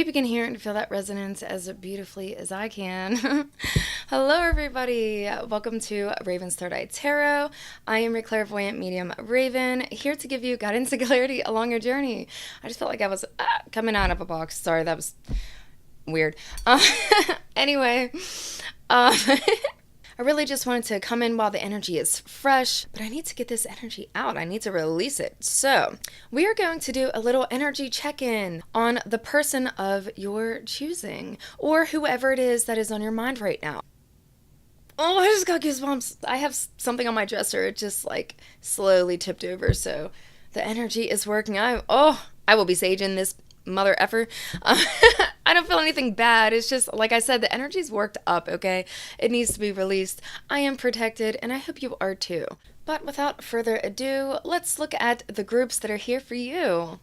you can hear and feel that resonance as beautifully as I can. Hello, everybody. Welcome to Raven's Third Eye Tarot. I am your Clairvoyant Medium, Raven, here to give you guidance and clarity along your journey. I just felt like I was coming out of a box. Sorry, that was weird. Anyway, I really just wanted to come in while the energy is fresh, but I need to get this energy out. I need to release it. So we are going to do a little energy check-in on the person of your choosing, or whoever it is that is on your mind right now. Oh, I just got goosebumps. I have something on my dresser. It just like slowly tipped over. So the energy is working. I will be saging this mother effer. I don't feel anything bad. It's just, like I said, the energy's worked up, okay? It needs to be released. I am protected, and I hope you are too. But without further ado, let's look at the groups that are here for you.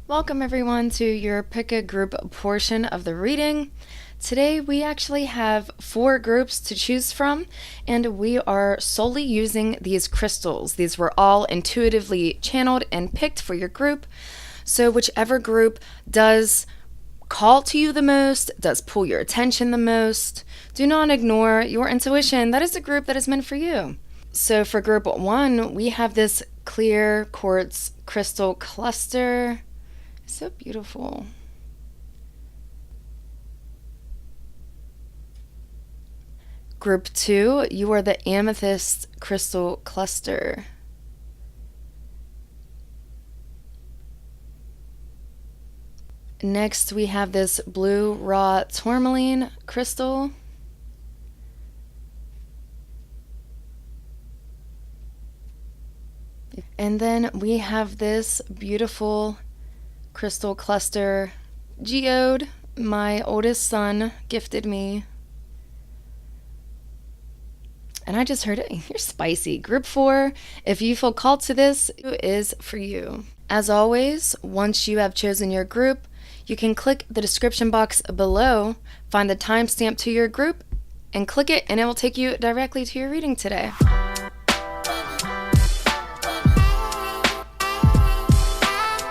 Welcome, everyone, to your pick a group portion of the reading. Today, we actually have 4 groups to choose from, and we are solely using these crystals. These were all intuitively channeled and picked for your group. So whichever group does call to you the most, does pull your attention the most, do not ignore your intuition. That is the group that is meant for you. So for group 1, we have this clear quartz crystal cluster. So beautiful. Group 2, you are the amethyst crystal cluster. Next, we have this blue raw tourmaline crystal. And then we have this beautiful crystal cluster geode my oldest son gifted me. And I just heard it. You're spicy. Group 4, if you feel called to this, it is for you. As always, once you have chosen your group, you can click the description box below, find the timestamp to your group, and click it, and it will take you directly to your reading today.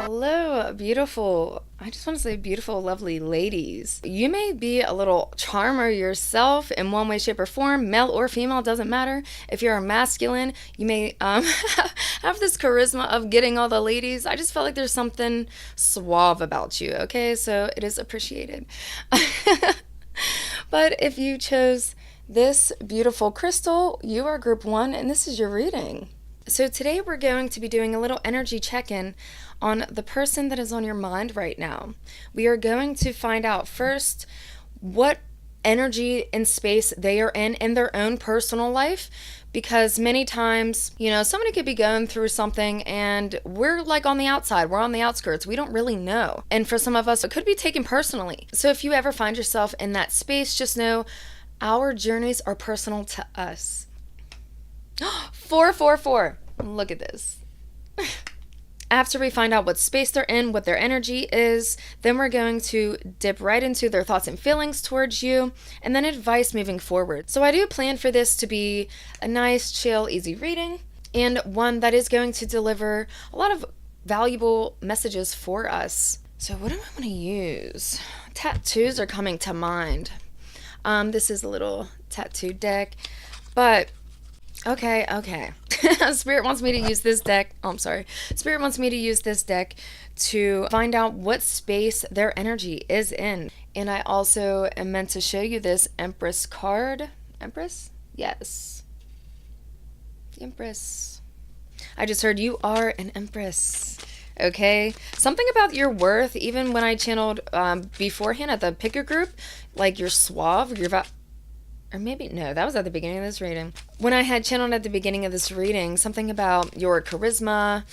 Hello, beautiful, I just want to say beautiful, lovely ladies. You may be a little charmer yourself in one way, shape, or form, male or female, doesn't matter. If you're a masculine, you may have this charisma of getting all the ladies. I just felt like there's something suave about you, okay? So it is appreciated. But if you chose this beautiful crystal, you are group 1, and this is your reading. So today we're going to be doing a little energy check-in on the person that is on your mind right now. We are going to find out first what energy and space they are in their own personal life, because many times, somebody could be going through something and we're like on the outside, we're on the outskirts, we don't really know. And for some of us, it could be taken personally. So if you ever find yourself in that space, just know our journeys are personal to us. 444. Look at this. After we find out what space they're in, what their energy is, then we're going to dip right into their thoughts and feelings towards you, and then advice moving forward. So I do plan for this to be a nice, chill, easy reading, and one that is going to deliver a lot of valuable messages for us. So what do I want to use? Tattoos are coming to mind. This is a little tattoo deck, but okay. Spirit wants me to use this deck. Spirit wants me to use this deck to find out what space their energy is in. And I also am meant to show you this Empress card. Empress? Yes. The Empress. I just heard you are an Empress. Okay? Something about your worth, even when I channeled beforehand at the picker group, like you're suave, or maybe, no, that was at the beginning of this reading. When I had channeled at the beginning of this reading, something about your charisma,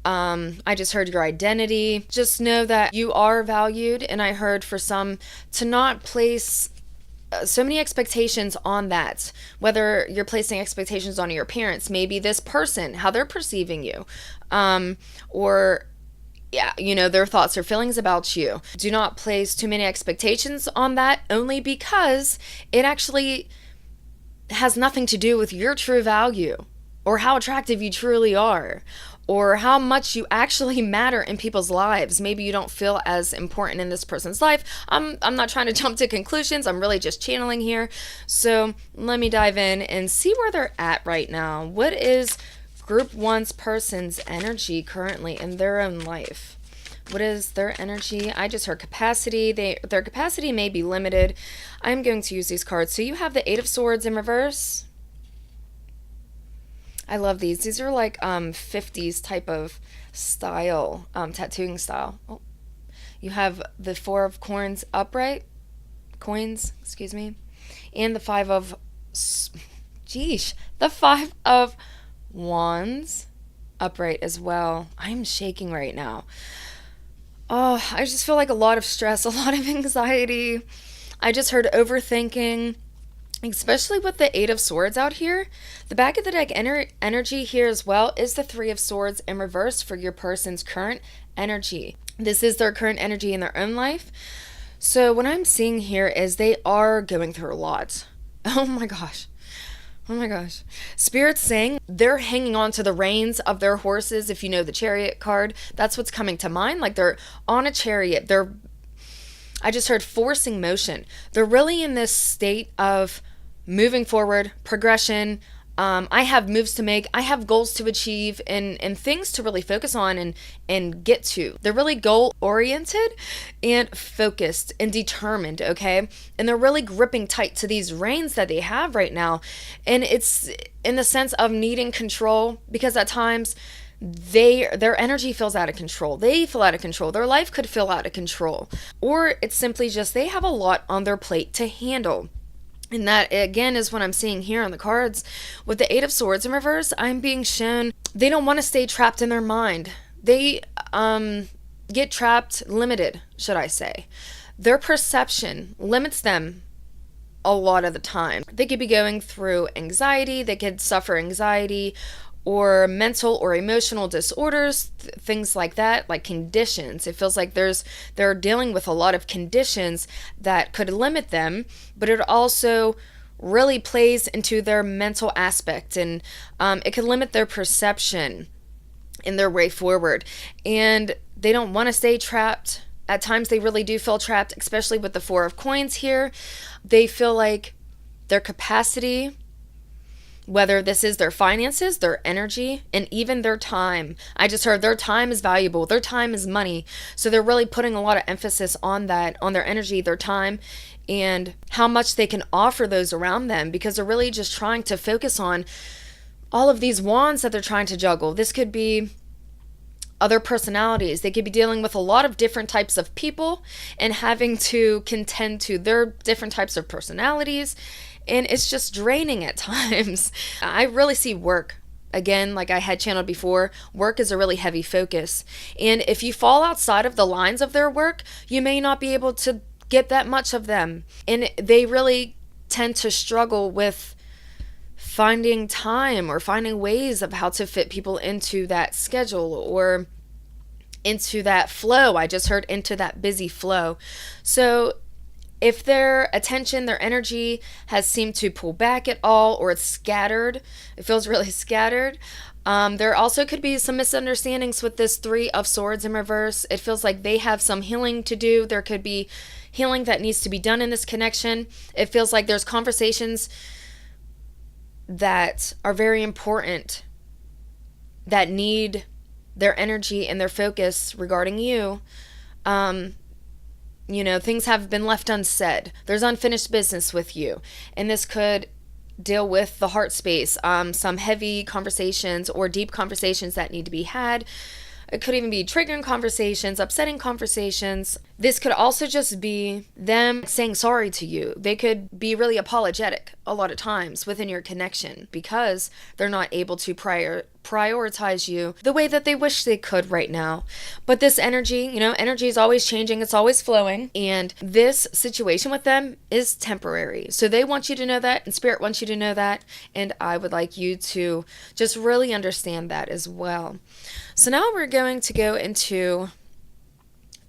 I just heard your identity. Just know that you are valued, and I heard for some to not place so many expectations on that. Whether you're placing expectations on your parents, maybe this person, how they're perceiving you, or their thoughts or feelings about you. Do not place too many expectations on that, only because it actually has nothing to do with your true value or how attractive you truly are, or how much you actually matter in people's lives. Maybe you don't feel as important in this person's life. I'm not trying to jump to conclusions. I'm really just channeling here. So let me dive in and see where they're at right now. What is Group 1's person's energy currently in their own life? What is their energy? I just heard capacity. Their capacity may be limited. I'm going to use these cards. So you have the Eight of Swords in reverse. I love these. These are like 50s type of style, tattooing style. Oh. You have the Four of Coins upright. Coins, excuse me. And the Five of... the Five of Wands upright as well. I'm shaking right now. Oh, I just feel like a lot of stress, a lot of anxiety. I just heard overthinking, especially with the Eight of Swords out here. The back of the deck energy here as well is the Three of Swords in reverse for your person's current energy. This is their current energy in their own life. So what I'm seeing here is they are going through a lot. Oh my gosh. Oh my gosh. Spirit's saying they're hanging on to the reins of their horses. If you know the Chariot card, that's what's coming to mind. Like they're on a chariot. I just heard forcing motion. They're really in this state of moving forward, progression. I have moves to make. I have goals to achieve and things to really focus on and get to. They're really goal oriented and focused and determined, okay? And they're really gripping tight to these reins that they have right now. And it's in the sense of needing control, because at times their energy feels out of control. They feel out of control. Their life could feel out of control. Or it's simply just they have a lot on their plate to handle. And that, again, is what I'm seeing here on the cards. With the Eight of Swords in reverse, I'm being shown they don't want to stay trapped in their mind. They get trapped, limited, should I say. Their perception limits them a lot of the time. They could be going through anxiety. They could suffer anxiety or mental or emotional disorders, things like that, like conditions. It feels like they're dealing with a lot of conditions that could limit them, but it also really plays into their mental aspect, and it can limit their perception in their way forward. And they don't want to stay trapped. At times they really do feel trapped, especially with the Four of Coins here. They feel like their capacity, whether this is their finances, their energy, and even their time. I just heard their time is valuable. Their time is money. So they're really putting a lot of emphasis on that, on their energy, their time, and how much they can offer those around them, because they're really just trying to focus on all of these wands that they're trying to juggle. This could be other personalities. They could be dealing with a lot of different types of people and having to contend to their different types of personalities. And it's just draining at times. I really see work. Again, like I had channeled before, work is a really heavy focus. And if you fall outside of the lines of their work, you may not be able to get that much of them. And they really tend to struggle with finding time or finding ways of how to fit people into that schedule or into that flow. I just heard into that busy flow. So if their attention, their energy has seemed to pull back at all, or it's scattered, it feels really scattered. There also could be some misunderstandings with this Three of Swords in reverse. It feels like they have some healing to do. There could be healing that needs to be done in this connection. It feels like there's conversations that are very important that need their energy and their focus regarding you. Things have been left unsaid. There's unfinished business with you. And this could deal with the heart space, some heavy conversations or deep conversations that need to be had. It could even be triggering conversations, upsetting conversations. This could also just be them saying sorry to you. They could be really apologetic a lot of times within your connection because they're not able to prioritize you the way that they wish they could right now. But this energy, energy is always changing. It's always flowing. And this situation with them is temporary. So they want you to know that, and Spirit wants you to know that. And I would like you to just really understand that as well. So now we're going to go into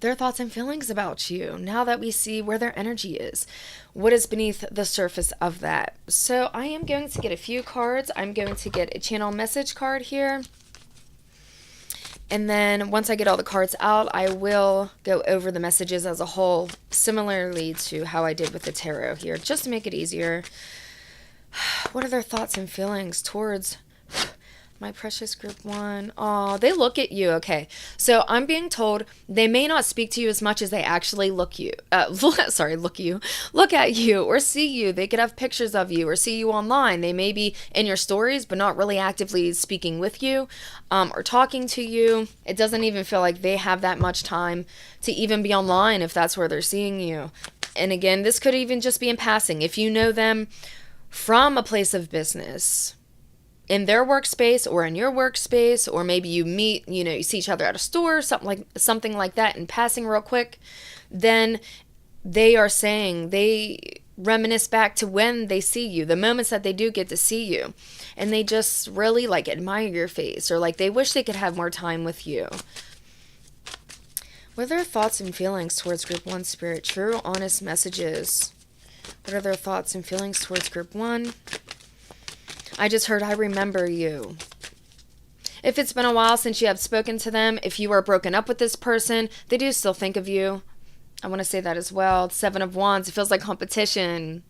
their thoughts and feelings about you now that we see where their energy is. What is beneath the surface of that? So I am going to get a few cards. I'm going to get a channel message card here. And then once I get all the cards out, I will go over the messages as a whole, similarly to how I did with the tarot here, just to make it easier. What are their thoughts and feelings towards my precious group one? Oh, they look at you. Okay. So I'm being told they may not speak to you as much as they actually look at you or see you. They could have pictures of you or see you online. They may be in your stories, but not really actively speaking with you, or talking to you. It doesn't even feel like they have that much time to even be online if that's where they're seeing you. And again, this could even just be in passing. If you know them from a place of business, in their workspace or in your workspace, or maybe you meet, you see each other at a store, something like that in passing real quick, then they are saying, they reminisce back to when they see you, the moments that they do get to see you, and they just really like admire your face, or like they wish they could have more time with you. What are their thoughts and feelings towards group one, Spirit? True, honest messages. What are their thoughts and feelings towards group one? I just heard, I remember you. If it's been a while since you have spoken to them, if you are broken up with this person, they do still think of you. I want to say that as well. 7 of Wands, it feels like competition.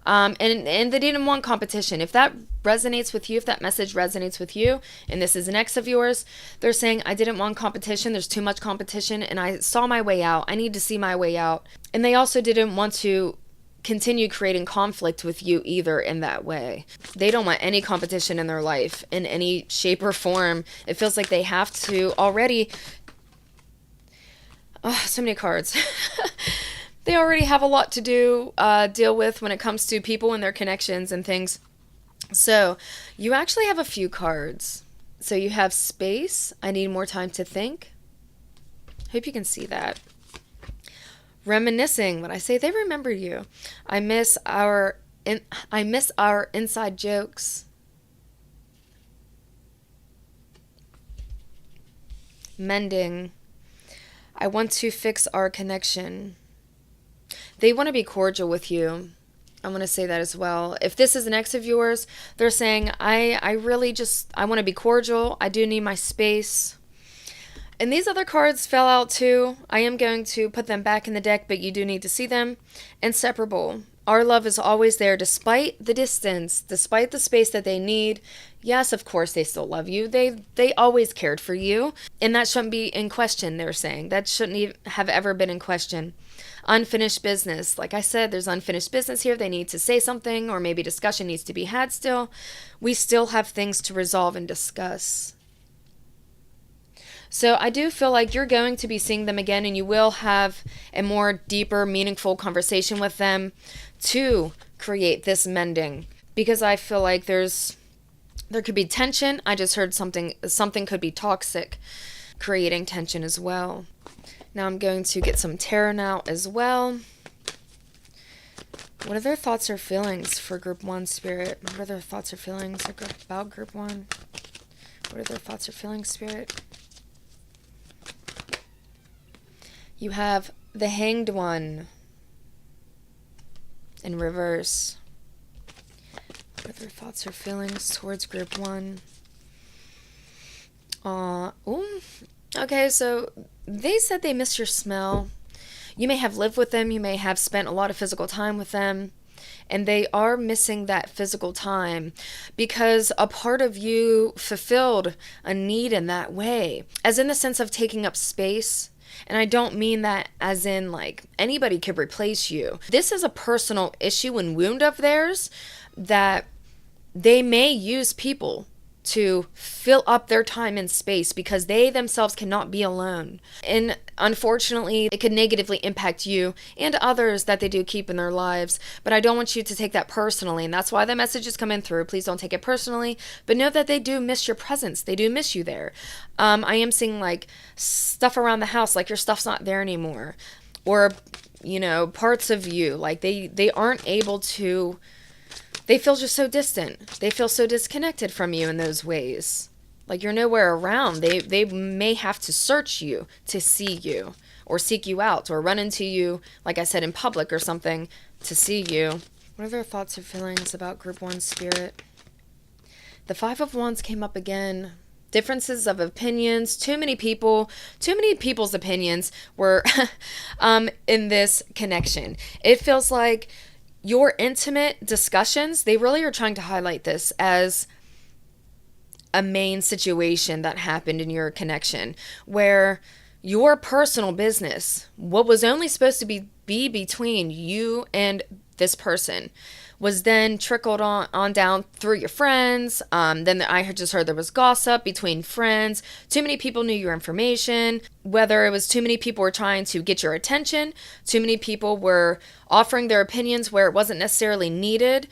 And they didn't want competition. If that resonates with you, if that message resonates with you, and this is an ex of yours, they're saying, I didn't want competition. There's too much competition, and I saw my way out. I need to see my way out. And they also didn't want to continue creating conflict with you either in that way. They don't want any competition in their life in any shape or form. It feels like they have to already... Oh, so many cards. They already have a lot to deal with when it comes to people and their connections and things. So you actually have a few cards. So you have space. I need more time to think. Hope you can see that. Reminiscing. When I say they remember you, I miss our inside jokes. Mending. I want to fix our connection. They want to be cordial with you. I want to say that as well. If this is an ex of yours, they're saying, I really just, I want to be cordial. I do need my space. And these other cards fell out too. I am going to put them back in the deck, but you do need to see them. Inseparable. Our love is always there despite the distance, despite the space that they need. Yes, of course, they still love you. They always cared for you. And that shouldn't be in question, they're saying. That shouldn't even have ever been in question. Unfinished business. Like I said, there's unfinished business here. They need to say something, or maybe discussion needs to be had still. We still have things to resolve and discuss. So I do feel like you're going to be seeing them again, and you will have a more deeper, meaningful conversation with them to create this mending. Because I feel like there could be tension. I just heard something could be toxic, creating tension as well. Now I'm going to get some tarot now as well. What are their thoughts or feelings for group one, Spirit? What are their thoughts or feelings about group one? What are their thoughts or feelings, Spirit? You have the Hanged One in reverse. What are their thoughts or feelings towards group one? Okay, so they said they miss your smell. You may have lived with them. You may have spent a lot of physical time with them. And they are missing that physical time because a part of you fulfilled a need in that way, as in the sense of taking up space. And I don't mean that as in like anybody could replace you. This is a personal issue and wound of theirs that they may use people to fill up their time and space because they themselves cannot be alone. And unfortunately, it could negatively impact you and others that they do keep in their lives. But I don't want you to take that personally. And that's why the message is coming through. Please don't take it personally. But know that they do miss your presence. They do miss you there. I am seeing like stuff around the house, like your stuff's not there anymore. Or, parts of you, like they aren't able to... They feel just so distant. They feel so disconnected from you in those ways. Like you're nowhere around. They may have to search you to see you or seek you out or run into you, like I said, in public or something to see you. What are their thoughts or feelings about group one, Spirit? The 5 of Wands came up again. differences of opinions. Too many people's opinions were in this connection. It feels like your intimate discussions, they really are trying to highlight this as a main situation that happened in your connection, where your personal business, what was only supposed to be between you and this person, was then trickled on down through your friends. Then I had just heard there was gossip between friends. Too many people knew your information. Whether it was too many people were trying to get your attention, too many people were offering their opinions where it wasn't necessarily needed,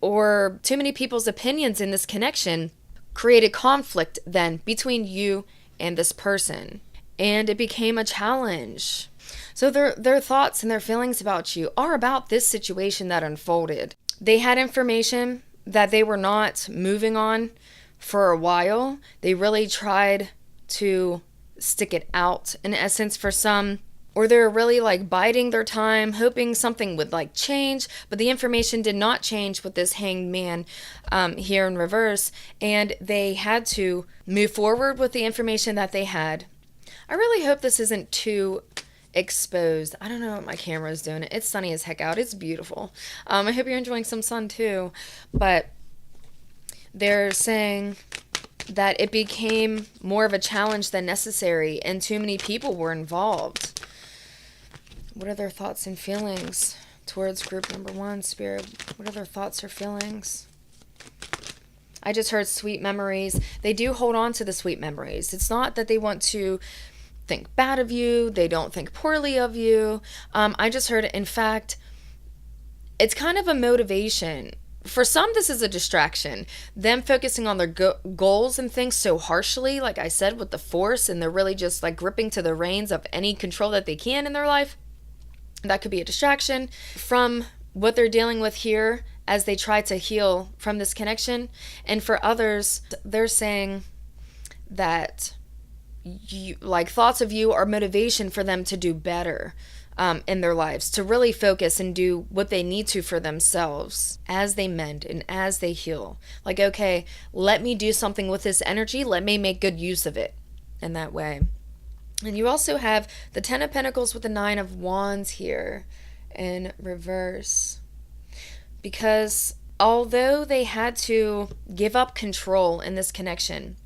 or too many people's opinions in this connection created conflict then between you and this person. And it became a challenge. So their thoughts and their feelings about you are about this situation that unfolded. They had information that they were not moving on for a while. They really tried to stick it out, in essence, for some. Or they're really like biding their time, hoping something would like change. But the information did not change with this hanged man here in reverse. And they had to move forward with the information that they had. I really hope this isn't too exposed. I don't know what my camera is doing. It's sunny as heck out. It's beautiful. I hope you're enjoying some sun too. But they're saying that it became more of a challenge than necessary and too many people were involved. What are their thoughts and feelings towards group number 1, Spirit? What are their thoughts or feelings? I just heard sweet memories. They do hold on to the sweet memories. It's not that they want to think bad of you. They don't think poorly of you. I just heard, in fact, it's kind of a motivation. For some, this is a distraction. Them focusing on their goals and things so harshly, like I said, with the force, and they're really just like gripping to the reins of any control that they can in their life. That could be a distraction from what they're dealing with here as they try to heal from this connection. And for others, they're saying that thoughts of you are motivation for them to do better in their lives, to really focus and do what they need to for themselves as they mend and as they heal. Like, okay, let me do something with this energy. Let me make good use of it in that way. And you also have the 10 of Pentacles with the 9 of Wands here in reverse. Because although they had to give up control in this connection,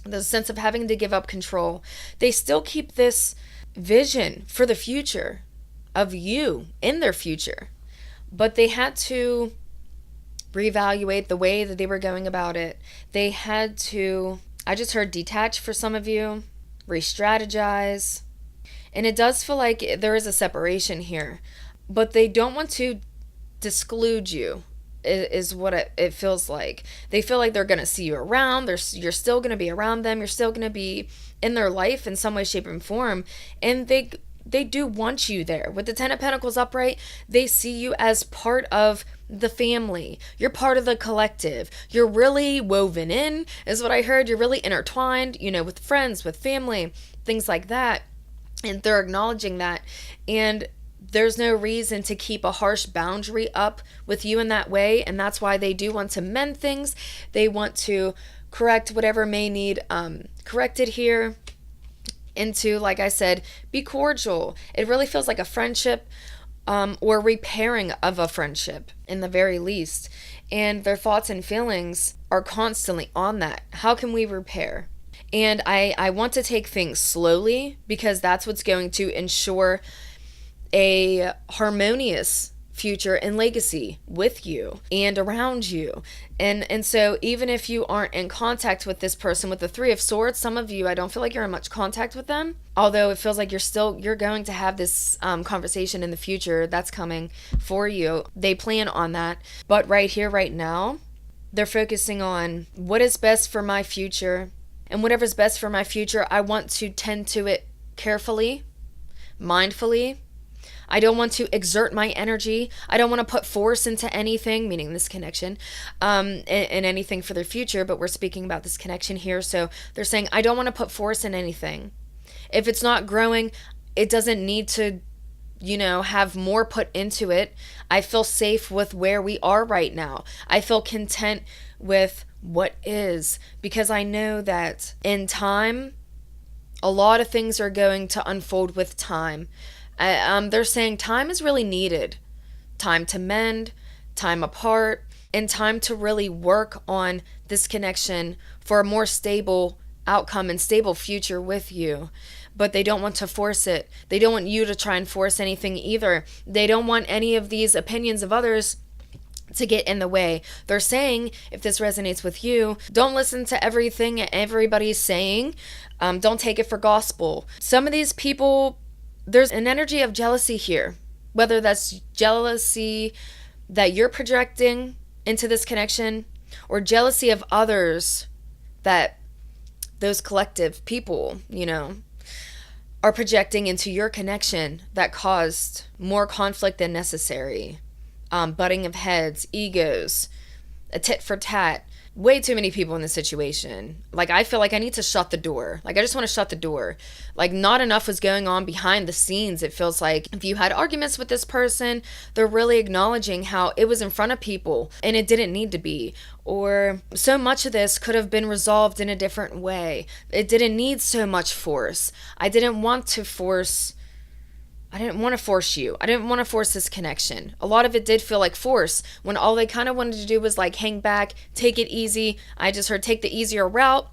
the sense of having to give up control, they still keep this vision for the future of you in their future. But they had to reevaluate the way that they were going about it. They had to, I just heard detach for some of you, re-strategize. And it does feel like there is a separation here. But they don't want to disclude you, is what it feels like. They feel like they're going to see you around. You're still going to be around them. You're still going to be in their life in some way, shape, and form. And they do want you there. With the 10 of Pentacles upright, they see you as part of the family. You're part of the collective. You're really woven in, is what I heard. You're really intertwined, with friends, with family, things like that. And they're acknowledging that. And there's no reason to keep a harsh boundary up with you in that way. And that's why they do want to mend things. They want to correct whatever may need corrected here. And to, like I said, be cordial. It really feels like a friendship or repairing of a friendship in the very least. And their thoughts and feelings are constantly on that. How can we repair? And I want to take things slowly because that's what's going to ensure a harmonious future and legacy with you and around you. And so even if you aren't in contact with this person with the 3 of Swords, some of you, I don't feel like you're in much contact with them, although it feels like you're going to have this conversation in the future that's coming for you. They plan on that. But right here, right now, they're focusing on what is best for my future. And whatever's best for my future, I want to tend to it carefully, mindfully. I don't want to exert my energy. I don't want to put force into anything, meaning this connection, in anything for their future, but we're speaking about this connection here. So they're saying, I don't want to put force in anything. If it's not growing, it doesn't need to have more put into it. I feel safe with where we are right now. I feel content with what is, because I know that in time, a lot of things are going to unfold with time. They're saying time is really needed. Time to mend, time apart, and time to really work on this connection for a more stable outcome and stable future with you. But they don't want to force it. They don't want you to try and force anything either. They don't want any of these opinions of others to get in the way. They're saying, if this resonates with you, don't listen to everything everybody's saying. Don't take it for gospel. Some of these people, there's an energy of jealousy here, whether that's jealousy that you're projecting into this connection, or jealousy of others, that those collective people, are projecting into your connection, that caused more conflict than necessary. Butting of heads, egos, a tit for tat. Way too many people in this situation. Like, I feel like I need to shut the door. Like, I just want to shut the door. Like, not enough was going on behind the scenes. It feels like if you had arguments with this person, they're really acknowledging how it was in front of people and it didn't need to be. Or so much of this could have been resolved in a different way. It didn't need so much force. I didn't want to force you. I didn't want to force this connection. A lot of it did feel like force, when all they kind of wanted to do was like hang back, take it easy. I just heard take the easier route.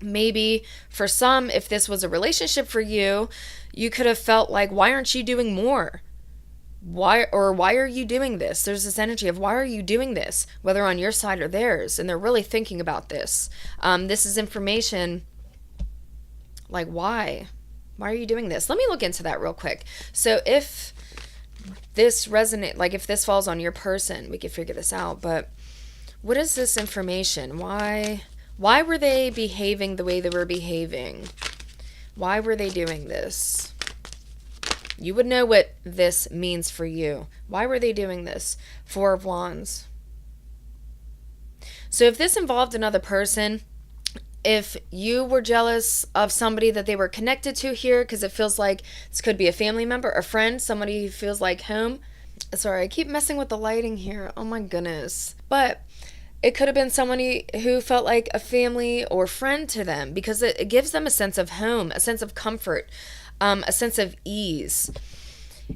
Maybe for some, if this was a relationship for you, you could have felt like, why aren't you doing more? Why are you doing this? There's this energy of, why are you doing this? Whether on your side or theirs. And they're really thinking about this. This is information like, why? Why are you doing this? Let me look into that real quick. So if this if this falls on your person, we can figure this out. But what is this information? Why were they behaving the way they were behaving? Why were they doing this? You would know what this means for you. Why were they doing this? Four of Wands. So if this involved another person, if you were jealous of somebody that they were connected to here, because it feels like this could be a family member, a friend, somebody who feels like home. Sorry, I keep messing with the lighting here. Oh my goodness. But it could have been somebody who felt like a family or friend to them, because it gives them a sense of home, a sense of comfort, a sense of ease.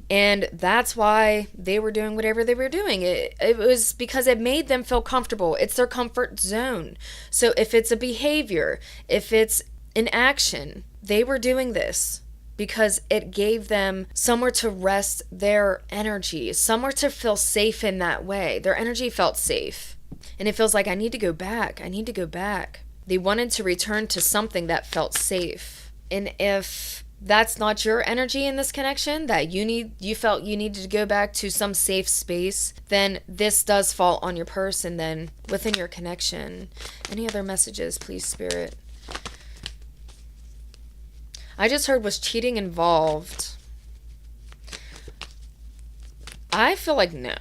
And that's why they were doing whatever they were doing. It was because it made them feel comfortable. It's their comfort zone. So if it's a behavior, if it's an action, they were doing this because it gave them somewhere to rest their energy, somewhere to feel safe in that way. Their energy felt safe. And it feels like, I need to go back. I need to go back. They wanted to return to something that felt safe. And if that's not your energy in this connection, that you felt you needed to go back to some safe space, then this does fall on your person then within your connection. Any other messages, please, Spirit? I just heard, was cheating involved? I feel like no.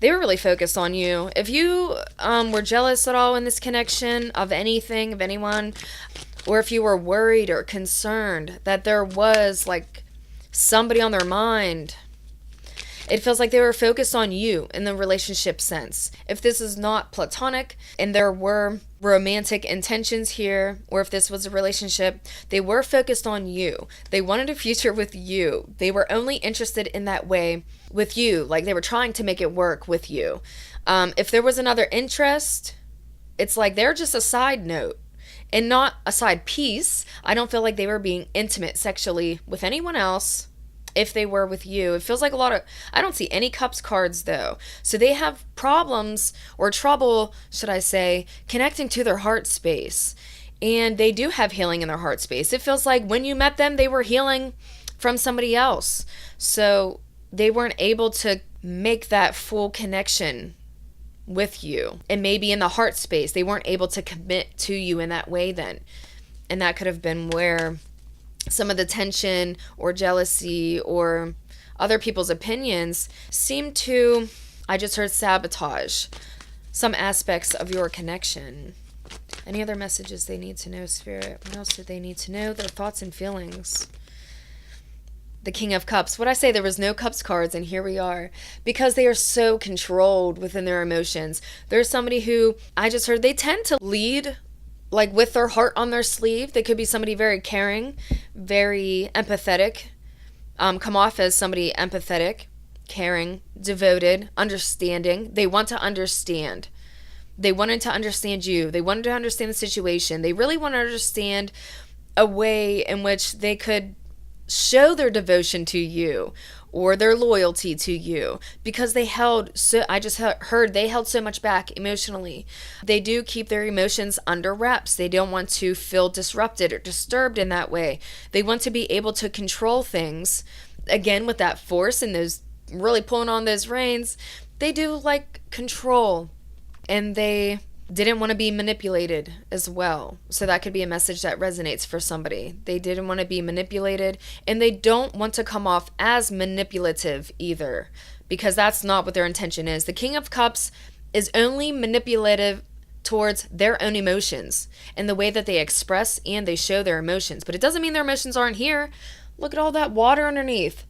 They were really focused on you. If you were jealous at all in this connection of anything, of anyone, or if you were worried or concerned that there was like somebody on their mind, it feels like they were focused on you in the relationship sense. If this is not platonic and there were romantic intentions here, or if this was a relationship, they were focused on you. They wanted a future with you. They were only interested in that way with you. Like, they were trying to make it work with you. If there was another interest, it's like they're just a side note and not a side piece. I don't feel like they were being intimate sexually with anyone else. If they were with you, it feels like I don't see any cups cards though. So they have problems or trouble, should I say, connecting to their heart space. And they do have healing in their heart space. It feels like when you met them, they were healing from somebody else. So they weren't able to make that full connection with you. And maybe in the heart space, they weren't able to commit to you in that way then. And that could have been where some of the tension or jealousy or other people's opinions seem to, I just heard, sabotage some aspects of your connection. Any other messages they need to know, Spirit? What else do they need to know? Their thoughts and feelings. the King of Cups. What I say, there was no Cups cards, and here we are, because they are so controlled within their emotions. There's somebody who I just heard they tend to lead like with their heart on their sleeve. They could be somebody very caring, very empathetic, come off as somebody empathetic, caring, devoted, understanding. They want to understand. They wanted to understand you. They wanted to understand the situation. They really want to understand a way in which they could show their devotion to you or their loyalty to you, because they held so I just heard they held so much back emotionally. They do keep their emotions under wraps. They don't want to feel disrupted or disturbed in that way. They want to be able to control things again with that force and those really pulling on those reins. They do like control, and they didn't want to be manipulated as well. So that could be a message that resonates for somebody. They didn't want to be manipulated, and they don't want to come off as manipulative either, because that's not what their intention is. The King of Cups is only manipulative towards their own emotions and the way that they express and they show their emotions. But it doesn't mean their emotions aren't here. Look at all that water underneath.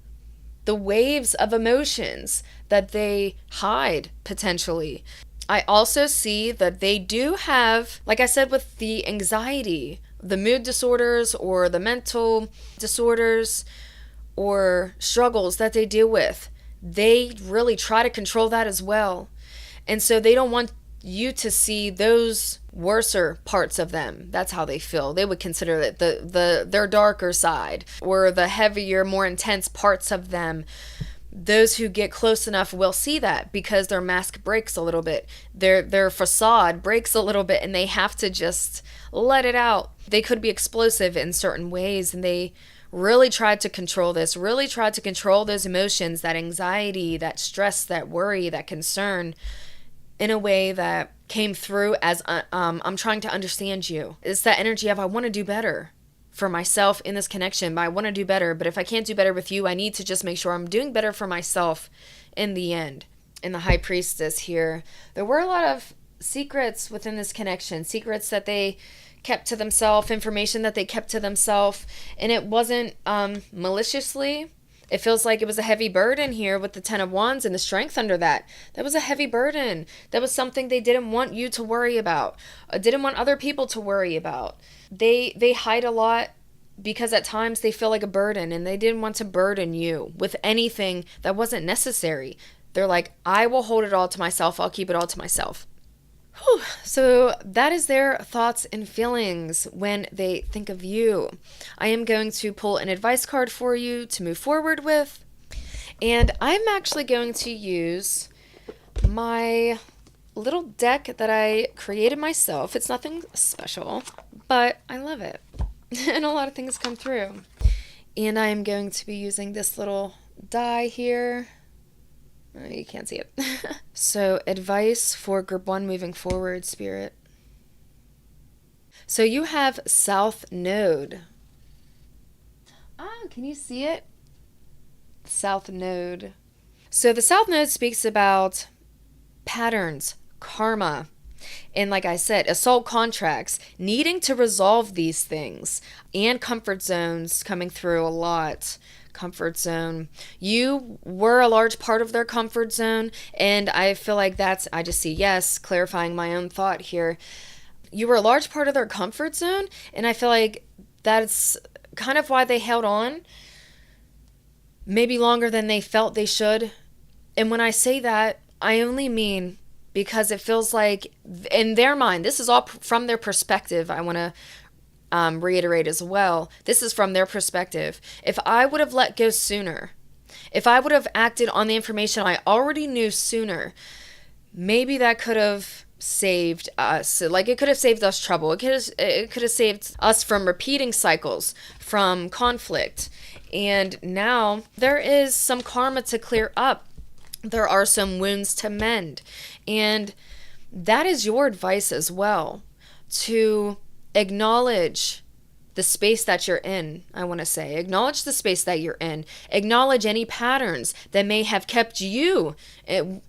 The waves of emotions that they hide potentially. I also see that they do have, like I said, with the anxiety, the mood disorders or the mental disorders or struggles that they deal with, they really try to control that as well. And so they don't want you to see those worser parts of them. That's how they feel. They would consider it their darker side or the heavier, more intense parts of them. Those who get close enough will see that, because their mask breaks a little bit. Their facade breaks a little bit, and they have to just let it out. They could be explosive in certain ways, and they really tried to control this, really tried to control those emotions, that anxiety, that stress, that worry, that concern, in a way that came through as I'm trying to understand you. It's that energy of I want to do better for myself in this connection, but I want to do better. But if I can't do better with you, I need to just make sure I'm doing better for myself in the end. In the High Priestess here, there were a lot of secrets within this connection, secrets that they kept to themselves, information that they kept to themselves, and it wasn't maliciously. It feels like it was a heavy burden here with the Ten of Wands and the strength under that. That was a heavy burden. That was something they didn't want you to worry about, didn't want other people to worry about. They hide a lot because at times they feel like a burden, and they didn't want to burden you with anything that wasn't necessary. They're like, I will hold it all to myself. I'll keep it all to myself. Whew. So that is their thoughts and feelings when they think of you. I am going to pull an advice card for you to move forward with. And I'm actually going to use my little deck that I created myself. It's nothing special, but I love it. And a lot of things come through. And I am going to be using this little die here. You can't see it. So, advice for group 1 moving forward, Spirit. So you have South Node. Can you see it? South Node. So the South Node speaks about patterns, karma, and like I said, assault contracts, needing to resolve these things, and comfort zones coming through a lot. Comfort zone. You were a large part of their comfort zone, and I feel like I just see, yes, clarifying my own thought here. You were a large part of their comfort zone, and I feel like that's kind of why they held on maybe longer than they felt they should. And when I say that, I only mean because it feels like in their mind, this is all from their perspective. I want to reiterate as well, this is from their perspective. If I would have let go sooner, if I would have acted on the information I already knew sooner, maybe that could have saved us. Like, it could have saved us trouble. It could have saved us from repeating cycles, from conflict. And now there is some karma to clear up. There are some wounds to mend. And that is your advice as well, to acknowledge the space that you're in. I want to say, acknowledge the space that you're in. Acknowledge any patterns that may have kept you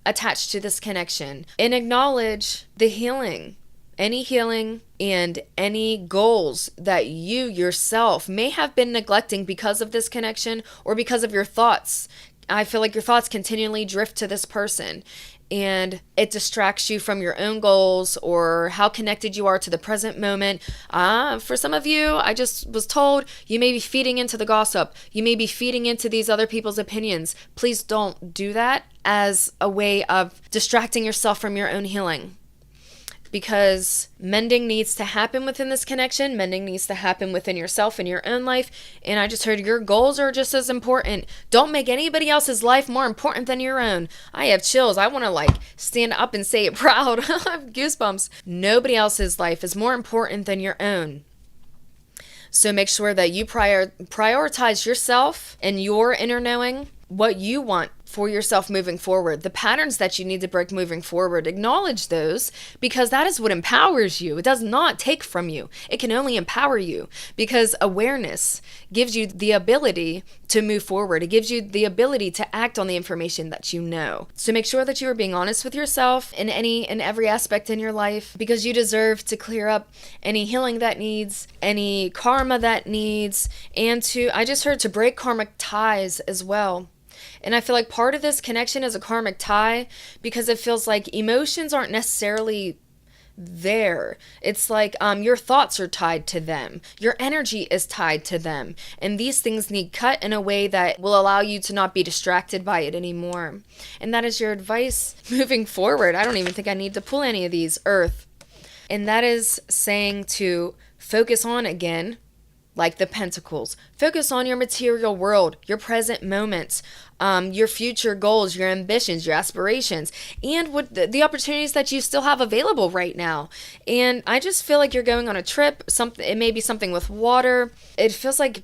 attached to this connection. And acknowledge the healing any healing and any goals that you yourself may have been neglecting because of this connection or because of your thoughts. I feel like your thoughts continually drift to this person, and it distracts you from your own goals or how connected you are to the present moment. For some of you, I just was told you may be feeding into the gossip. You may be feeding into these other people's opinions. Please don't do that as a way of distracting yourself from your own healing. Because mending needs to happen within this connection. Mending needs to happen within yourself and your own life. And I just heard your goals are just as important. Don't make anybody else's life more important than your own. I have chills. I want to stand up and say it proud. I have goosebumps. Nobody else's life is more important than your own. So make sure that you prioritize yourself and your inner knowing, what you want for yourself moving forward, the patterns that you need to break moving forward. Acknowledge those, because that is what empowers you. It does not take from you. It can only empower you, because awareness gives you the ability to move forward. It gives you the ability to act on the information that you know. So make sure that you are being honest with yourself in any and every aspect in your life, because you deserve to clear up any healing that needs, any karma that needs, and I just heard to break karmic ties as well. And I feel like part of this connection is a karmic tie, because it feels like emotions aren't necessarily there. It's like your thoughts are tied to them. Your energy is tied to them. And these things need cut in a way that will allow you to not be distracted by it anymore. And that is your advice moving forward. I don't even think I need to pull any of these, Earth. And that is saying to focus on, again, like the Pentacles. Focus on your material world, your present moments, your future goals, your ambitions, your aspirations, and what the opportunities that you still have available right now. And I just feel like you're going on a trip. It may be something with water. It feels like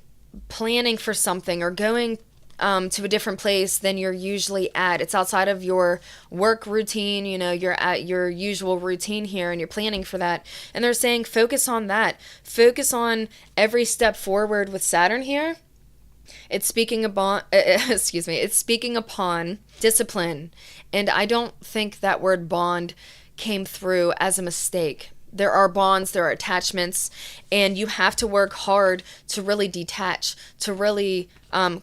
planning for something or going to a different place than you're usually at. It's outside of your work routine. You're at your usual routine here, and you're planning for that. And they're saying focus on that. Focus on every step forward with Saturn here. It's speaking upon it's speaking upon discipline. And I don't think that word bond came through as a mistake. There are bonds, there are attachments, and you have to work hard to really detach, to really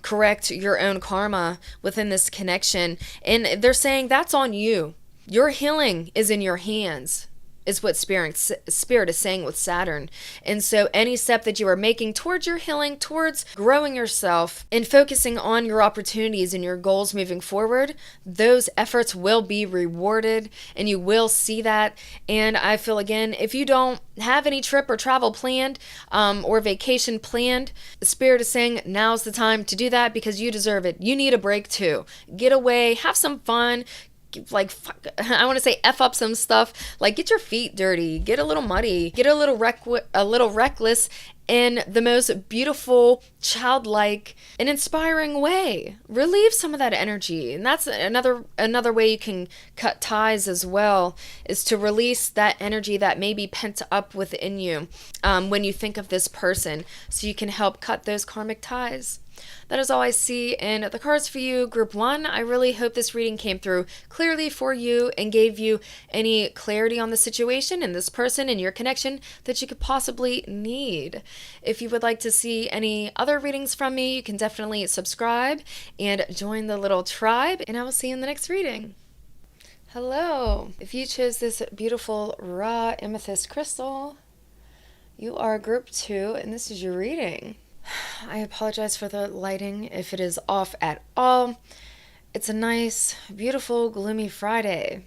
correct your own karma within this connection. And they're saying that's on you. Your healing is in your hands, is what Spirit is saying with Saturn. And so any step that you are making towards your healing, towards growing yourself and focusing on your opportunities and your goals moving forward, those efforts will be rewarded, and you will see that. And I feel, again, if you don't have any trip or travel planned or vacation planned, Spirit is saying now's the time to do that, because you deserve it. You need a break too. Get away, have some fun. I want to say F up some stuff, get your feet dirty, get a little muddy, get a little reckless in the most beautiful, childlike, and inspiring way. Relieve some of that energy. And that's another way you can cut ties as well, is to release that energy that may be pent up within you when you think of this person, so you can help cut those karmic ties. That is all I see in the cards for you, Group 1. I really hope this reading came through clearly for you and gave you any clarity on the situation and this person and your connection that you could possibly need. If you would like to see any other readings from me, you can definitely subscribe and join the little tribe, and I will see you in the next reading. Hello. If you chose this beautiful raw amethyst crystal, you are Group 2, and this is your reading. I apologize for the lighting if it is off at all. It's a nice, beautiful, gloomy Friday.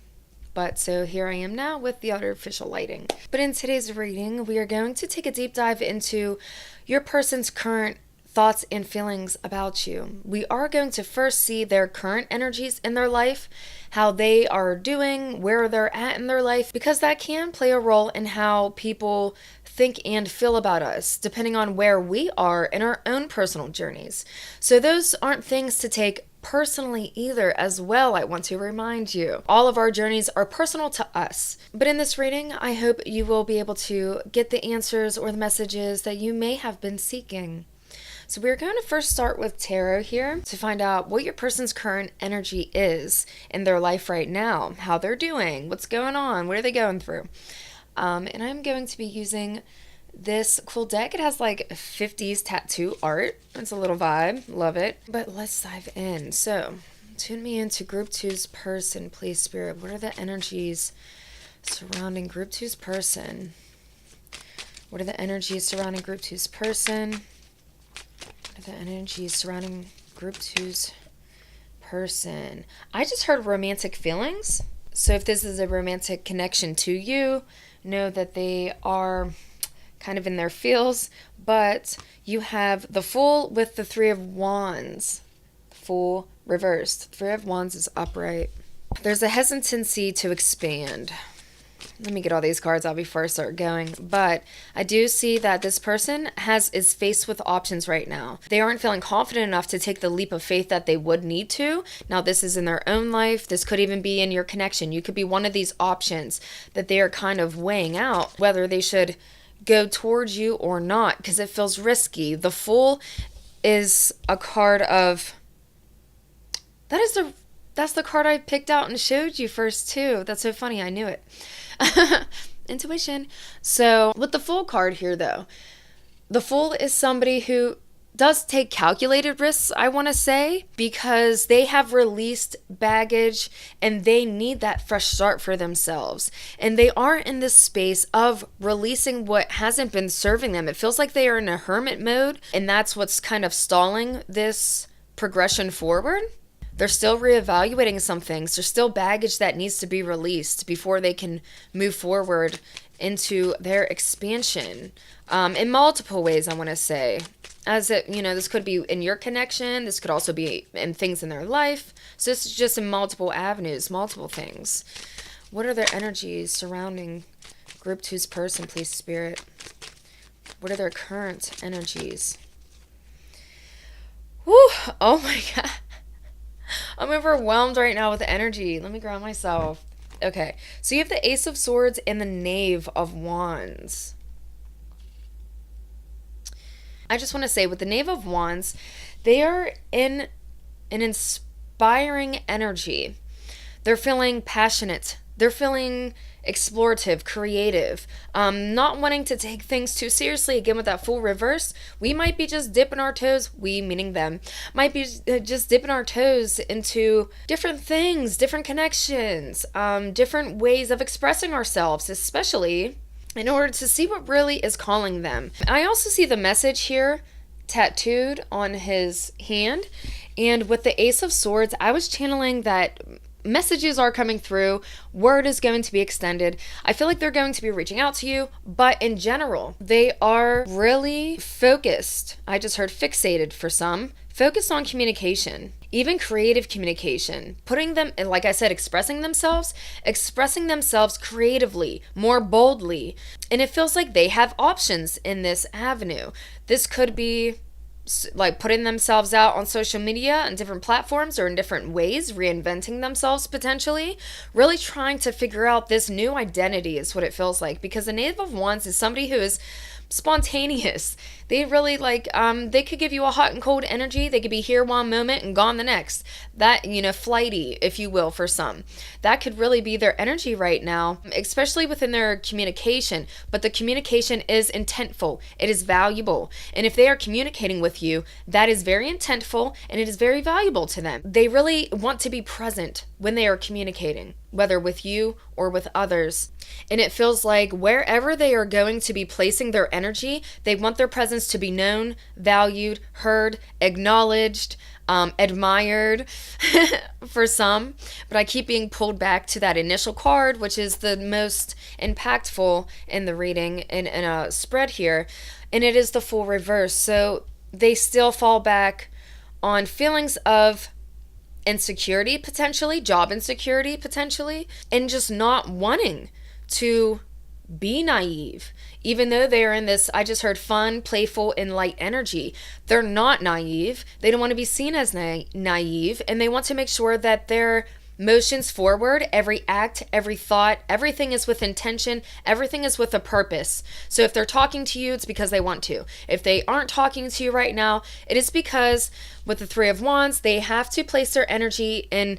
But so here I am now with the artificial lighting. But in today's reading, we are going to take a deep dive into your person's current thoughts and feelings about you. We are going to first see their current energies in their life, how they are doing, where they're at in their life, because that can play a role in how people think and feel about us, depending on where we are in our own personal journeys. So those aren't things to take personally either as well, I want to remind you. All of our journeys are personal to us. But in this reading, I hope you will be able to get the answers or the messages that you may have been seeking. So we're going to first start with tarot here to find out what your person's current energy is in their life right now, how they're doing, what's going on, what are they going through. And I'm going to be using this cool deck. It has like 50s tattoo art. It's a little vibe. Love it. But let's dive in. So, tune me into Group Two's person, please, Spirit. What are the energies surrounding Group Two's person? What are the energies surrounding Group Two's person? What are the energies surrounding Group Two's person? I just heard romantic feelings. So if this is a romantic connection to you, know that they are kind of in their feels, but you have the Fool with the Three of Wands. Fool reversed. Three of Wands is upright. There's a hesitancy to expand. Let me get all these cards out before I start going. But I do see that this person is faced with options right now. They aren't feeling confident enough to take the leap of faith that they would need to. Now, this is in their own life. This could even be in your connection. You could be one of these options that they are kind of weighing out whether they should go towards you or not, because it feels risky. The Fool is a card of... That's the card I picked out and showed you first, too. That's so funny. I knew it. Intuition. So with the Fool card here, though, the Fool is somebody who does take calculated risks, I want to say, because they have released baggage and they need that fresh start for themselves. And they are in this space of releasing what hasn't been serving them. It feels like they are in a hermit mode, and that's what's kind of stalling this progression forward. They're still reevaluating some things. There's still baggage that needs to be released before they can move forward into their expansion in multiple ways, I want to say. As it, this could be in your connection. This could also be in things in their life. So this is just in multiple avenues, multiple things. What are their energies surrounding Group Two's person, please, Spirit? What are their current energies? Whew, oh my God. I'm overwhelmed right now with the energy. Let me ground myself. Okay, so you have the Ace of Swords and the Knave of Wands. I just want to say, with the Knave of Wands, they are in an inspiring energy. They're feeling passionate. They're feeling explorative, creative, not wanting to take things too seriously. Again, with that Fool reverse, we might be just dipping our toes, we meaning them, might be just dipping our toes into different things, different connections, different ways of expressing ourselves, especially in order to see what really is calling them. I also see the message here tattooed on his hand, and with the Ace of Swords, I was channeling that messages are coming through, word is going to be extended. I feel like they're going to be reaching out to you, but in general, they are really focused. I just heard fixated for some. Focused on communication, even creative communication, putting them, like I said, expressing themselves creatively, more boldly. And it feels like they have options in this avenue. This could be like putting themselves out on social media and different platforms or in different ways, reinventing themselves potentially, really trying to figure out this new identity is what it feels like, because the Knave of Wands is somebody who is spontaneous. They really they could give you a hot and cold energy. They could be here one moment and gone the next. That, flighty, if you will, for some. That could really be their energy right now, especially within their communication. But the communication is intentful. It is valuable. And if they are communicating with you, that is very intentful and it is very valuable to them. They really want to be present when they are communicating, whether with you or with others. And it feels like wherever they are going to be placing their energy, they want their presence to be known, valued, heard, acknowledged, admired for some. But I keep being pulled back to that initial card, which is the most impactful in the reading in a spread here. And it is the Fool reverse. So they still fall back on feelings of insecurity, potentially, job insecurity, potentially, and just not wanting to be naive. Even though they are in this, I just heard fun, playful, and light energy, they're not naive. They don't want to be seen as naive, and they want to make sure that their motions forward, every act, every thought, everything is with intention, everything is with a purpose. So if they're talking to you, it's because they want to. If they aren't talking to you right now, it is because with the Three of Wands, they have to place their energy in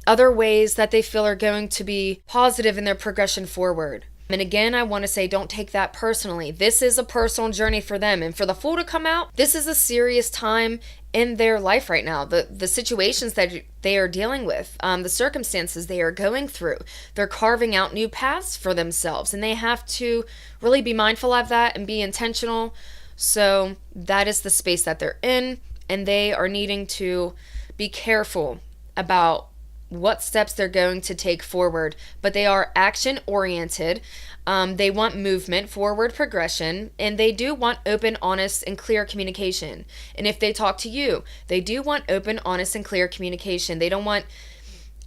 other ways that they feel are going to be positive in their progression forward. And again, I want to say, don't take that personally. This is a personal journey for them. And for the Fool to come out, this is a serious time in their life right now. The situations that they are dealing with, the circumstances they are going through, they're carving out new paths for themselves. And they have to really be mindful of that and be intentional. So that is the space that they're in. And they are needing to be careful about what steps they're going to take forward, but they are action oriented. They want movement, forward progression, and they do want open, honest, and clear communication. And if they talk to you, they do want open, honest, and clear communication. They don't want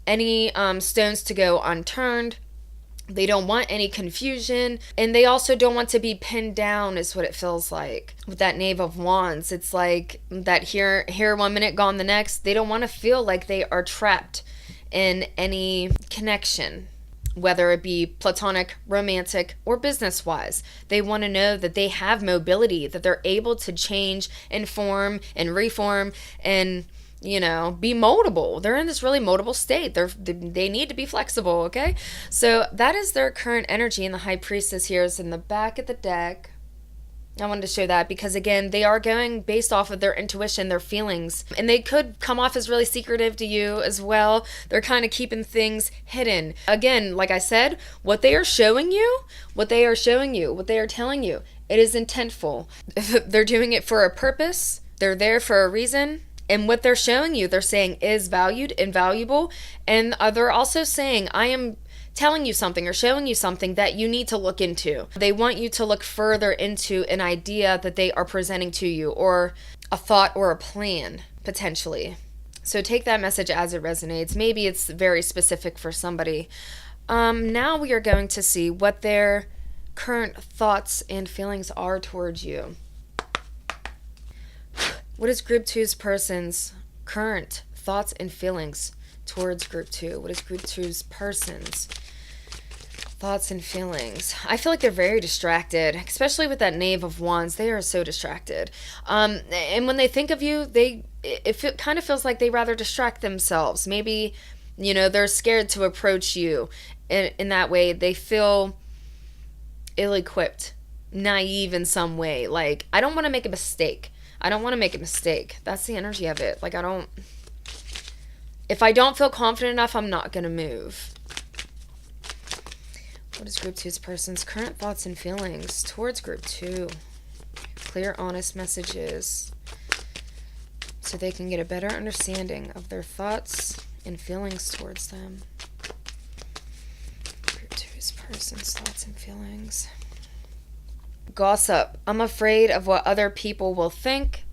any stones to go unturned. They don't want any confusion, and they also don't want to be pinned down, is what it feels like. With that Knave of Wands, it's like that here 1 minute, gone the next. They don't want to feel like they are trapped in any connection, whether it be platonic, romantic, or business-wise. They want to know that they have mobility, that they're able to change and form and reform and, be moldable. They're in this really moldable state. They need to be flexible, okay? So that is their current energy, and the High Priestess here is in the back of the deck. I wanted to show that because, again, they are going based off of their intuition, their feelings, and they could come off as really secretive to you as well. They're kind of keeping things hidden. Again, like I said, what they are showing you, what they are telling you, it is intentful. They're doing it for a purpose. They're there for a reason. And what they're showing you, they're saying is valued and valuable. And they're also saying, I am telling you something or showing you something that you need to look into. They want you to look further into an idea that they are presenting to you, or a thought or a plan, potentially. So take that message as it resonates. Maybe it's very specific for somebody. Now we are going to see what their current thoughts and feelings are towards you. What is Group 2's person's current thoughts and feelings towards Group 2? What is Group 2's person's thoughts and feelings? I feel like they're very distracted, especially with that Knave of Wands. They are so distracted. And when they think of you, it kind of feels like they rather distract themselves. Maybe, they're scared to approach you. In that way, they feel ill-equipped, naive in some way. Like, I don't want to make a mistake. That's the energy of it. Like, if I don't feel confident enough, I'm not going to move. What is Group 2's person's current thoughts and feelings towards Group 2? Clear, honest messages so they can get a better understanding of their thoughts and feelings towards them. Group 2's person's thoughts and feelings. Gossip. I'm afraid of what other people will think.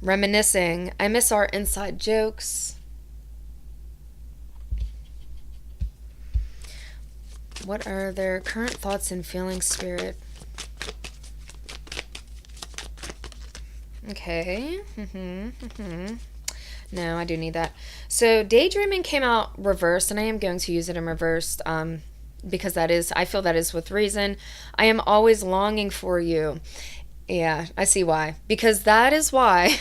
Reminiscing. I miss our inside jokes. What are their current thoughts and feelings, Spirit? Okay. No, I do need that. So daydreaming came out reversed, and I am going to use it in reversed. Because I feel that is with reason. I am always longing for you. Yeah, I see why. Because that is why.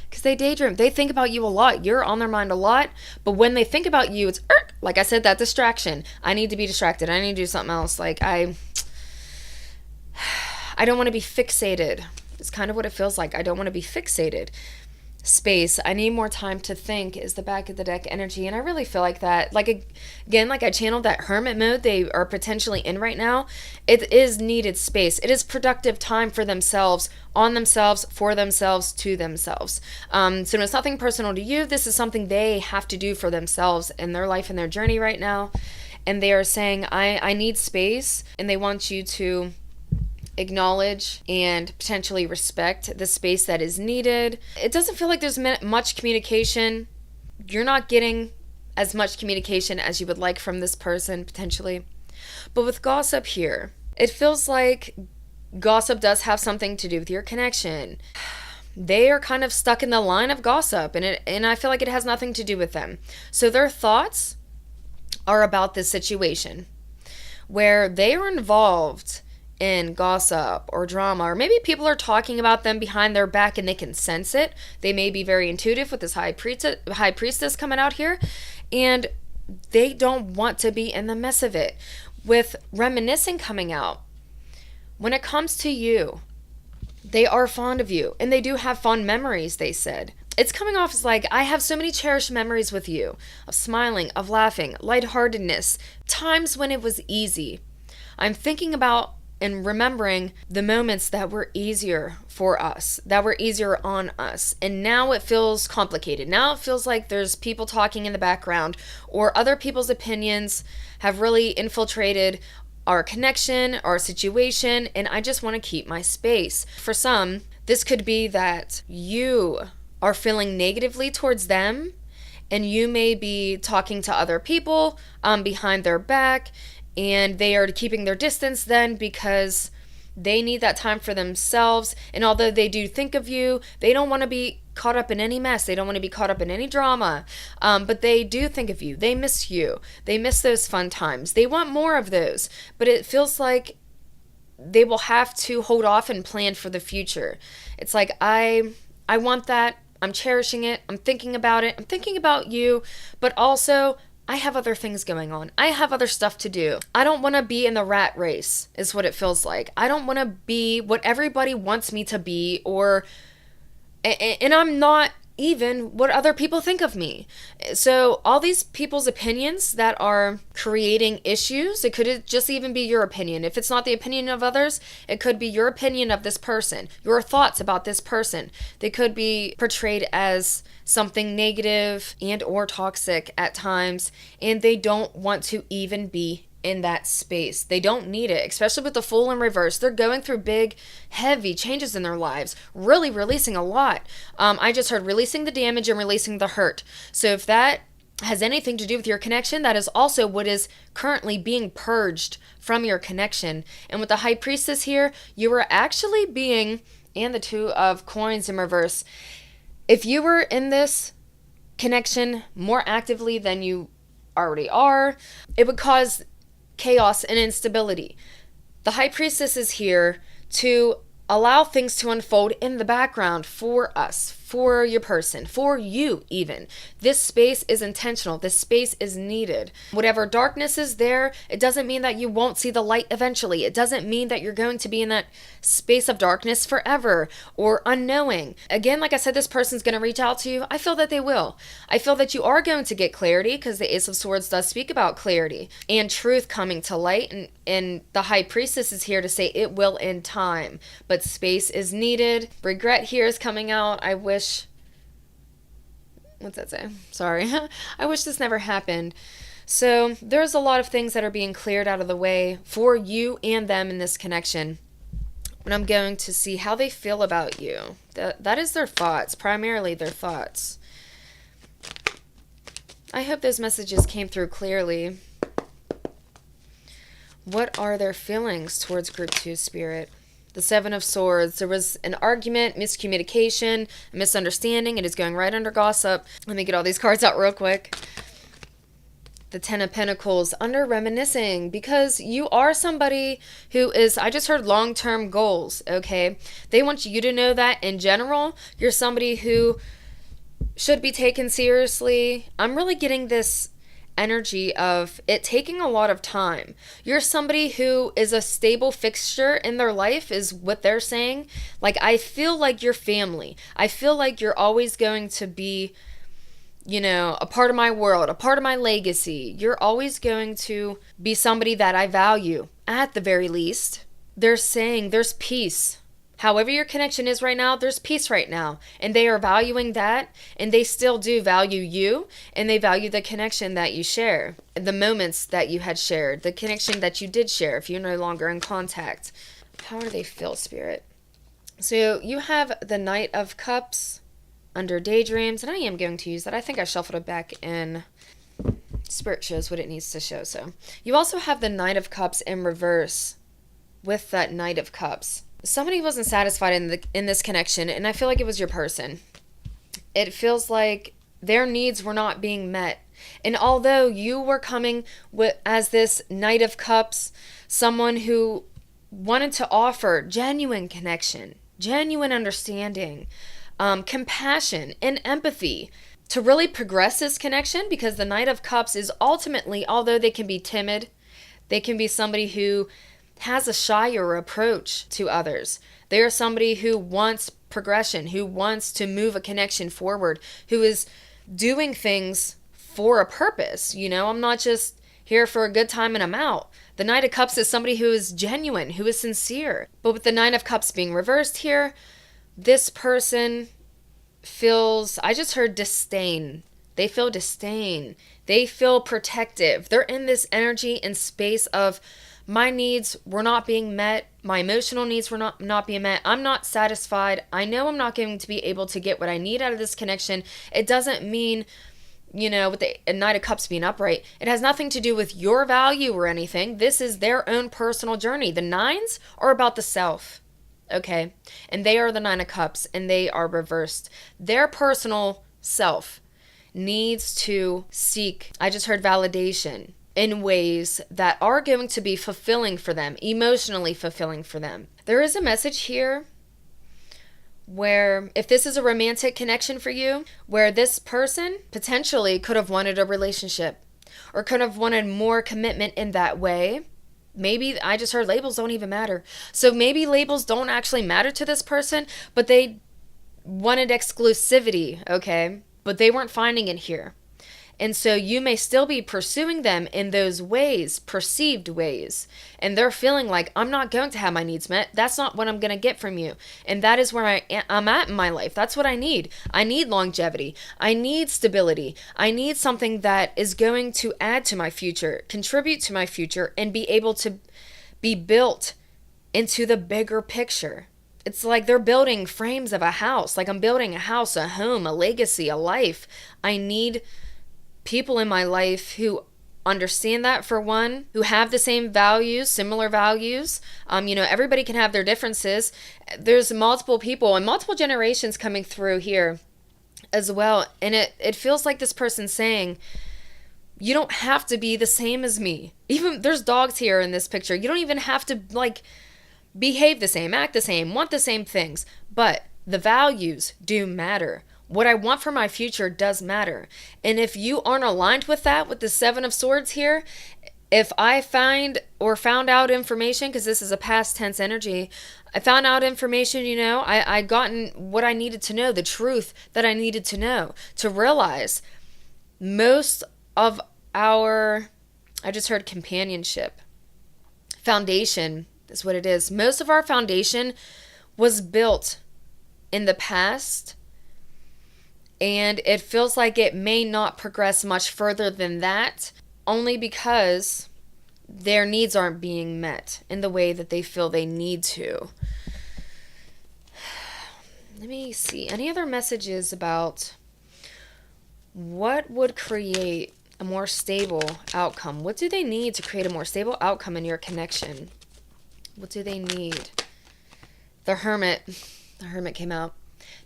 Because they daydream. They think about you a lot. You're on their mind a lot. But when they think about you, it's, like I said, that distraction. I need to be distracted. I need to do something else. Like, I don't want to be fixated. It's kind of what it feels like. I don't want to be fixated. Space. I need more time to think is the back of the deck energy. And I really feel like that. Like, again, like I channeled that hermit mode they are potentially in right now. It is needed space. It is productive time for themselves, on themselves, for themselves, to themselves. So it's nothing personal to you. This is something they have to do for themselves in their life and their journey right now. And they are saying, I need space. And they want you to acknowledge and potentially respect the space that is needed. It doesn't feel like there's much communication. You're not getting as much communication as you would like from this person, potentially. But with gossip here, it feels like gossip does have something to do with your connection. They are kind of stuck in the line of gossip, and I feel like it has nothing to do with them. So their thoughts are about this situation where they are involved in gossip or drama, or maybe people are talking about them behind their back and they can sense it. They may be very intuitive with this high priestess coming out here, and they don't want to be in the mess of it. With reminiscing coming out, when it comes to you, they are fond of you, and they do have fond memories, they said. It's coming off as like, I have so many cherished memories with you, of smiling, of laughing, lightheartedness, times when it was easy. I'm thinking about and remembering the moments that were easier for us, that were easier on us. And now it feels complicated. Now it feels like there's people talking in the background, or other people's opinions have really infiltrated our connection, our situation, and I just want to keep my space. For some, this could be that you are feeling negatively towards them, and you may be talking to other people behind their back, and they are keeping their distance then because they need that time for themselves. And although they do think of you, they don't want to be caught up in any mess. They don't want to be caught up in any drama. But they do think of you. They miss you. They miss those fun times. They want more of those. But it feels like they will have to hold off and plan for the future. It's like, I want that. I'm cherishing it. I'm thinking about it. I'm thinking about you. But also, I have other things going on. I have other stuff to do. I don't want to be in the rat race, is what it feels like. I don't want to be what everybody wants me to be, and I'm not even what other people think of me. So all these people's opinions that are creating issues, it could just even be your opinion. If it's not the opinion of others, it could be your opinion of this person, your thoughts about this person. They could be portrayed as something negative and or toxic at times, and they don't want to even be in that space. They don't need it, especially with the Fool in reverse. They're going through big, heavy changes in their lives, really releasing a lot. I just heard releasing the damage and releasing the hurt. So if that has anything to do with your connection, that is also what is currently being purged from your connection. And with the High Priestess here, you are actually being, and the Two of Coins in reverse, if you were in this connection more actively than you already are, it would cause chaos and instability. The High Priestess is here to allow things to unfold in the background for us, for your person, for you even. This space is intentional. This space is needed. Whatever darkness is there, it doesn't mean that you won't see the light eventually. It doesn't mean that you're going to be in that space of darkness forever or unknowing. Again, like I said, this person's going to reach out to you. I feel that they will. I feel that you are going to get clarity, because the Ace of Swords does speak about clarity and truth coming to light. And the High Priestess is here to say it will in time, but space is needed. Regret here is coming out. I wish, what's that say? Sorry. I wish this never happened. So there's a lot of things that are being cleared out of the way for you and them in this connection. And I'm going to see how they feel about you. That is their thoughts, primarily their thoughts. I hope those messages came through clearly. What are their feelings towards Group 2 Spirit? The Seven of Swords. There was an argument, miscommunication, a misunderstanding. It is going right under gossip. Let me get all these cards out real quick. The Ten of Pentacles, under reminiscing, because you are somebody who is, I just heard long-term goals, okay? They want you to know that in general, you're somebody who should be taken seriously. I'm really getting this energy of it taking a lot of time. You're somebody who is a stable fixture in their life, is what they're saying. Like, I feel like you're family. I feel like you're always going to be, you know, a part of my world, a part of my legacy. You're always going to be somebody that I value, at the very least. They're saying there's peace. However your connection is right now, there's peace right now. And they are valuing that, and they still do value you, and they value the connection that you share, the moments that you had shared, the connection that you did share if you're no longer in contact. How do they feel, Spirit? So you have the Knight of Cups under Daydreams, and I am going to use that. I think I shuffled it back in. Spirit shows what it needs to show. So you also have the Knight of Cups in reverse with that Knight of Cups. Somebody wasn't satisfied in this connection, and I feel like it was your person. It feels like their needs were not being met. And although you were coming as this Knight of Cups, someone who wanted to offer genuine connection, genuine understanding, compassion, and empathy, to really progress this connection, because the Knight of Cups is ultimately, although they can be timid, they can be somebody who has a shyer approach to others. They are somebody who wants progression, who wants to move a connection forward, who is doing things for a purpose. I'm not just here for a good time and I'm out. The Knight of Cups is somebody who is genuine, who is sincere. But with the Nine of Cups being reversed here, this person feels, I just heard disdain. They feel disdain. They feel protective. They're in this energy and space of, my needs were not being met. My emotional needs were not being met. I'm not satisfied. I know I'm not going to be able to get what I need out of this connection. It doesn't mean, with the Knight of Cups being upright, it has nothing to do with your value or anything. This is their own personal journey. The nines are about the self. Okay, and they are the Nine of Cups, and they are reversed. Their personal self needs to seek, I just heard validation, in ways that are going to be fulfilling for them, emotionally fulfilling for them. There is a message here where, if this is a romantic connection for you, where this person potentially could have wanted a relationship or could have wanted more commitment in that way. Maybe, I just heard labels don't even matter. So maybe labels don't actually matter to this person, but they wanted exclusivity, okay? But they weren't finding it here. And so you may still be pursuing them in those ways, perceived ways. And they're feeling like, I'm not going to have my needs met. That's not what I'm going to get from you. And that is where I'm at in my life. That's what I need. I need longevity. I need stability. I need something that is going to add to my future, contribute to my future, and be able to be built into the bigger picture. It's like they're building frames of a house. Like I'm building a house, a home, a legacy, a life. I need people in my life who understand that, for one, who have the same values, similar values. Everybody can have their differences. There's multiple people and multiple generations coming through here as well. And it feels like this person's saying, you don't have to be the same as me. Even there's dogs here in this picture. You don't even have to behave the same, act the same, want the same things. But the values do matter. What I want for my future does matter. And if you aren't aligned with that, with the Seven of Swords here, if I found out information, because this is a past tense energy, I found out information, I gotten what I needed to know, the truth that I needed to know, to realize most of our, I just heard companionship, foundation is what it is. Most of our foundation was built in the past, and it feels like it may not progress much further than that, only because their needs aren't being met in the way that they feel they need to. Let me see. Any other messages about what would create a more stable outcome? What do they need to create a more stable outcome in your connection? What do they need? The Hermit. The Hermit came out.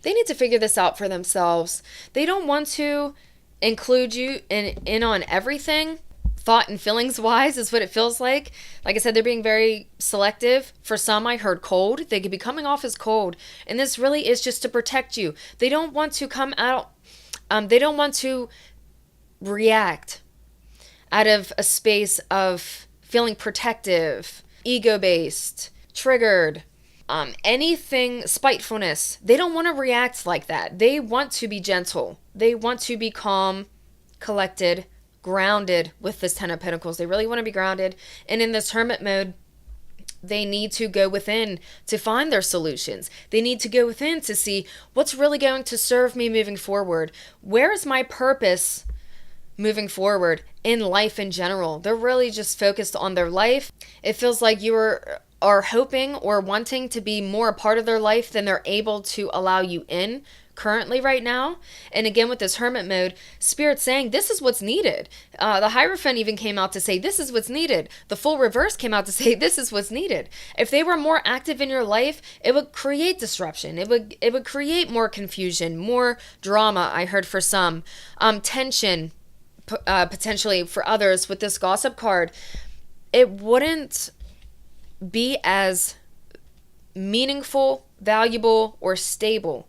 They need to figure this out for themselves. They don't want to include you in on everything, thought and feelings wise, is what it feels like. Like I said, they're being very selective. For some, I heard cold. They could be coming off as cold. And this really is just to protect you. They don't want to come out, they don't want to react out of a space of feeling protective, ego-based, triggered, anything, spitefulness. They don't want to react like that. They want to be gentle. They want to be calm, collected, grounded with this Ten of Pentacles. They really want to be grounded. And in this Hermit mode, they need to go within to find their solutions. They need to go within to see what's really going to serve me moving forward. Where is my purpose moving forward in life in general? They're really just focused on their life. It feels like you are hoping or wanting to be more a part of their life than they're able to allow you in currently right now. And again, with this Hermit mode, Spirit's saying this is what's needed. The Hierophant even came out to say this is what's needed. The full reverse came out to say this is what's needed. If they were more active in your life, it would create disruption. It would create more confusion, more drama, I heard for some. Tension, potentially for others. With this Gossip card, it wouldn't be as meaningful, valuable, or stable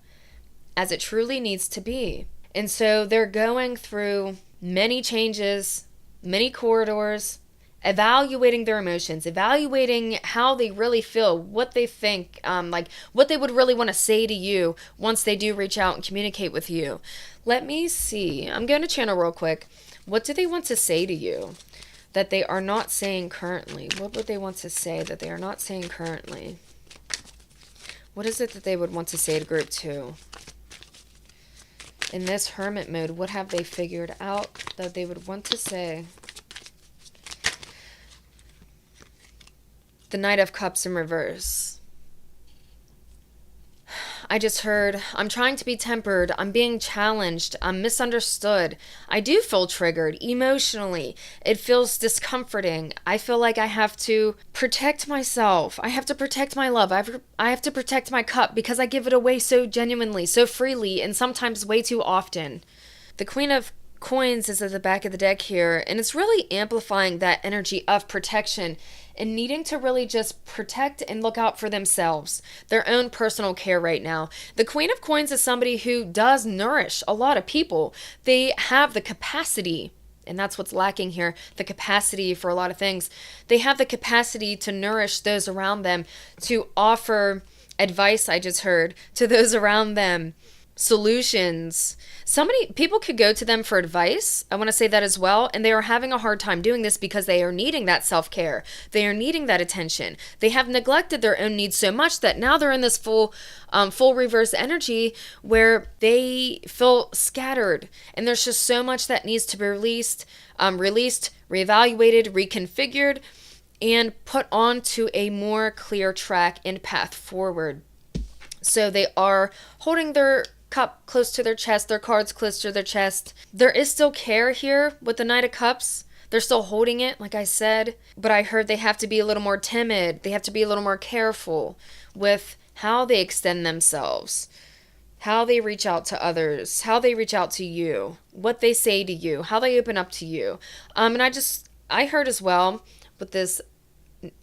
as it truly needs to be. And so they're going through many changes, many corridors, evaluating their emotions, evaluating how they really feel, what they think, like what they would really want to say to you once they do reach out and communicate with you. Let me see. I'm going to channel real quick. What do they want to say to you that they are not saying currently? What would they want to say that they are not saying currently? What is it that they would want to say to group 2? In this hermit mode, what have they figured out that they would want to say? The Knight of Cups in reverse. I just heard, I'm trying to be tempered, I'm being challenged, I'm misunderstood. I do feel triggered emotionally. It feels discomforting. I feel like I have to protect myself. I have to protect my love. I have to protect my cup because I give it away so genuinely, so freely, and sometimes way too often. The Queen of Coins is at the back of the deck here, and it's really amplifying that energy of protection and needing to really just protect and look out for themselves, their own personal care right now. The Queen of Coins is somebody who does nourish a lot of people. They have the capacity, and that's what's lacking here, the capacity for a lot of things. They have the capacity to nourish those around them, to offer advice, I just heard, to those around them, solutions. So many people could go to them for advice. I want to say that as well. And they are having a hard time doing this because they are needing that self-care. They are needing that attention. They have neglected their own needs so much that now they're in this full reverse energy where they feel scattered. And there's just so much that needs to be released, reevaluated, reconfigured, and put onto a more clear track and path forward. So they are holding their cup close to their chest, their cards close to their chest. There is still care here with the Knight of Cups. They're still holding it, like I said, but I heard they have to be a little more timid. They have to be a little more careful with how they extend themselves, how they reach out to others, how they reach out to you, what they say to you, how they open up to you. And I heard as well with this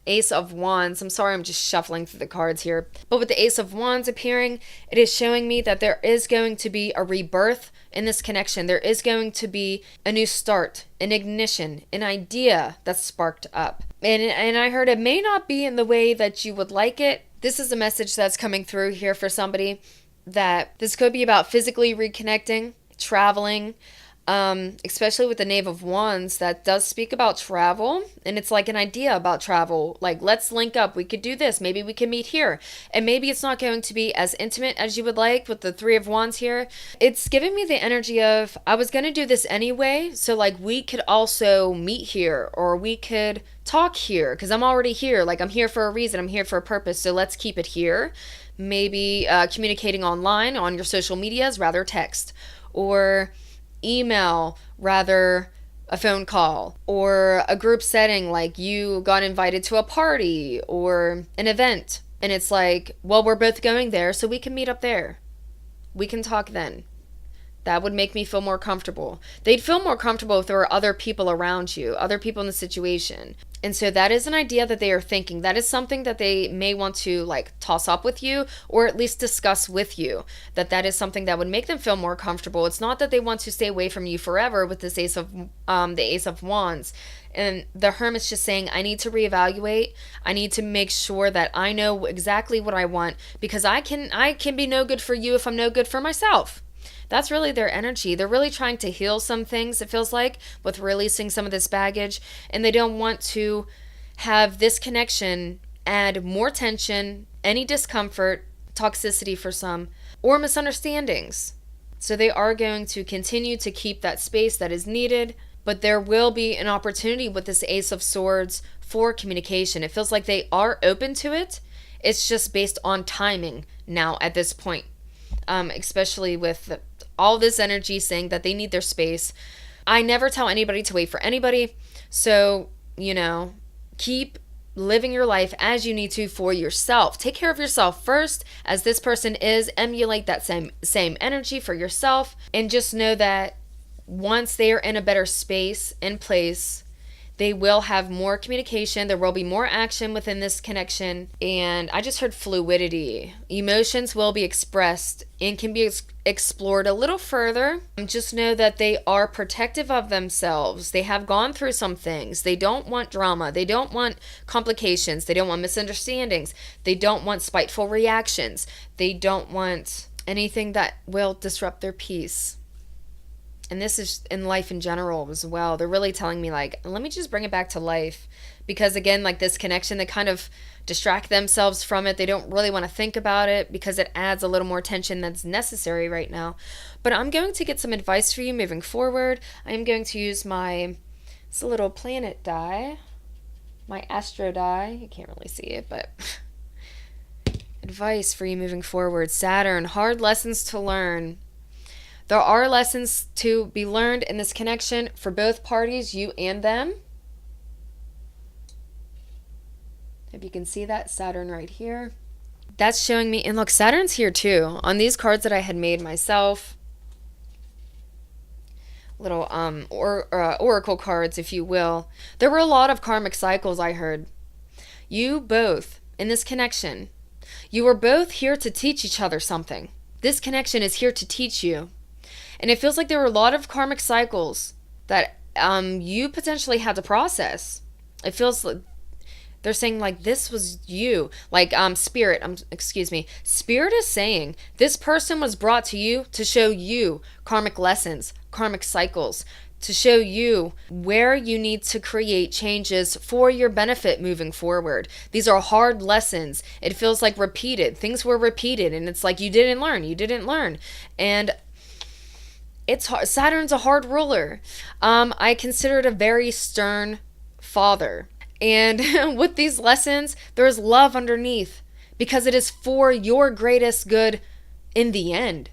Ace of Wands. I'm sorry, I'm just shuffling through the cards here. But with the Ace of Wands appearing, it is showing me that there is going to be a rebirth in this connection. There is going to be a new start, an ignition, an idea that's sparked up. And I heard it may not be in the way that you would like it. This is a message that's coming through here for somebody, that this could be about physically reconnecting, traveling, especially with the Knave of Wands, that does speak about travel, and it's like an idea about travel, like let's link up, we could do this, maybe we can meet here, and maybe it's not going to be as intimate as you would like with the Three of Wands here. It's giving me the energy of, I was going to do this anyway, so like we could also meet here, or we could talk here, because I'm already here, like I'm here for a reason, I'm here for a purpose, so let's keep it here. Maybe communicating online on your social medias, rather text, or email rather a phone call, or a group setting, like you got invited to a party or an event and it's like, well, we're both going there, so we can meet up there, we can talk then. That would make me feel more comfortable. They'd feel more comfortable if there were other people around you, other people in the situation. And so that is an idea that they are thinking. That is something that they may want to like toss up with you, or at least discuss with you. That is something that would make them feel more comfortable. It's not that they want to stay away from you forever with this the Ace of Wands. And the Hermit's just saying, I need to reevaluate. I need to make sure that I know exactly what I want, because I can be no good for you if I'm no good for myself. That's really their energy. They're really trying to heal some things, it feels like, with releasing some of this baggage. And they don't want to have this connection add more tension, any discomfort, toxicity for some, or misunderstandings. So they are going to continue to keep that space that is needed. But there will be an opportunity with this Ace of Swords for communication. It feels like they are open to it. It's just based on timing now at this point. Especially with all this energy saying that they need their space. I never tell anybody to wait for anybody. So, keep living your life as you need to for yourself. Take care of yourself first, as this person is. Emulate that same energy for yourself. And just know that once they are in a better space and place, They will have more communication. There will be more action within this connection. And I just heard fluidity. Emotions will be expressed and can be explored a little further. Just know that they are protective of themselves. They have gone through some things. They don't want drama. They don't want complications. They don't want misunderstandings. They don't want spiteful reactions. They don't want anything that will disrupt their peace. And this is in life in general as well. They're really telling me, like, let me just bring it back to life. Because again, like this connection, they kind of distract themselves from it. They don't really want to think about it because it adds a little more tension that's necessary right now. But I'm going to get some advice for you moving forward. I'm going to use it's a little planet die, my astro die. You can't really see it, but advice for you moving forward. Saturn, hard lessons to learn. There are lessons to be learned in this connection for both parties, you and them. If you can see that, Saturn right here. That's showing me, and look, Saturn's here too. On these cards that I had made myself, little oracle cards, if you will. There were a lot of karmic cycles, I heard. You both, in this connection, you are both here to teach each other something. This connection is here to teach you. And it feels like there were a lot of karmic cycles that you potentially had to process. It feels like they're saying, like, this was you. Like, Spirit is saying this person was brought to you to show you karmic lessons, karmic cycles, to show you where you need to create changes for your benefit moving forward. These are hard lessons. It feels like repeated. Things were repeated, and it's like you didn't learn. And it's hard. Saturn's a hard ruler. I consider it a very stern father. And with these lessons, there's love underneath because it is for your greatest good in the end.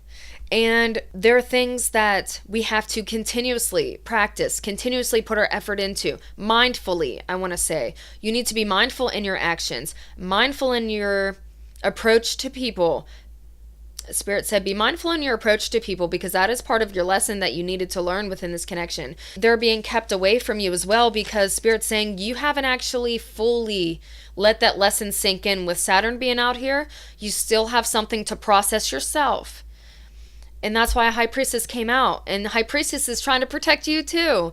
And there are things that we have to continuously practice, continuously put our effort into. Mindfully, I want to say. You need to be mindful in your actions, mindful in your approach to people. Spirit said, be mindful in your approach to people because that is part of your lesson that you needed to learn within this connection. They're being kept away from you as well because Spirit's saying you haven't actually fully let that lesson sink in. With Saturn being out here, you still have something to process yourself. And that's why a High Priestess came out. And the High Priestess is trying to protect you too,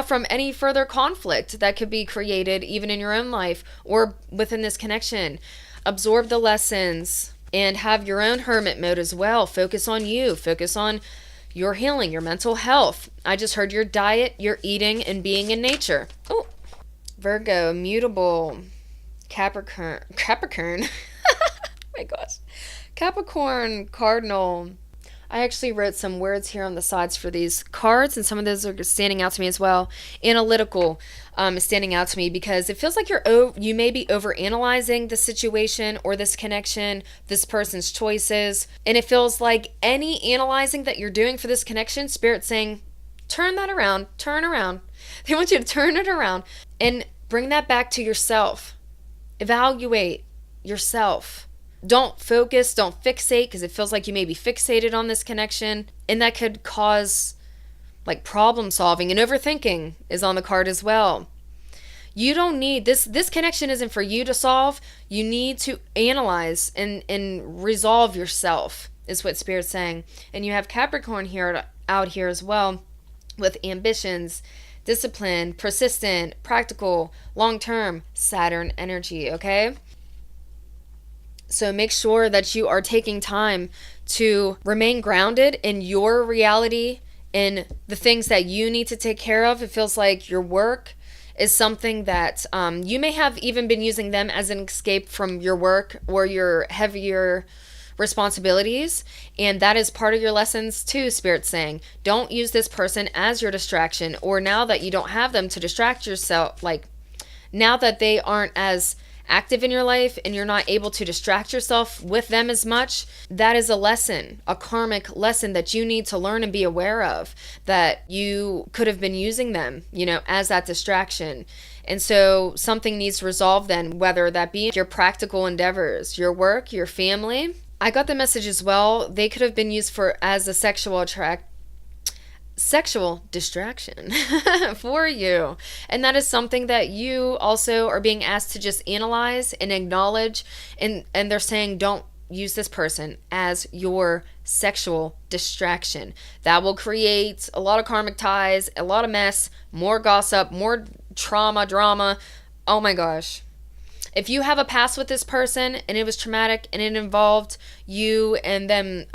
from any further conflict that could be created even in your own life or within this connection. Absorb the lessons. And have your own hermit mode as well. Focus on you. Focus on your healing, your mental health. I just heard your diet, your eating, and being in nature. Oh, Virgo, mutable, Capricorn. Oh my gosh. Capricorn, Cardinal. I actually wrote some words here on the sides for these cards, and some of those are standing out to me as well. Analytical is standing out to me because it feels like you may be overanalyzing the situation or this connection, this person's choices, and it feels like any analyzing that you're doing for this connection, Spirit's saying, turn that around, turn around. They want you to turn it around and bring that back to yourself. Evaluate yourself. Don't focus, don't fixate, because it feels like you may be fixated on this connection, and that could cause like problem solving, and overthinking is on the card as well. You don't need this connection isn't for you to solve. You need to analyze and resolve yourself, is what Spirit's saying. And you have Capricorn out here as well with ambitions, discipline, persistent, practical, long-term Saturn energy, okay? So make sure that you are taking time to remain grounded in your reality, in the things that you need to take care of. It feels like your work is something that you may have even been using them as an escape from your work or your heavier responsibilities. And that is part of your lessons too, Spirit's saying. Don't use this person as your distraction, or now that you don't have them to distract yourself, like now that they aren't as active in your life and you're not able to distract yourself with them as much, that is a lesson, a karmic lesson that you need to learn and be aware of, that you could have been using them, as that distraction. And so something needs to resolve then, whether that be your practical endeavors, your work, your family. I got the message as well, they could have been used as a sexual sexual distraction for you. And that is something that you also are being asked to just analyze and acknowledge. And they're saying, don't use this person as your sexual distraction. That will create a lot of karmic ties, a lot of mess, more gossip, more trauma, drama. Oh my gosh. If you have a past with this person and it was traumatic and it involved you and them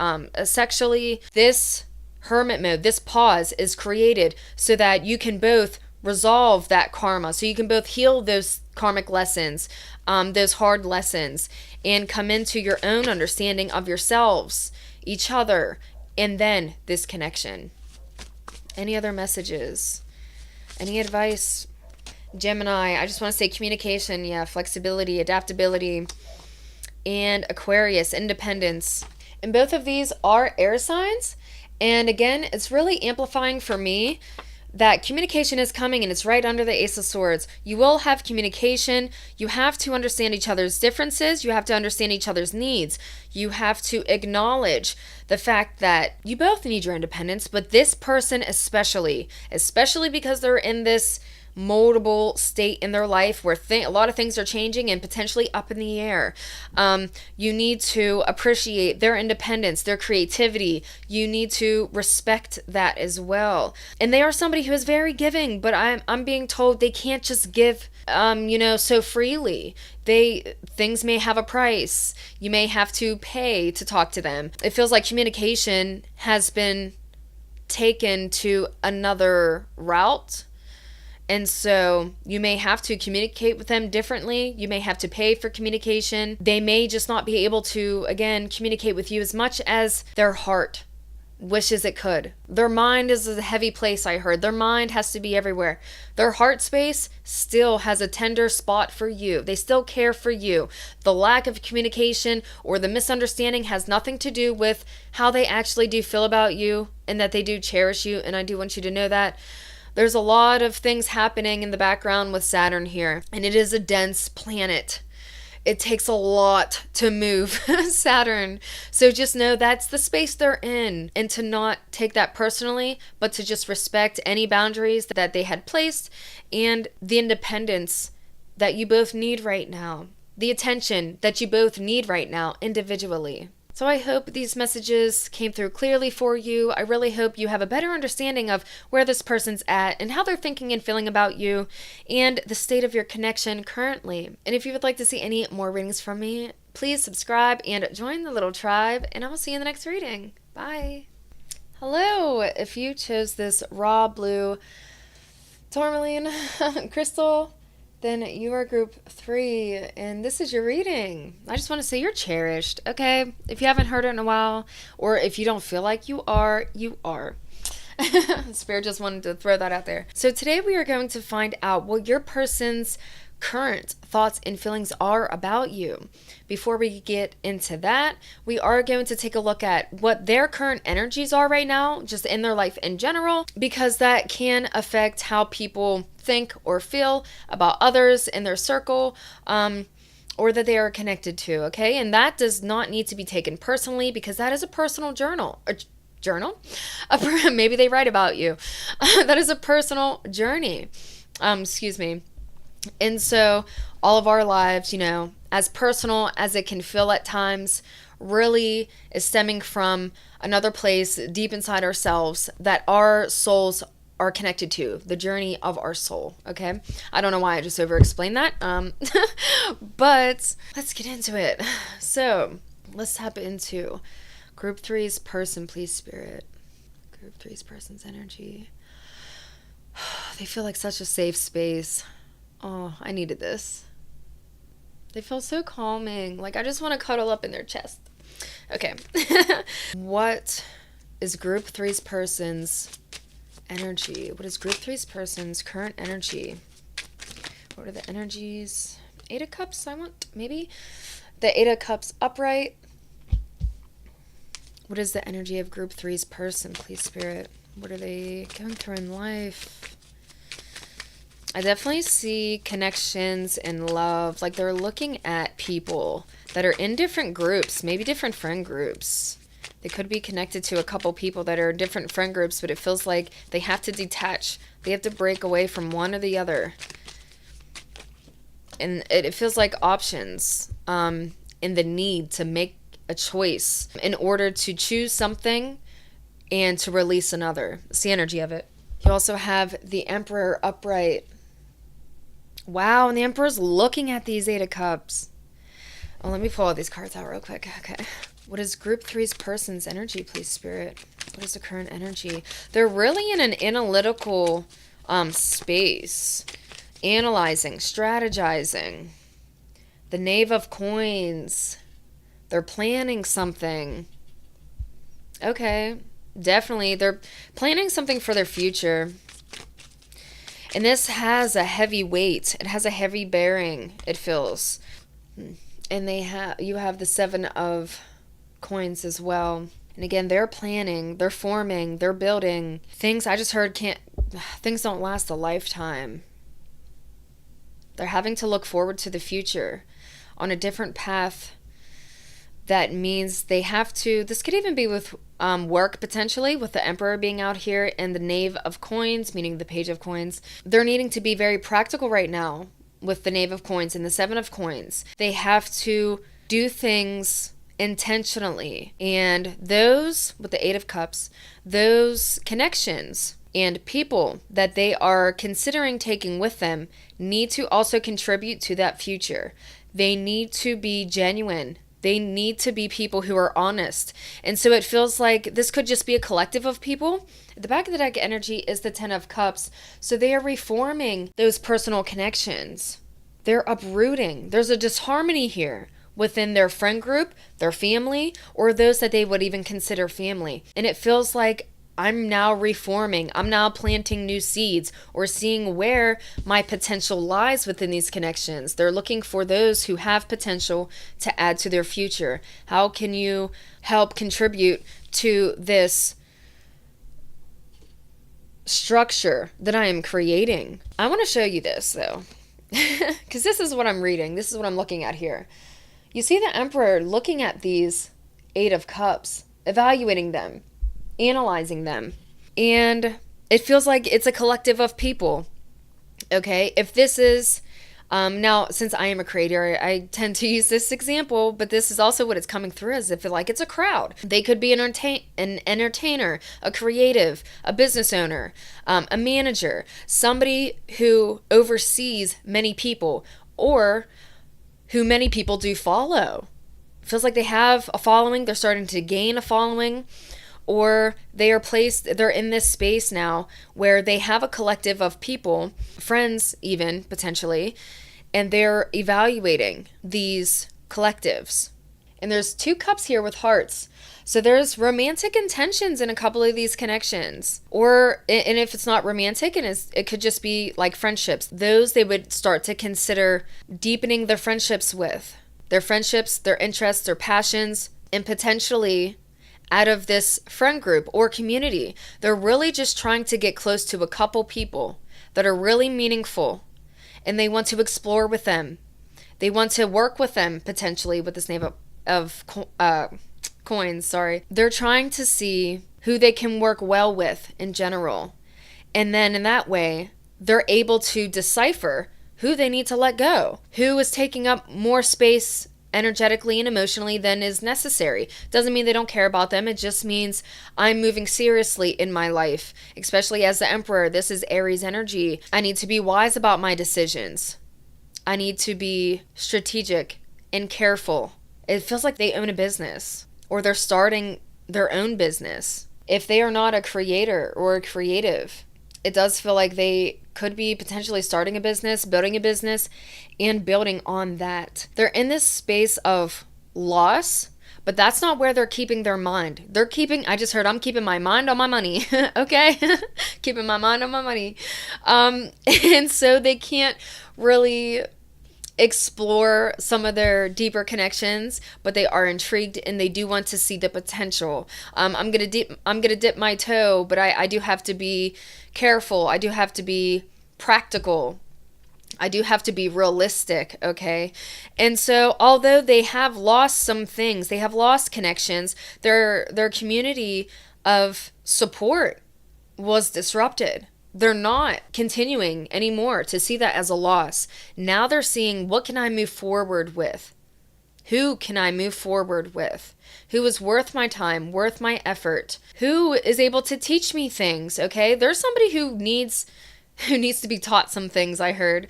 sexually, this hermit mode, this pause is created so that you can both resolve that karma, so you can both heal those karmic lessons, those hard lessons, and come into your own understanding of yourselves, each other, and then this connection. Any other messages? Any advice? Gemini, I just want to say communication, yeah, flexibility, adaptability, and Aquarius, independence. And both of these are air signs. And again, it's really amplifying for me that communication is coming, and it's right under the Ace of Swords. You will have communication. You have to understand each other's differences. You have to understand each other's needs. You have to acknowledge the fact that you both need your independence, but this person especially because they're in this moldable state in their life where a lot of things are changing and potentially up in the air. You need to appreciate their independence, their creativity. You need to respect that as well. And they are somebody who is very giving, but I'm being told they can't just give so freely. Things may have a price. You may have to pay to talk to them. It feels like communication has been taken to another route. And so you may have to communicate with them differently. You may have to pay for communication. They may just not be able to, again, communicate with you as much as their heart wishes it could. Their mind is a heavy place, I heard. Their mind has to be everywhere. Their heart space still has a tender spot for you. They still care for you. The lack of communication or the misunderstanding has nothing to do with how they actually do feel about you and that they do cherish you. And I do want you to know that. There's a lot of things happening in the background with Saturn here, and it is a dense planet. It takes a lot to move Saturn. So just know that's the space they're in, and to not take that personally, but to just respect any boundaries that they had placed and the independence that you both need right now, the attention that you both need right now individually. So I hope these messages came through clearly for you. I really hope you have a better understanding of where this person's at and how they're thinking and feeling about you and the state of your connection currently. And if you would like to see any more readings from me, please subscribe and join the little tribe, and I will see you in the next reading. Bye. Hello. If you chose this raw blue tourmaline crystal, then you are group 3, and this is your reading. I just want to say you're cherished, okay? If you haven't heard it in a while, or if you don't feel like you are, you are. Spirit just wanted to throw that out there. So today we are going to find out what your person's current thoughts and feelings are about you. Before we get into that, we are going to take a look at what their current energies are right now, just in their life in general, because that can affect how people think or feel about others in their circle, or that they are connected to, okay? And that does not need to be taken personally, because that is a personal journal. Maybe they write about you. That is a personal journey. Excuse me. And so all of our lives, as personal as it can feel at times, really is stemming from another place deep inside ourselves that our souls are connected to, the journey of our soul, okay? I don't know why I just over-explained that, but let's get into it. So let's tap into Group 3's person, please, Spirit. Group 3's person's energy. They feel like such a safe space. Oh, I needed this. They feel so calming. Like, I just want to cuddle up in their chest. Okay. What is Group 3's person's energy? What is Group 3's person's current energy? What are the energies? 8 of Cups, I want, maybe? The 8 of Cups upright. What is the energy of Group 3's person, please, Spirit? What are they going through in life? I definitely see connections and love. Like, they're looking at people that are in different groups, maybe different friend groups. They could be connected to a couple people that are in different friend groups, but it feels like they have to detach. They have to break away from one or the other. And it feels like options, in the need to make a choice in order to choose something and to release another. It's the energy of it. You also have the Emperor upright. Wow, and the Emperor's looking at these Eight of Cups. Oh, let me pull all these cards out real quick. Okay. What is Group 3's person's energy, please, Spirit? What is the current energy? They're really in an analytical space. Analyzing, strategizing. The Knave of Coins. They're planning something. Okay. Definitely. They're planning something for their future. And this has a heavy weight. It has a heavy bearing, it feels. And you have the Seven of Coins as well. And again, they're planning, they're forming, they're building. Things I just heard things don't last a lifetime. They're having to look forward to the future on a different path. That means they have to, this could even be with work potentially, with the Emperor being out here and the Knave of Coins, meaning the Page of Coins. They're needing to be very practical right now with the Knave of Coins and the Seven of Coins. They have to do things intentionally. And those, with the Eight of Cups, those connections and people that they are considering taking with them need to also contribute to that future. They need to be genuine. They need to be people who are honest. And so it feels like this could just be a collective of people. At the back of the deck energy is the Ten of Cups. So they are reforming those personal connections. They're uprooting. There's a disharmony here within their friend group, their family, or those that they would even consider family. And it feels like I'm now reforming. I'm now planting new seeds or seeing where my potential lies within these connections. They're looking for those who have potential to add to their future. How can you help contribute to this structure that I am creating? I want to show you this though, because this is what I'm reading. This is what I'm looking at here. You see the Emperor looking at these Eight of Cups, evaluating them, analyzing them, and it feels like it's a collective of people. Okay, if this is now, since I am a creator, I tend to use this example, but this is also what it's coming through as if like it's a crowd. They could be an entertainer, a creative, a business owner, a manager, somebody who oversees many people, or who many people do follow. It feels like they have a following, they're starting to gain a following, or they're in this space now where they have a collective of people, friends even potentially, and they're evaluating these collectives. And there's two cups here with hearts. So there's romantic intentions in a couple of these connections. And if it's not romantic, and it could just be like friendships, those they would start to consider deepening their friendships with. Their friendships, their interests, their passions, and potentially out of this friend group or community, they're really just trying to get close to a couple people that are really meaningful, and they want to explore with them. They want to work with them potentially with this Knave of Coins. Sorry, they're trying to see who they can work well with in general, and then in that way, they're able to decipher who they need to let go, who is taking up more space energetically and emotionally than is necessary. Doesn't mean they don't care about them. It just means I'm moving seriously in my life, especially as the Emperor. This is Aries energy. I need to be wise about my decisions. I need to be strategic and careful. It feels like they own a business, or they're starting their own business. If they are not a creator or a creative, it does feel like they could be potentially starting a business, building a business, and building on that. They're in this space of loss, but that's not where they're keeping their mind. I'm keeping my mind on my money, okay? Keeping my mind on my money. And so they can't really explore some of their deeper connections, but they are intrigued and they do want to see the potential. I'm gonna dip my toe, but I do have to be careful. I do have to be practical. I do have to be realistic, okay? And so although they have lost some things, they have lost connections, their community of support was disrupted. They're not continuing anymore to see that as a loss. Now they're seeing, what can I move forward with? Who can I move forward with? Who is worth my time, worth my effort? Who is able to teach me things, okay? There's somebody who needs to be taught some things, I heard.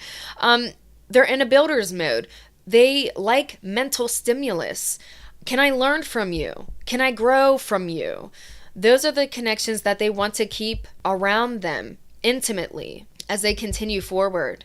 They're in a builder's mode. They like mental stimulus. Can I learn from you? Can I grow from you? Those are the connections that they want to keep around them intimately as they continue forward.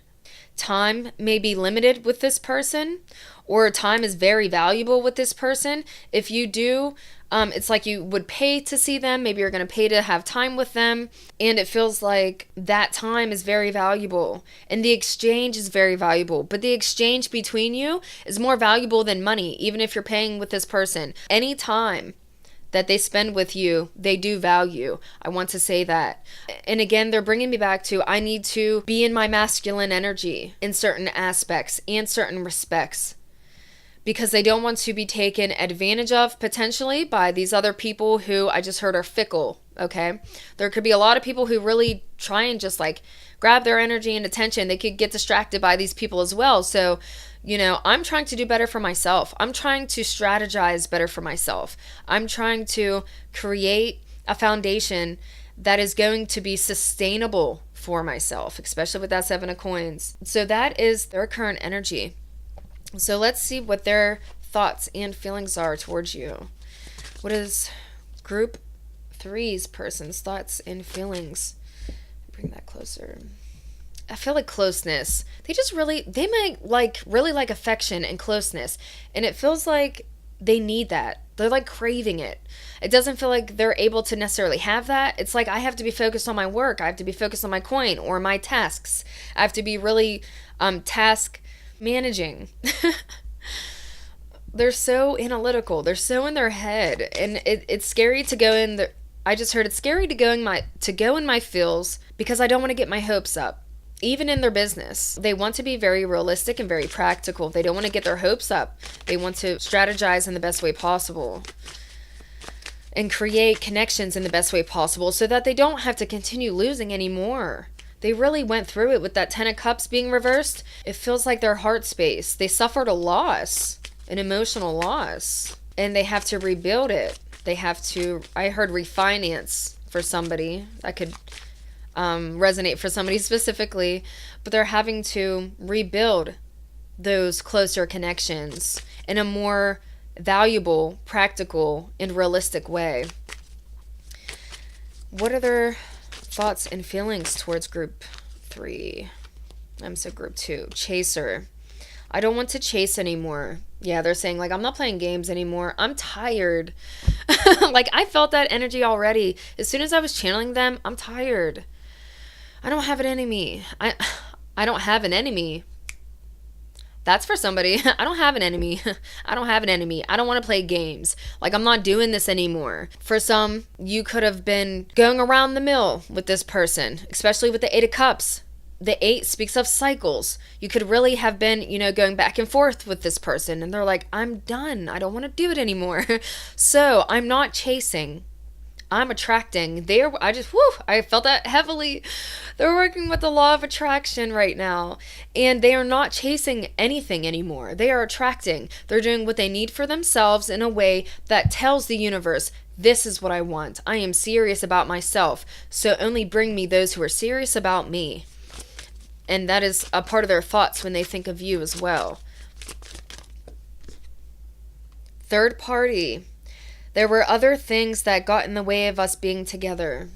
Time may be limited with this person, or time is very valuable with this person. If you do, it's like you would pay to see them. Maybe you're going to pay to have time with them. And it feels like that time is very valuable. And the exchange is very valuable. But the exchange between you is more valuable than money, even if you're paying with this person. Any time that they spend with you, they do value. I want to say that. And again, they're bringing me back to, I need to be in my masculine energy in certain aspects and certain respects, because they don't want to be taken advantage of potentially by these other people who I just heard are fickle, okay? There could be a lot of people who really try and just like grab their energy and attention. They could get distracted by these people as well. So, I'm trying to do better for myself. I'm trying to strategize better for myself. I'm trying to create a foundation that is going to be sustainable for myself, especially with that 7 of coins. So that is their current energy. So let's see what their thoughts and feelings are towards you. What is group 3's person's thoughts and feelings? Bring that closer. I feel like closeness. They might really like affection and closeness. And it feels like they need that. They're like craving it. It doesn't feel like they're able to necessarily have that. It's like I have to be focused on my work. I have to be focused on my coin or my tasks. I have to be really task managing. They're so analytical. They're so in their head. And it's scary to go in the... I just heard it's scary to go in my feels, because I don't want to get my hopes up. Even in their business, they want to be very realistic and very practical. They don't want to get their hopes up. They want to strategize in the best way possible and create connections in the best way possible so that they don't have to continue losing anymore. They really went through it with that 10 of Cups being reversed. It feels like their heart space. They suffered a loss, an emotional loss, and they have to rebuild it. They have to, I heard refinance for somebody. That could resonate for somebody specifically, but they're having to rebuild those closer connections in a more valuable, practical, and realistic way. What are their thoughts and feelings towards group 3? Group 2. Chaser. I don't want to chase anymore. Yeah, they're saying, like, I'm not playing games anymore. I'm tired. Like, I felt that energy already. As soon as I was channeling them, I'm tired. I don't have an enemy. I don't have an enemy. That's for somebody. I don't have an enemy. I don't have an enemy. I don't want to play games. Like, I'm not doing this anymore. For some, you could have been going around the mill with this person, especially with the 8 of Cups. The 8 speaks of cycles. You could really have been, going back and forth with this person, and they're like, I'm done. I don't want to do it anymore. So I'm not chasing. I'm attracting. I felt that heavily. They're working with the law of attraction right now. And they are not chasing anything anymore. They are attracting. They're doing what they need for themselves in a way that tells the universe, this is what I want. I am serious about myself. So only bring me those who are serious about me. And that is a part of their thoughts when they think of you as well. Third party. There were other things that got in the way of us being together.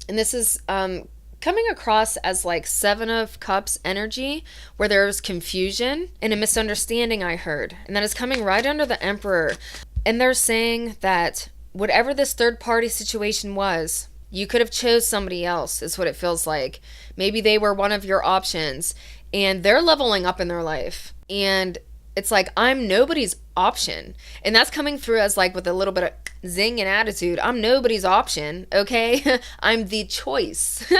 And this is coming across as like 7 of Cups energy, where there was confusion and a misunderstanding, I heard. And that is coming right under the Emperor. And they're saying that whatever this third party situation was, you could have chose somebody else, is what it feels like. Maybe they were one of your options, and they're leveling up in their life. And it's like, I'm nobody's option. And that's coming through as like with a little bit of zing and attitude. I'm nobody's option, okay? I'm the choice.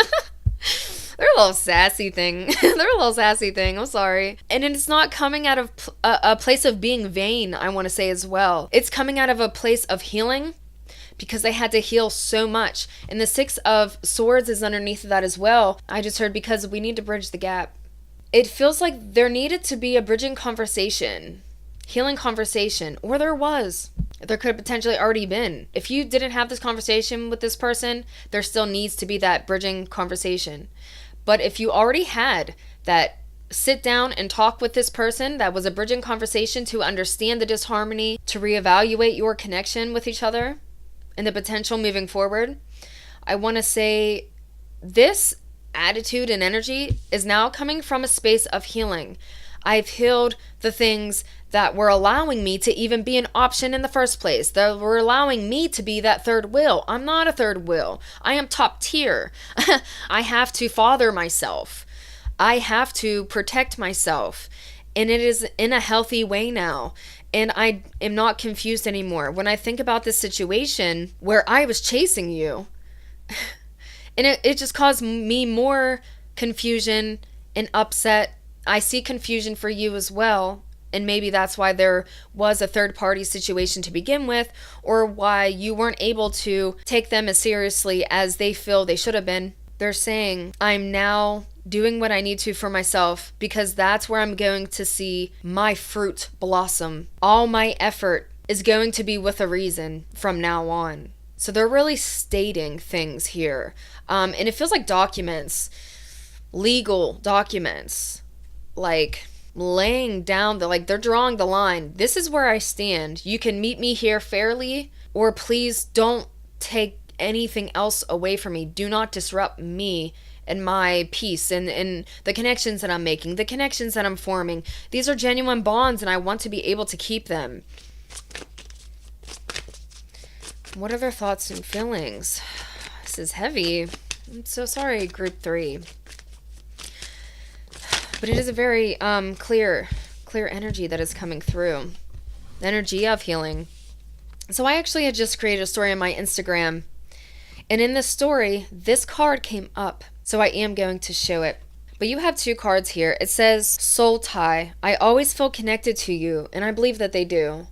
They're a little sassy thing. They're a little sassy thing. I'm sorry. And it's not coming out of a place of being vain, I want to say as well. It's coming out of a place of healing because they had to heal so much. And the Six of Swords is underneath of that as well. I just heard because we need to bridge the gap. It feels like there needed to be a bridging conversation, healing conversation, or there was. There could have potentially already been. If you didn't have this conversation with this person, there still needs to be that bridging conversation. But if you already had that sit down and talk with this person, that was a bridging conversation to understand the disharmony, to reevaluate your connection with each other and the potential moving forward, I want to say this attitude and energy is now coming from a space of healing. I've healed the things that were allowing me to even be an option in the first place, that were allowing me to be that third wheel. I'm not a third wheel. I am top tier. I have to father myself. I have to protect myself. And it is in a healthy way now. And I am not confused anymore. When I think about this situation where I was chasing you, and it just caused me more confusion and upset. I see confusion for you as well. And maybe that's why there was a third party situation to begin with, or why you weren't able to take them as seriously as they feel they should have been. They're saying, I'm now doing what I need to for myself because that's where I'm going to see my fruit blossom. All my effort is going to be with a reason from now on. So they're really stating things here. And it feels like documents, legal documents, like laying down they're drawing the line. This is where I stand. You can meet me here fairly, or please don't take anything else away from me. Do not disrupt me and my peace and the connections that I'm making, the connections that I'm forming. These are genuine bonds and I want to be able to keep them. What are their thoughts and feelings? This is heavy. I'm so sorry, group 3. But it is a very clear energy that is coming through. The energy of healing. So I actually had just created a story on my Instagram. And in this story, this card came up. So I am going to show it. But you have 2 cards here. It says, Soul Tie. I always feel connected to you. And I believe that they do.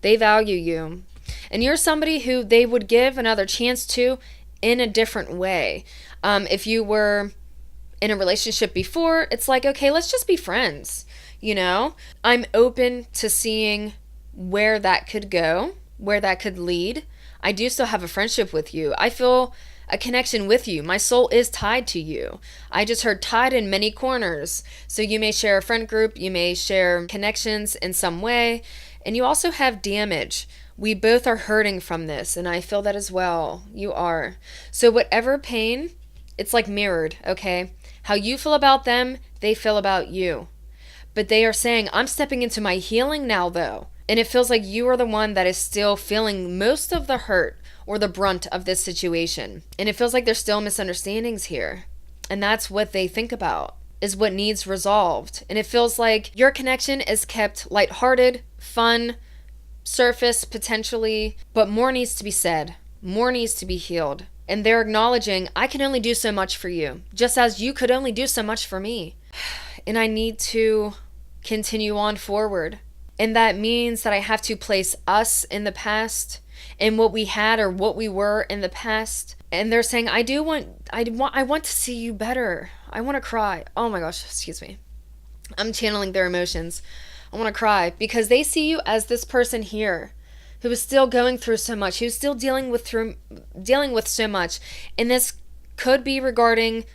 They value you. And you're somebody who they would give another chance to in a different way. If you were in a relationship before, it's like, okay, let's just be friends. You know, I'm open to seeing where that could go, where that could lead. I do still have a friendship with you. I feel a connection with you. My soul is tied to you. I just heard tied in many corners. So you may share a friend group, you may share connections in some way, and you also have damage. We both are hurting from this, and I feel that as well. You are. So whatever pain, it's like mirrored, okay? How you feel about them, they feel about you. But they are saying, I'm stepping into my healing now, though. And it feels like you are the one that is still feeling most of the hurt or the brunt of this situation. And it feels like there's still misunderstandings here. And that's what they think about, is what needs resolved. And it feels like your connection is kept lighthearted, fun, surface potentially, but more needs to be said. More needs to be healed. And they're acknowledging, I can only do so much for you, just as you could only do so much for me. And I need to continue on forward. And that means that I have to place us in the past and what we had or what we were in the past. And they're saying, I want to see you better. I want to cry. Oh my gosh, excuse me. I'm channeling their emotions. I want to cry because they see you as this person here who is still going through so much, who's still dealing with so much. And this could be regarding,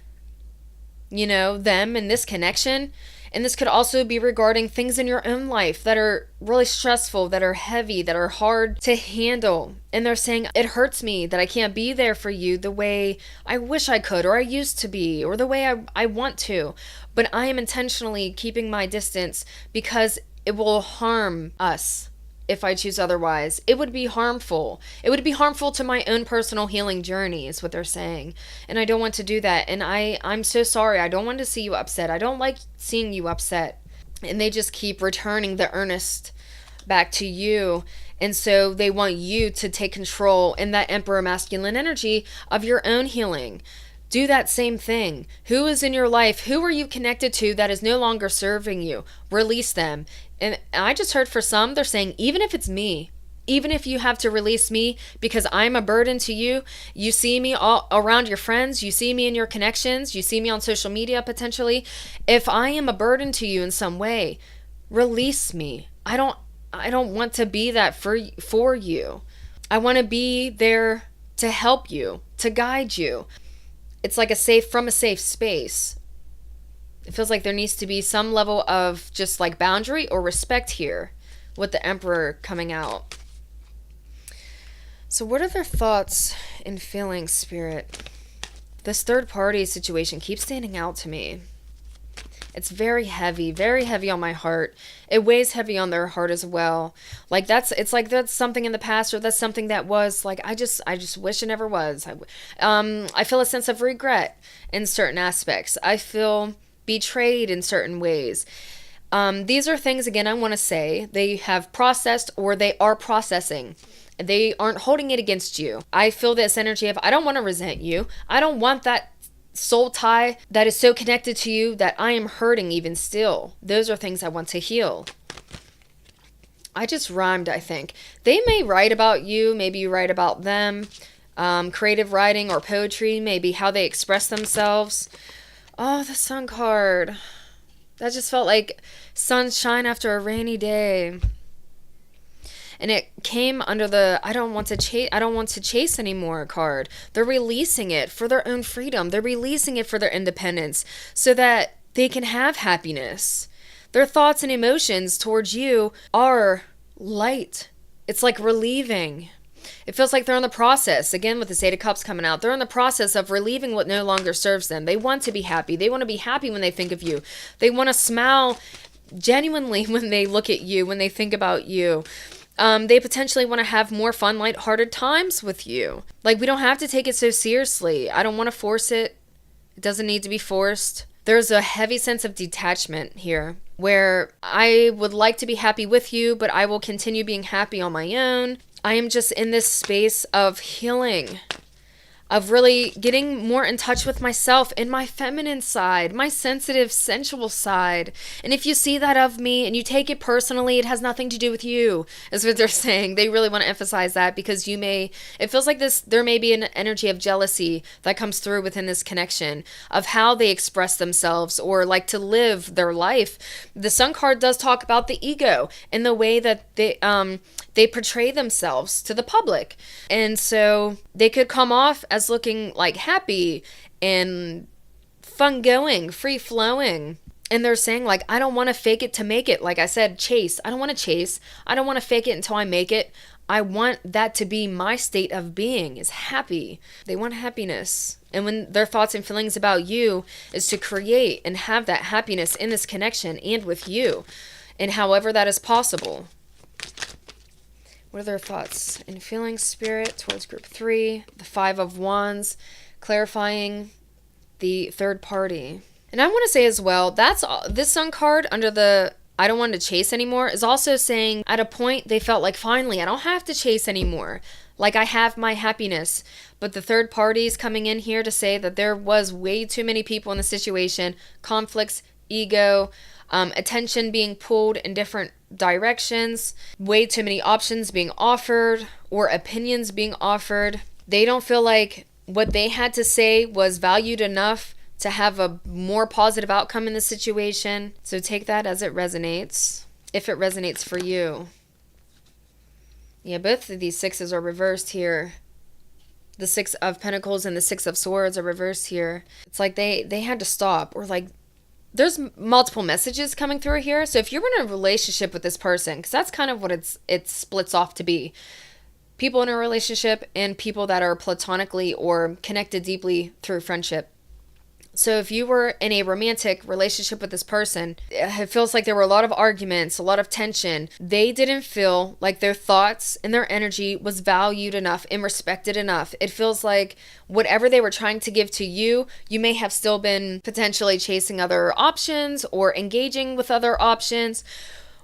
them and this connection. And this could also be regarding things in your own life that are really stressful, that are heavy, that are hard to handle. And they're saying, it hurts me that I can't be there for you the way I wish I could, or I used to be, or the way I want to. But I am intentionally keeping my distance because it will harm us. If I choose otherwise, it would be harmful. It would be harmful to my own personal healing journey is what they're saying. And I don't want to do that. And I'm so sorry. I don't want to see you upset. I don't like seeing you upset. And they just keep returning the earnest back to you. And so they want you to take control in that Emperor masculine energy of your own healing. Do that same thing. Who is in your life? Who are you connected to that is no longer serving you? Release them. And I just heard for some, they're saying, even if it's me, even if you have to release me because I'm a burden to you, you see me all around your friends, you see me in your connections, you see me on social media potentially. If I am a burden to you in some way, release me. I don't want to be that for you. I want to be there to help you, to guide you. It's like from a safe space. It feels like there needs to be some level of just like boundary or respect here with the Emperor coming out. So what are their thoughts and feelings, Spirit? This third party situation keeps standing out to me. It's very heavy on my heart. It weighs heavy on their heart as well. Like it's like that's something in the past, or that's something that was like, I just wish it never was. I feel a sense of regret in certain aspects. I feel betrayed in certain ways. These are things, again, I want to say they have processed or they are processing. They aren't holding it against you. I feel this energy of, I don't want to resent you. I don't want that soul tie that is so connected to you that I am hurting even still. Those are things I want to heal. I just rhymed, I think. They may write about you, maybe you write about them. Creative writing or poetry, maybe how they express themselves. Oh, the Sun card. That just felt like sunshine after a rainy day. And it came under the I don't want to chase anymore card. They're releasing it for their own freedom. They're releasing it for their independence so that they can have happiness. Their thoughts and emotions towards you are light. It's like relieving. It feels like they're in the process, again with the Eight of Cups coming out, they're in the process of relieving what no longer serves them. They want to be happy. They want to be happy when they think of you. They want to smile genuinely when they look at you, when they think about you. They potentially want to have more fun, lighthearted times with you. Like, we don't have to take it so seriously. I don't want to force it. It doesn't need to be forced. There's a heavy sense of detachment here where I would like to be happy with you, but I will continue being happy on my own. I am just in this space of healing, of really getting more in touch with myself and my feminine side, my sensitive, sensual side. And if you see that of me and you take it personally, it has nothing to do with you, is what they're saying. They really want to emphasize that because it feels like there may be an energy of jealousy that comes through within this connection of how they express themselves or like to live their life. The Sun card does talk about the ego and the way that they portray themselves to the public. And so they could come off as looking like happy and fun going, free flowing. And they're saying like, I don't want to fake it to make it. Like I said, chase. I don't want to chase. I don't want to fake it until I make it. I want that to be my state of being, is happy. They want happiness. And when their thoughts and feelings about you is to create and have that happiness in this connection and with you, and however that is possible. What are their thoughts and feelings, Spirit, towards group 3, the 5 of Wands, clarifying the third party. And I want to say as well, this Sun card under the I don't want to chase anymore is also saying at a point they felt like, finally, I don't have to chase anymore. Like I have my happiness. But the third party is coming in here to say that there was way too many people in the situation, conflicts, ego, attention being pulled in different directions, way too many options being offered or opinions being offered. They don't feel like what they had to say was valued enough to have a more positive outcome in the situation. So take that as it resonates, if it resonates for you. Yeah, both of these sixes are reversed here. The 6 of Pentacles and the 6 of Swords are reversed here. It's like they had to stop, or like there's multiple messages coming through here. So if you're in a relationship with this person, because that's kind of what it splits off to be. People in a relationship and people that are platonically or connected deeply through friendship. So if you were in a romantic relationship with this person, it feels like there were a lot of arguments, a lot of tension. They didn't feel like their thoughts and their energy was valued enough and respected enough. It feels like whatever they were trying to give to you, you may have still been potentially chasing other options or engaging with other options.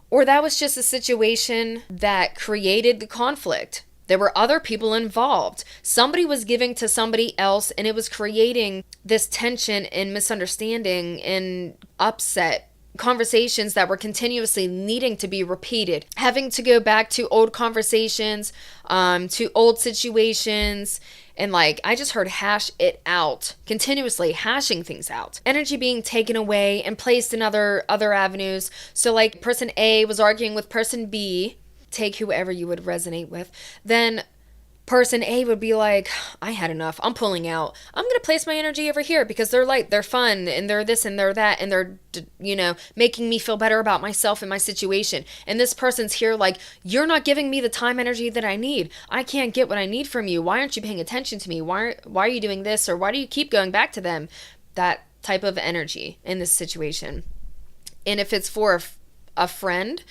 Or that was just a situation that created the conflict. There were other people involved. Somebody was giving to somebody else, and it was creating this tension and misunderstanding and upset conversations that were continuously needing to be repeated, having to go back to old conversations, to old situations. And like, I just heard hash it out, continuously hashing things out. Energy being taken away and placed in other avenues. So like person A was arguing with person B, take whoever you would resonate with. Then person A would be like, I had enough. I'm pulling out. I'm going to place my energy over here because they're light, they're fun, and they're this and they're that, and they're, making me feel better about myself and my situation. And this person's here like, you're not giving me the time energy that I need. I can't get what I need from you. Why aren't you paying attention to me? Why are you doing this? Or why do you keep going back to them? That type of energy in this situation. And if it's for a friend,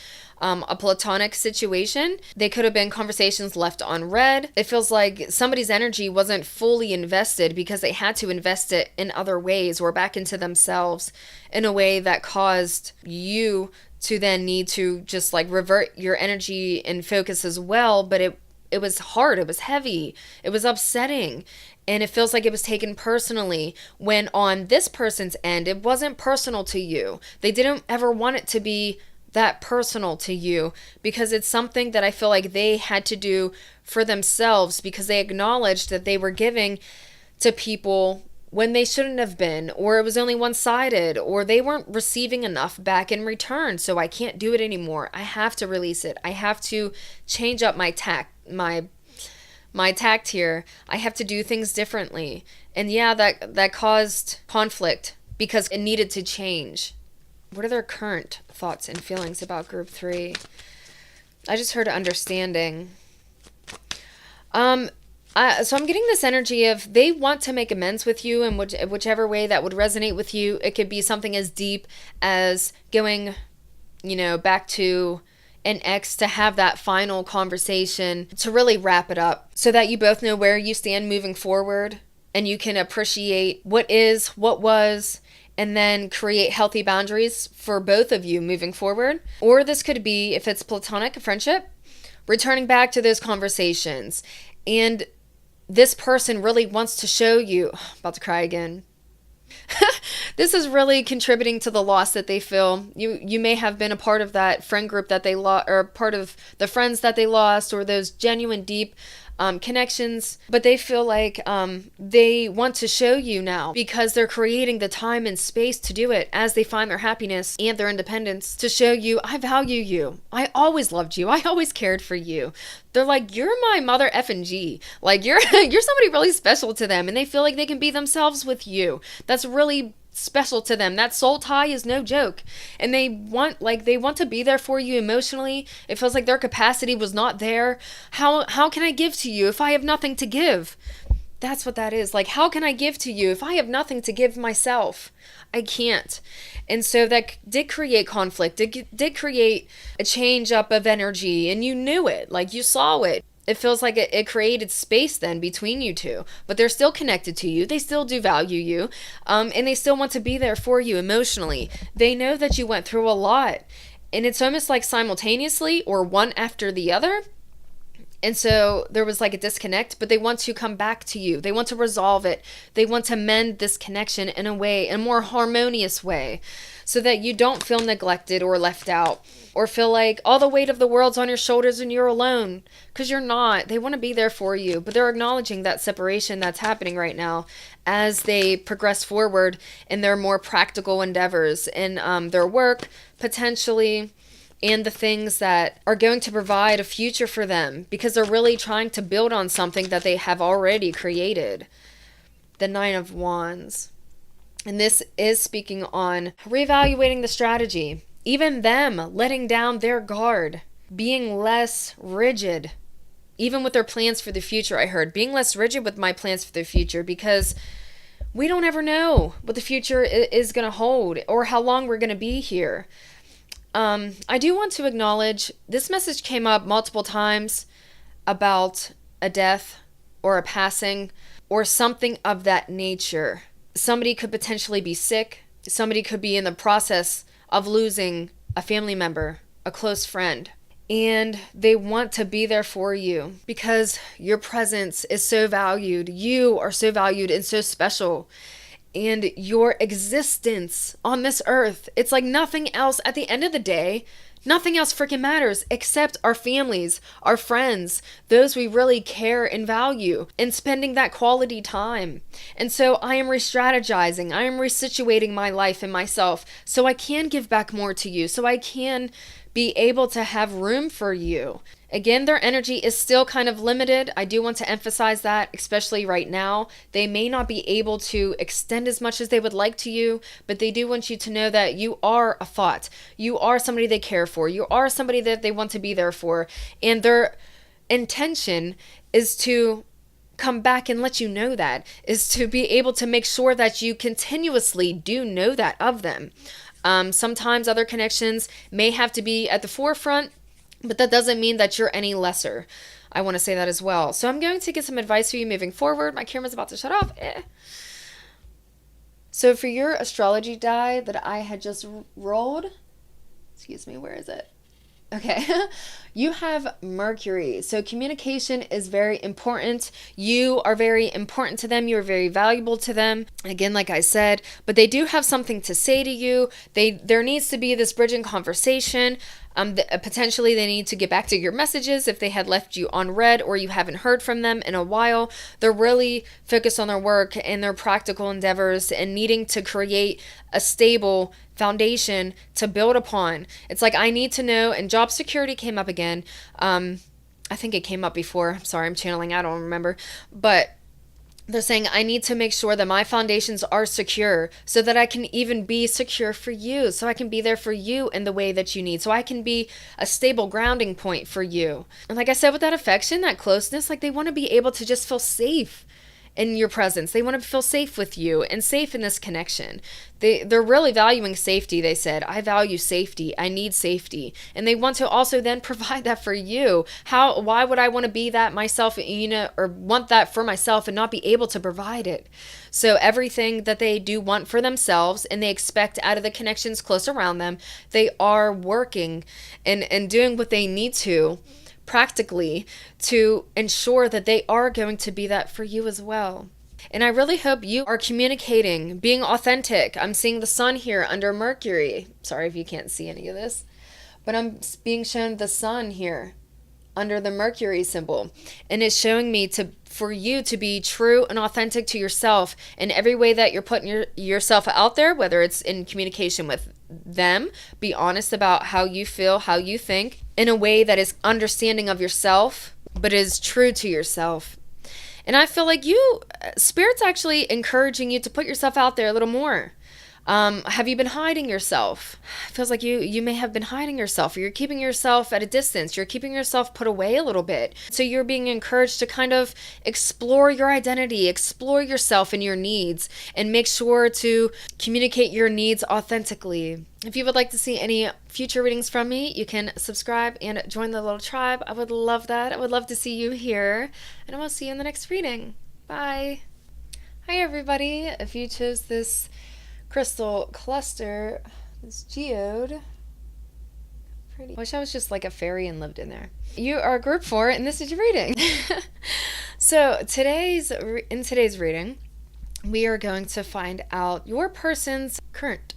a platonic situation, they could have been conversations left unread. It feels like somebody's energy wasn't fully invested because they had to invest it in other ways or back into themselves in a way that caused you to then need to just like revert your energy and focus as well. But it was hard, it was heavy, it was upsetting. And it feels like it was taken personally when on this person's end, it wasn't personal to you. They didn't ever want it to be that personal to you because it's something that I feel like they had to do for themselves because they acknowledged that they were giving to people when they shouldn't have been, or it was only one-sided, or they weren't receiving enough back in return. So I can't do it anymore. I have to release it. I have to change up my tact here. I have to do things differently. And yeah, that caused conflict because it needed to change. What are their current thoughts and feelings about group 3? I just heard understanding. So I'm getting this energy of they want to make amends with you in whichever way that would resonate with you. It could be something as deep as going, back to an ex to have that final conversation to really wrap it up so that you both know where you stand moving forward and you can appreciate what is, what was, and then create healthy boundaries for both of you moving forward. Or this could be, if it's platonic friendship, returning back to those conversations. And this person really wants to show you, about to cry again. This is really contributing to the loss that they feel. You may have been a part of that friend group that they lost, or part of the friends that they lost, or those genuine, deep connections, but they feel like they want to show you now because they're creating the time and space to do it as they find their happiness and their independence to show you, I value you. I always loved you. I always cared for you. They're like, you're my mother effing G. Like you're somebody really special to them, and they feel like they can be themselves with you. That's really special to them. That soul tie is no joke. And they want to be there for you emotionally. It feels like their capacity was not there. How can I give to you if I have nothing to give? That's what that is. Like, how can I give to you if I have nothing to give myself? I can't. And so that did create conflict. It did create a change up of energy, and you knew it. Like, you saw it. It feels like it created space then between you two, but they're still connected to you. They still do value you, and they still want to be there for you emotionally. They know that you went through a lot, and it's almost like simultaneously or one after the other. And so there was like a disconnect, but they want to come back to you. They want to resolve it. They want to mend this connection in a more harmonious way, so that you don't feel neglected or left out or feel like all the weight of the world's on your shoulders and you're alone, because you're not. They want to be there for you, but they're acknowledging that separation that's happening right now as they progress forward in their more practical endeavors in their work, potentially, and the things that are going to provide a future for them, because they're really trying to build on something that they have already created. The 9 of Wands. And this is speaking on reevaluating the strategy. Even them letting down their guard, being less rigid, even with their plans for the future. I heard being less rigid with my plans for the future, because we don't ever know what the future is going to hold or how long we're going to be here. I do want to acknowledge this message came up multiple times about a death or a passing or something of that nature. Somebody could potentially be sick. Somebody could be in the process of losing a family member, a close friend. and they want to be there for you because your presence is so valued. You are so valued and so special. And your existence on this earth, it's like nothing else at the end of the day. Nothing else freaking matters except our families, our friends, those we really care and value, and spending that quality time. And so I am re-strategizing. I am resituating my life and myself so I can give back more to you, so I can be able to have room for you. Again, their energy is still kind of limited. I do want to emphasize that, especially right now. They may not be able to extend as much as they would like to you, but they do want you to know that you are a thought. You are somebody they care for. You are somebody that they want to be there for. And their intention is to come back and let you know that, is to be able to make sure that you continuously do know that of them. Sometimes other connections may have to be at the forefront, but that doesn't mean that you're any lesser. I want to say that as well. So I'm going to get some advice for you moving forward. My camera's about to shut off. So for your astrology die that I had just rolled, excuse me, where is it? Okay, you have Mercury. So communication is very important. You are very important to them. You're very valuable to them. Again, like I said, but they do have something to say to you. There needs to be this bridging conversation. Potentially they need to get back to your messages if they had left you on read or you haven't heard from them in a while. They're really focused on their work and their practical endeavors and needing to create a stable foundation to build upon. It's like, I need to know, and job security came up again. I think it came up before. Sorry, I'm channeling. I don't remember. But they're saying, I need to make sure that my foundations are secure so that I can even be secure for you, so I can be there for you in the way that you need, so I can be a stable grounding point for you. And like I said, with that affection, that closeness, like they want to be able to just feel safe in your presence. They want to feel safe with you and safe in this connection. They're really valuing safety. They said, I value safety. I need safety. And they want to also then provide that for you. Why would I want to be that myself, or want that for myself and not be able to provide it? So everything that they do want for themselves and they expect out of the connections close around them, they are working and doing what they need to practically to ensure that they are going to be that for you as well. And I really hope you are communicating, being authentic. I'm seeing the sun here under Mercury. Sorry if you can't see any of this, but I'm being shown the sun here under the Mercury symbol. And it's showing me for you to be true and authentic to yourself in every way that you're putting yourself out there, whether it's in communication with them. Be honest about how you feel, how you think, in a way that is understanding of yourself, but is true to yourself. And I feel like Spirit's actually encouraging you to put yourself out there a little more. Have you been hiding yourself? It feels like you may have been hiding yourself, or you're keeping yourself at a distance. You're keeping yourself put away a little bit. So you're being encouraged to kind of explore your identity, explore yourself and your needs, and make sure to communicate your needs authentically. If you would like to see any future readings from me, you can subscribe and join the little tribe. I would love that. I would love to see you here, and I will see you in the next reading. Bye. Hi, everybody. If you chose this crystal cluster, this geode, pretty. I wish I was just like a fairy and lived in there. You are group 4, and this is your reading. So in today's reading, we are going to find out your person's current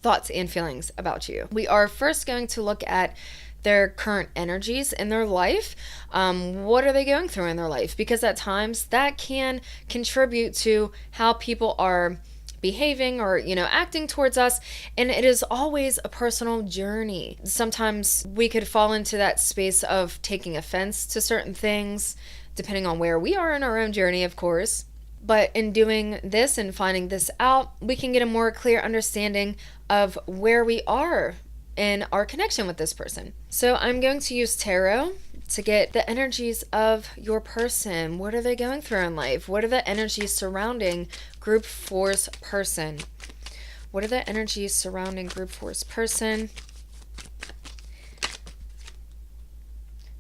thoughts and feelings about you. We are first going to look at their current energies in their life. What are they going through in their life? Because at times that can contribute to how people are behaving or acting towards us, and it is always a personal journey. Sometimes we could fall into that space of taking offense to certain things, depending on where we are in our own journey, of course. But in doing this and finding this out, we can get a more clear understanding of where we are in our connection with this person. So I'm going to use tarot to get the energies of your person. What are they going through in life? What are the energies surrounding Group 4's person? What are the energies surrounding Group 4's person?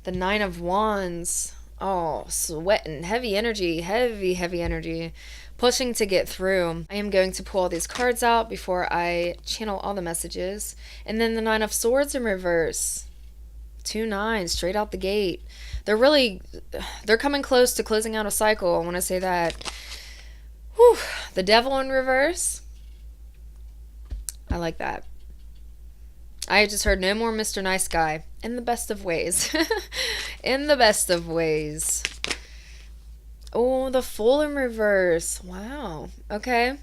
The 9 of Wands. Oh, sweating. Heavy energy. Heavy energy. Pushing to get through. I am going to pull all these cards out before I channel all the messages. And then the 9 of Swords in reverse. 2 9 straight out the gate. They're coming close to closing out a cycle. I want to say that. Whew. The Devil in reverse. I like that. I just heard no more Mr. Nice Guy. In the best of ways. In the best of ways. Oh, the Fool in reverse. Wow. Okay.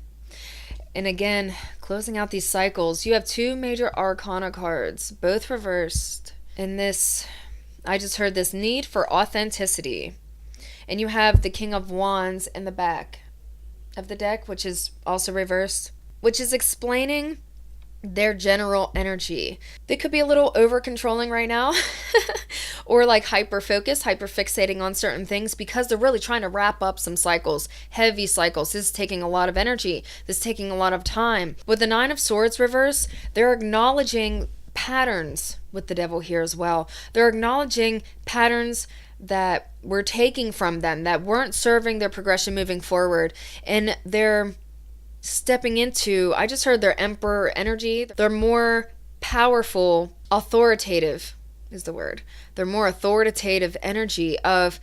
And again, closing out these cycles, you have 2 major arcana cards, both reversed. In this, I just heard this need for authenticity. And you have the King of Wands in the back of the deck, which is also reversed, which is explaining their general energy. They could be a little over controlling right now or like hyper focused, hyper fixating on certain things because they're really trying to wrap up some cycles, heavy cycles. This is taking a lot of energy. This is taking a lot of time. With the 9 of Swords reverse, they're acknowledging patterns with the Devil here as well. They're acknowledging patterns that we're taking from them that weren't serving their progression moving forward. And they're stepping into, I just heard their Emperor energy. They're more powerful, authoritative is the word. They're more authoritative energy of,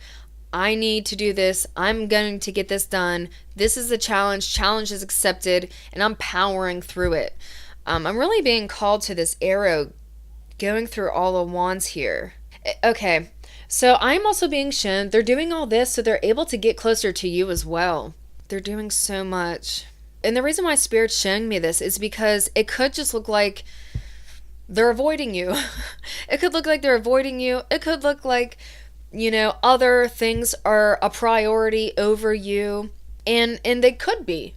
I need to do this. I'm going to get this done. This is a challenge. Challenge is accepted, and I'm powering through it. I'm really being called to this arrow going through all the wands here. Okay, so I'm also being shown they're doing all this so they're able to get closer to you as well. They're doing so much. And the reason why Spirit's showing me this is because it could just look like they're avoiding you. It could look like they're avoiding you. It could look like, other things are a priority over you. And they could be,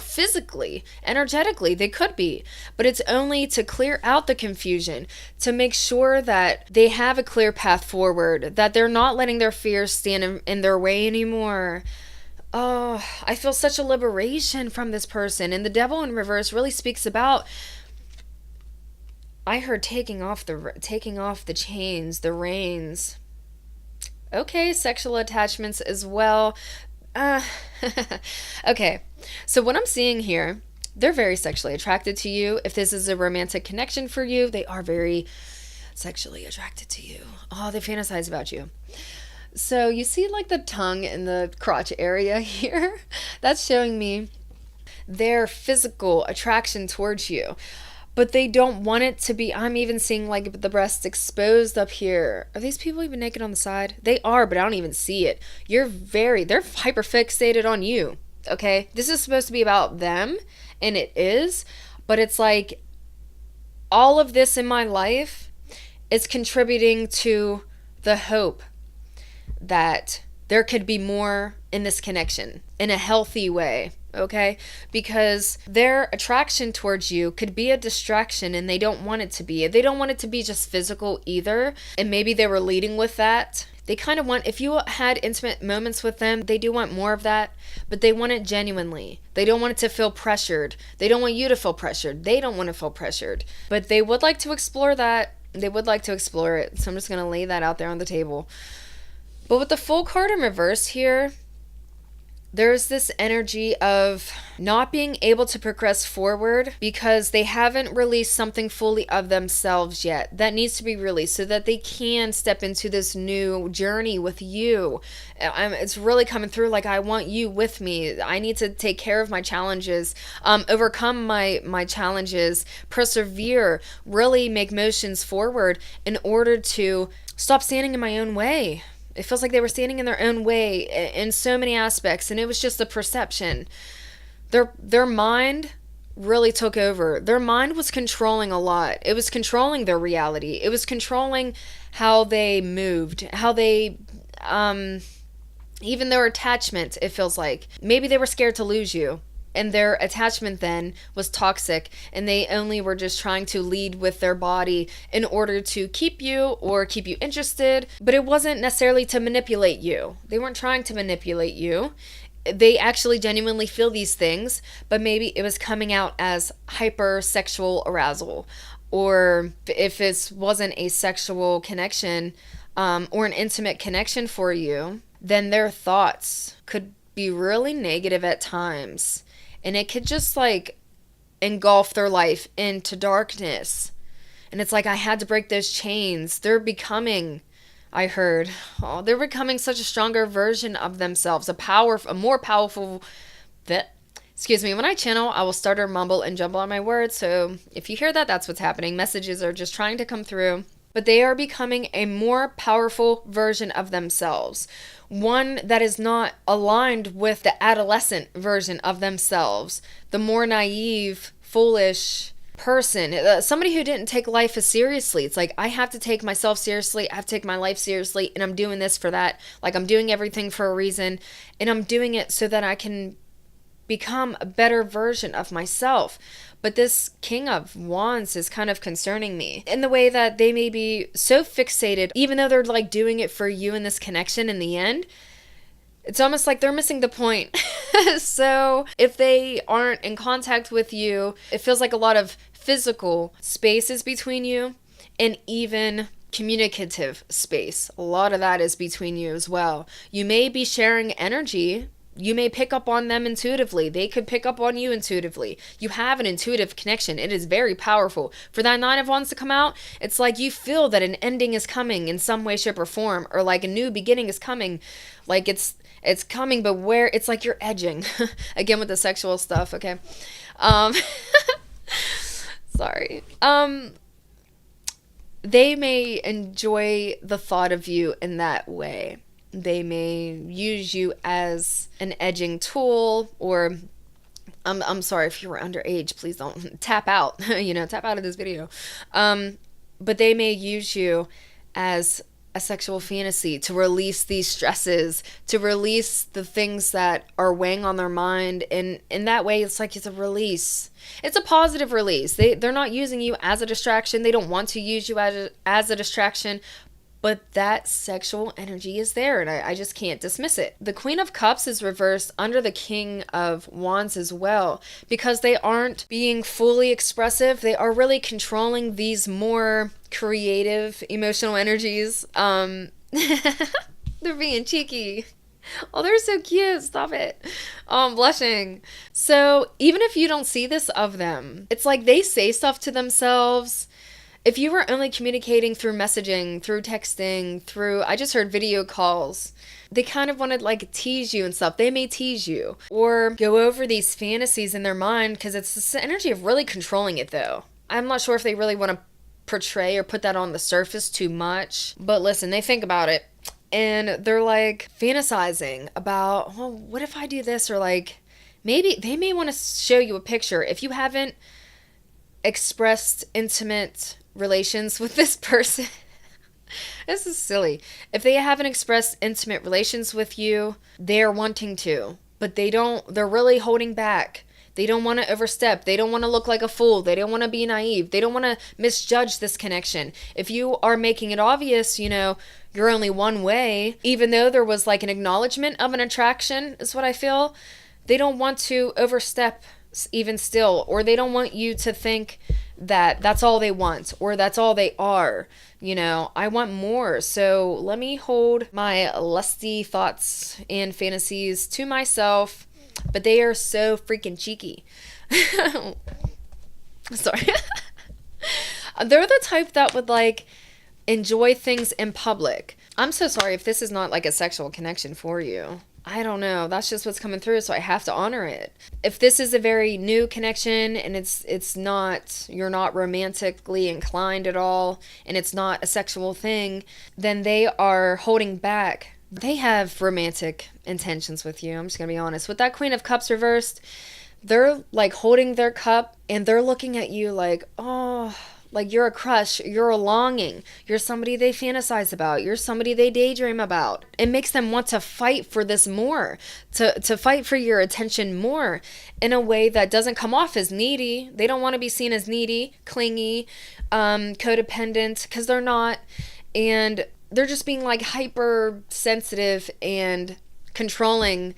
physically, energetically, they could be. But it's only to clear out the confusion, to make sure that they have a clear path forward, that they're not letting their fears stand in their way anymore. Oh, I feel such a liberation from this person. And the Devil in reverse really speaks about, I heard taking off the chains, the reins. Okay, sexual attachments as well. Okay, so what I'm seeing here, they're very sexually attracted to you. If this is a romantic connection for you, they are very sexually attracted to you. Oh, they fantasize about you. So you see like the tongue in the crotch area here? That's showing me their physical attraction towards you. But they don't want it to be, I'm even seeing like the breasts exposed up here. Are these people even naked on the side? They are, but I don't even see it. They're hyper fixated on you, okay? This is supposed to be about them, and it is, but it's like all of this in my life is contributing to the hope that there could be more in this connection in a healthy way, okay? Because their attraction towards you could be a distraction and they don't want it to be. They don't want it to be just physical either. And maybe they were leading with that. They kind of want, if you had intimate moments with them, they do want more of that, but they want it genuinely. They don't want it to feel pressured. They don't want you to feel pressured. They don't want to feel pressured. But they would like to explore that. They would like to explore it. So I'm just going to lay that out there on the table. But with the Fool card in reverse here, there's this energy of not being able to progress forward because they haven't released something fully of themselves yet that needs to be released so that they can step into this new journey with you. It's really coming through like, I want you with me. I need to take care of my challenges, overcome my challenges, persevere, really make motions forward in order to stop standing in my own way. It feels like they were standing in their own way in so many aspects, and it was just a perception. Their mind really took over. Their mind was controlling a lot. It was controlling their reality. It was controlling how they moved, how they, even their attachment, it feels like. Maybe they were scared to lose you. And their attachment then was toxic, and they only were just trying to lead with their body in order to keep you or keep you interested. But it wasn't necessarily to manipulate you. They weren't trying to manipulate you. They actually genuinely feel these things, but maybe it was coming out as hypersexual arousal. Or if it wasn't a sexual connection or an intimate connection for you, then their thoughts could be really negative at times. And it could just like engulf their life into darkness. And it's like I had to break those chains. They're becoming, I heard, they're becoming such a stronger version of themselves, a more powerful, excuse me, when I channel, I will stutter, mumble, and jumble on my words. So if you hear that, that's what's happening. Messages are just trying to come through. But they are becoming a more powerful version of themselves. One that is not aligned with the adolescent version of themselves. The more naive, foolish person. Somebody who didn't take life as seriously. It's like, I have to take myself seriously. I have to take my life seriously. And I'm doing this for that. Like, I'm doing everything for a reason. And I'm doing it so that I can become a better version of myself. But this King of Wands is kind of concerning me in the way that they may be so fixated, even though they're like doing it for you in this connection in the end. It's almost like they're missing the point. So if they aren't in contact with you, it feels like a lot of physical space is between you, and even communicative space. A lot of that is between you as well. You may be sharing energy. You may pick up on them intuitively. They could pick up on you intuitively. You have an intuitive connection. It is very powerful. For that Nine of Wands to come out, it's like you feel that an ending is coming in some way, shape, or form, or like a new beginning is coming. Like it's coming, but where it's like you're edging. Again with the sexual stuff, okay? Sorry. They may enjoy the thought of you in that way. They may use you as an edging tool, or I'm sorry if you were underage, please don't tap out, tap out of this video. But they may use you as a sexual fantasy to release these stresses, to release the things that are weighing on their mind. And in that way, it's like it's a release. It's a positive release. They're not using you as a distraction. They don't want to use you as a distraction. But that sexual energy is there, and I just can't dismiss it. The Queen of Cups is reversed under the King of Wands as well, because they aren't being fully expressive. They are really controlling these more creative, emotional energies. They're being cheeky. Oh, they're so cute. Stop it. Oh, I'm blushing. So even if you don't see this of them, it's like they say stuff to themselves. If you were only communicating through messaging, through texting, I just heard video calls, they kind of want to like tease you and stuff. They may tease you or go over these fantasies in their mind, because it's this energy of really controlling it though. I'm not sure if they really want to portray or put that on the surface too much, but listen, they think about it and they're like fantasizing about, well, what if I do this? Or like, maybe they may want to show you a picture. If you haven't expressed intimate relations with this person, this is silly. If they haven't expressed intimate relations with you, they're wanting to, but they're really holding back. They don't want to overstep. They don't want to look like a fool. They don't want to be naive. They don't want to misjudge this connection. If you are making it obvious, you're only one way, even though there was like an acknowledgement of an attraction, is what I feel. They don't want to overstep even still, or they don't want you to think that that's all they want or that's all they are. I want more. So let me hold my lusty thoughts and fantasies to myself, but they are so freaking cheeky. Sorry. They're the type that would like enjoy things in public. I'm so sorry if this is not like a sexual connection for you. I don't know. That's just what's coming through, so I have to honor it. If this is a very new connection and it's not, you're not romantically inclined at all, and it's not a sexual thing, then they are holding back. They have romantic intentions with you. I'm just going to be honest. With that Queen of Cups reversed, they're like holding their cup and they're looking at you like, oh, like you're a crush, you're a longing, you're somebody they fantasize about, you're somebody they daydream about. It makes them want to fight for this more, to fight for your attention more in a way that doesn't come off as needy. They don't want to be seen as needy, clingy, codependent, because they're not. And they're just being like hypersensitive and controlling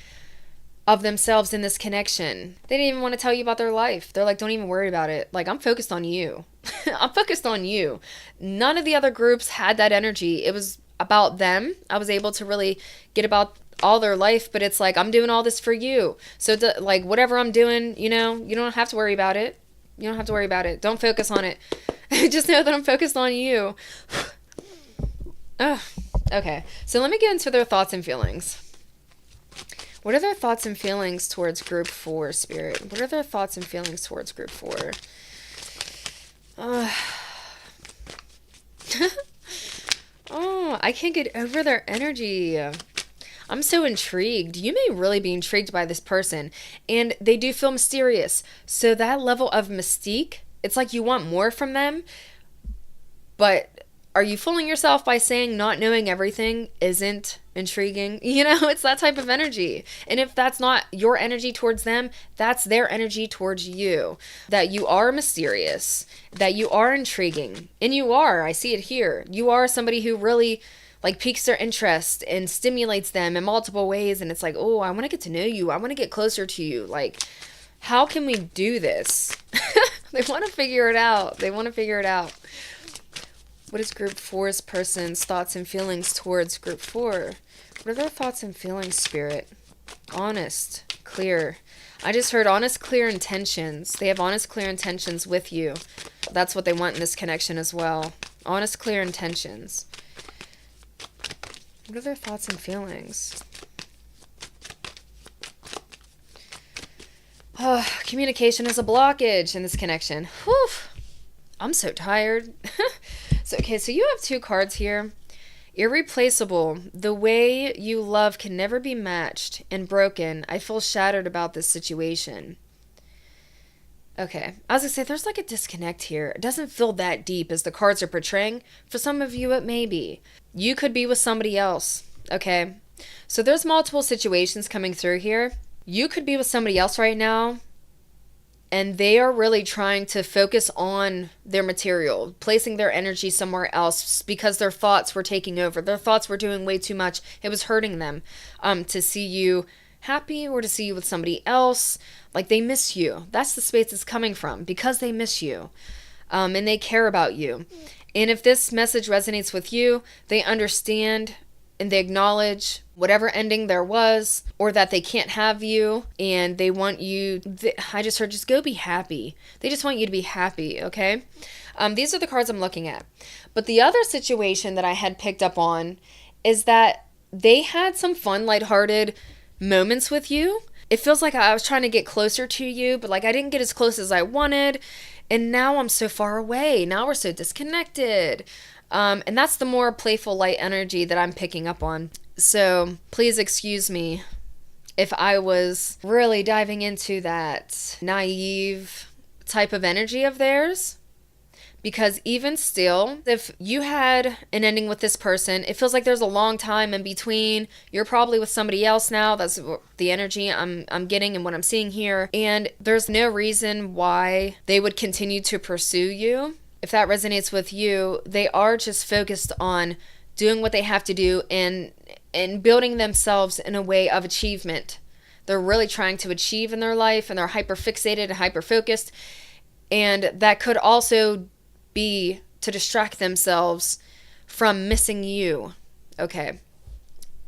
of themselves in this connection. They didn't even want to tell you about their life. They're like, don't even worry about it. Like, I'm focused on you. I'm focused on you. None of the other groups had that energy. It was about them. I was able to really get about all their life, but it's like, I'm doing all this for you. So like whatever I'm doing, you don't have to worry about it. You don't have to worry about it. Don't focus on it. Just know that I'm focused on you. Ugh. Okay, so let me get into their thoughts and feelings. What are their thoughts and feelings towards group 4, Spirit? What are their thoughts and feelings towards group 4? Oh, I can't get over their energy. I'm so intrigued. You may really be intrigued by this person, and they do feel mysterious. So that level of mystique, it's like you want more from them, but are you fooling yourself by saying not knowing everything isn't intriguing? You know, it's that type of energy. And if that's not your energy towards them, that's their energy towards you. That you are mysterious, that you are intriguing. And you are, I see it here. You are somebody who really like piques their interest and stimulates them in multiple ways. And it's like, oh, I want to get to know you. I want to get closer to you. Like, how can we do this? They want to figure it out. They want to figure it out. What is group 4's person's thoughts and feelings towards group 4? What are their thoughts and feelings, Spirit? Honest, clear. I just heard honest, clear intentions. They have honest, clear intentions with you. That's what they want in this connection as well. Honest, clear intentions. What are their thoughts and feelings? Oh, communication is a blockage in this connection. Whew. I'm so tired. So you have 2 cards here. Irreplaceable. The way you love can never be matched and broken. I feel shattered about this situation. Okay. I was going to say, there's like a disconnect here. It doesn't feel that deep as the cards are portraying. For some of you, it may be. You could be with somebody else. Okay. So there's multiple situations coming through here. You could be with somebody else right now, and they are really trying to focus on their material, placing their energy somewhere else because their thoughts were taking over. Their thoughts were doing way too much. It was hurting them to see you happy or to see you with somebody else. Like, they miss you. That's the space it's coming from, because they miss you and they care about you. And if this message resonates with you, they understand and they acknowledge whatever ending there was, or that they can't have you, and they want you, I just heard, just go be happy. They just want you to be happy, okay? These are the cards I'm looking at. But the other situation that I had picked up on is that they had some fun, lighthearted moments with you. It feels like I was trying to get closer to you, but like I didn't get as close as I wanted, and now I'm so far away. Now we're so disconnected. And that's the more playful, light energy that I'm picking up on. So please excuse me if I was really diving into that naive type of energy of theirs. Because even still, if you had an ending with this person, it feels like there's a long time in between. You're probably with somebody else now. That's the energy I'm getting and what I'm seeing here. And there's no reason why they would continue to pursue you. If that resonates with you, they are just focused on doing what they have to do and building themselves in a way of achievement. They're really trying to achieve in their life, and they're hyper fixated and hyper focused. And that could also be to distract themselves from missing you. Okay.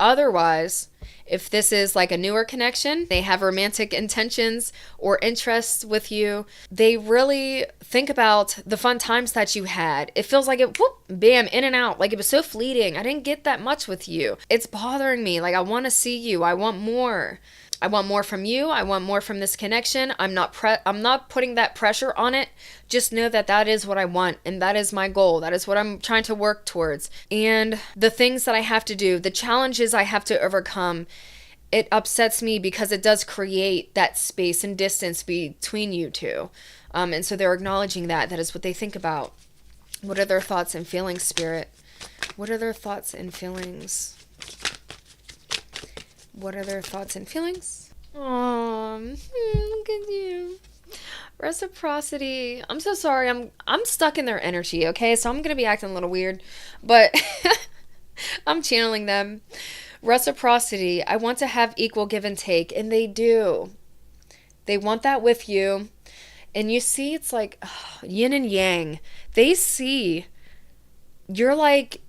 Otherwise, if this is like a newer connection, they have romantic intentions or interests with you, they really think about the fun times that you had. It feels like it, whoop, bam, in and out. Like it was so fleeting. I didn't get that much with you. It's bothering me. Like I want to see you. I want more. I want more from you. I want more from this connection. I'm not putting that pressure on it. Just know that that is what I want, and that is my goal. That is what I'm trying to work towards. And the things that I have to do, the challenges I have to overcome, it upsets me because it does create that space and distance between you two. And so they're acknowledging that. That is what they think about. What are their thoughts and feelings, Spirit? What are their thoughts and feelings? What are their thoughts and feelings? Oh, look at you. Reciprocity. I'm so sorry. I'm stuck in their energy, okay? So I'm going to be acting a little weird, but I'm channeling them. Reciprocity. I want to have equal give and take, and they do. They want that with you. And you see, it's like yin and yang. They see you're like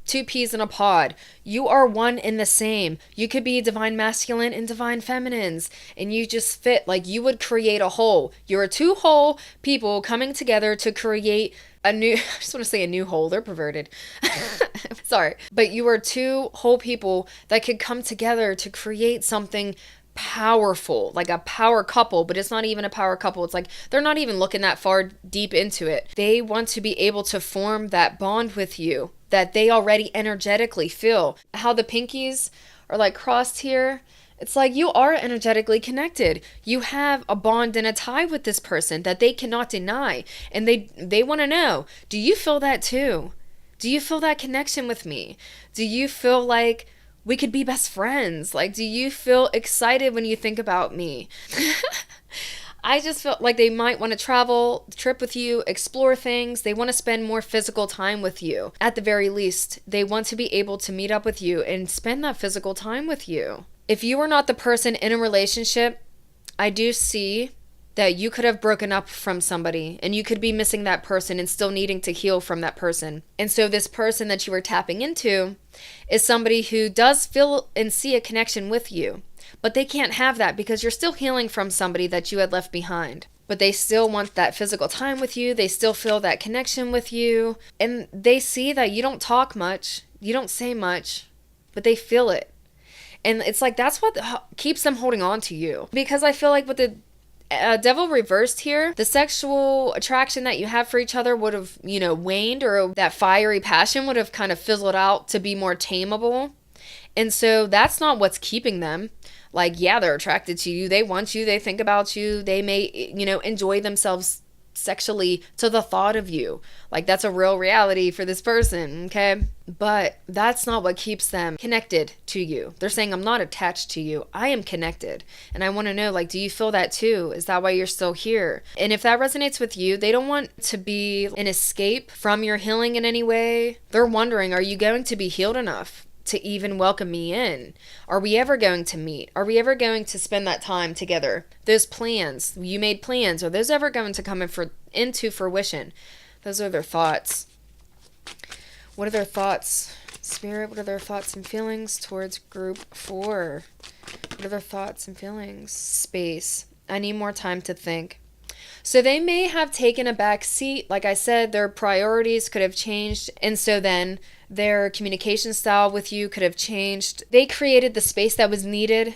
two peas in a pod. You are one and the same. You could be divine masculine and divine feminines, and you just fit. Like, you would create a whole. You're two whole people coming together to create a new, I just want to say a new whole. They're perverted. Sorry. But you are two whole people that could come together to create something powerful, like a power couple. But it's not even a power couple. It's like they're not even looking that far deep into it. They want to be able to form that bond with you that they already energetically feel. How the pinkies are like crossed here, it's like you are energetically connected. You have a bond and a tie with this person that they cannot deny, and they want to know, do you feel that too? Do you feel that connection with me? Do you feel like we could be best friends? Like, do you feel excited when you think about me? I just felt like they might want to travel, trip with you, explore things. They want to spend more physical time with you. At the very least, they want to be able to meet up with you and spend that physical time with you. If you are not the person in a relationship, I do see that you could have broken up from somebody and you could be missing that person and still needing to heal from that person. And so this person that you were tapping into is somebody who does feel and see a connection with you. But they can't have that because you're still healing from somebody that you had left behind. But they still want that physical time with you. They still feel that connection with you. And they see that you don't talk much. You don't say much. But they feel it. And it's like that's what keeps them holding on to you. Because I feel like with the devil reversed here, the sexual attraction that you have for each other would have, waned, or that fiery passion would have kind of fizzled out to be more tameable. And so that's not what's keeping them. Like, yeah, they're attracted to you. They want you. They think about you. They may, enjoy themselves sexually to the thought of you. Like, that's a real reality for this person, okay? But that's not what keeps them connected to you. They're saying, I'm not attached to you. I am connected. And I want to know, like, do you feel that too? Is that why you're still here? And if that resonates with you, they don't want to be an escape from your healing in any way. They're wondering, are you going to be healed enough to even welcome me in? Are we ever going to meet? Are we ever going to spend that time together? Those plans, you made plans, are those ever going to come into fruition? Those are their thoughts. What are their thoughts? Spirit, what are their thoughts and feelings towards group 4? What are their thoughts and feelings? Space. I need more time to think. So they may have taken a back seat. Like I said, their priorities could have changed. And so then their communication style with you could have changed. They created the space that was needed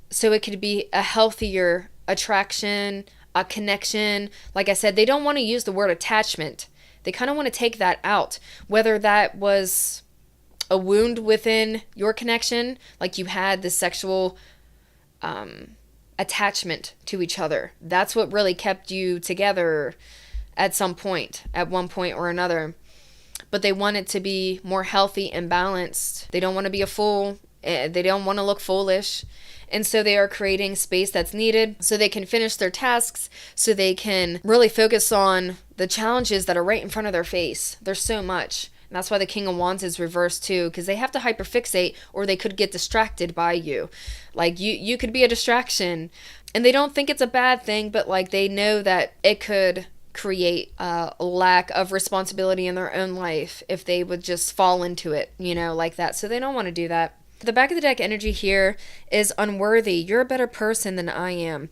so it could be a healthier attraction, a connection. Like I said, they don't want to use the word attachment. They kind of want to take that out. Whether that was a wound within your connection, like you had the sexual attachment to each other. That's what really kept you together at one point or another. But they want it to be more healthy and balanced. They don't want to be a fool. They don't want to look foolish. And so they are creating space that's needed so they can finish their tasks, so they can really focus on the challenges that are right in front of their face. There's so much. And that's why the King of Wands is reversed too, because they have to hyperfixate or they could get distracted by you. Like you could be a distraction, and they don't think it's a bad thing, but like they know that it could create a lack of responsibility in their own life if they would just fall into it, like that. So they don't want to do that. The back of the deck energy here is unworthy. You're a better person than I am.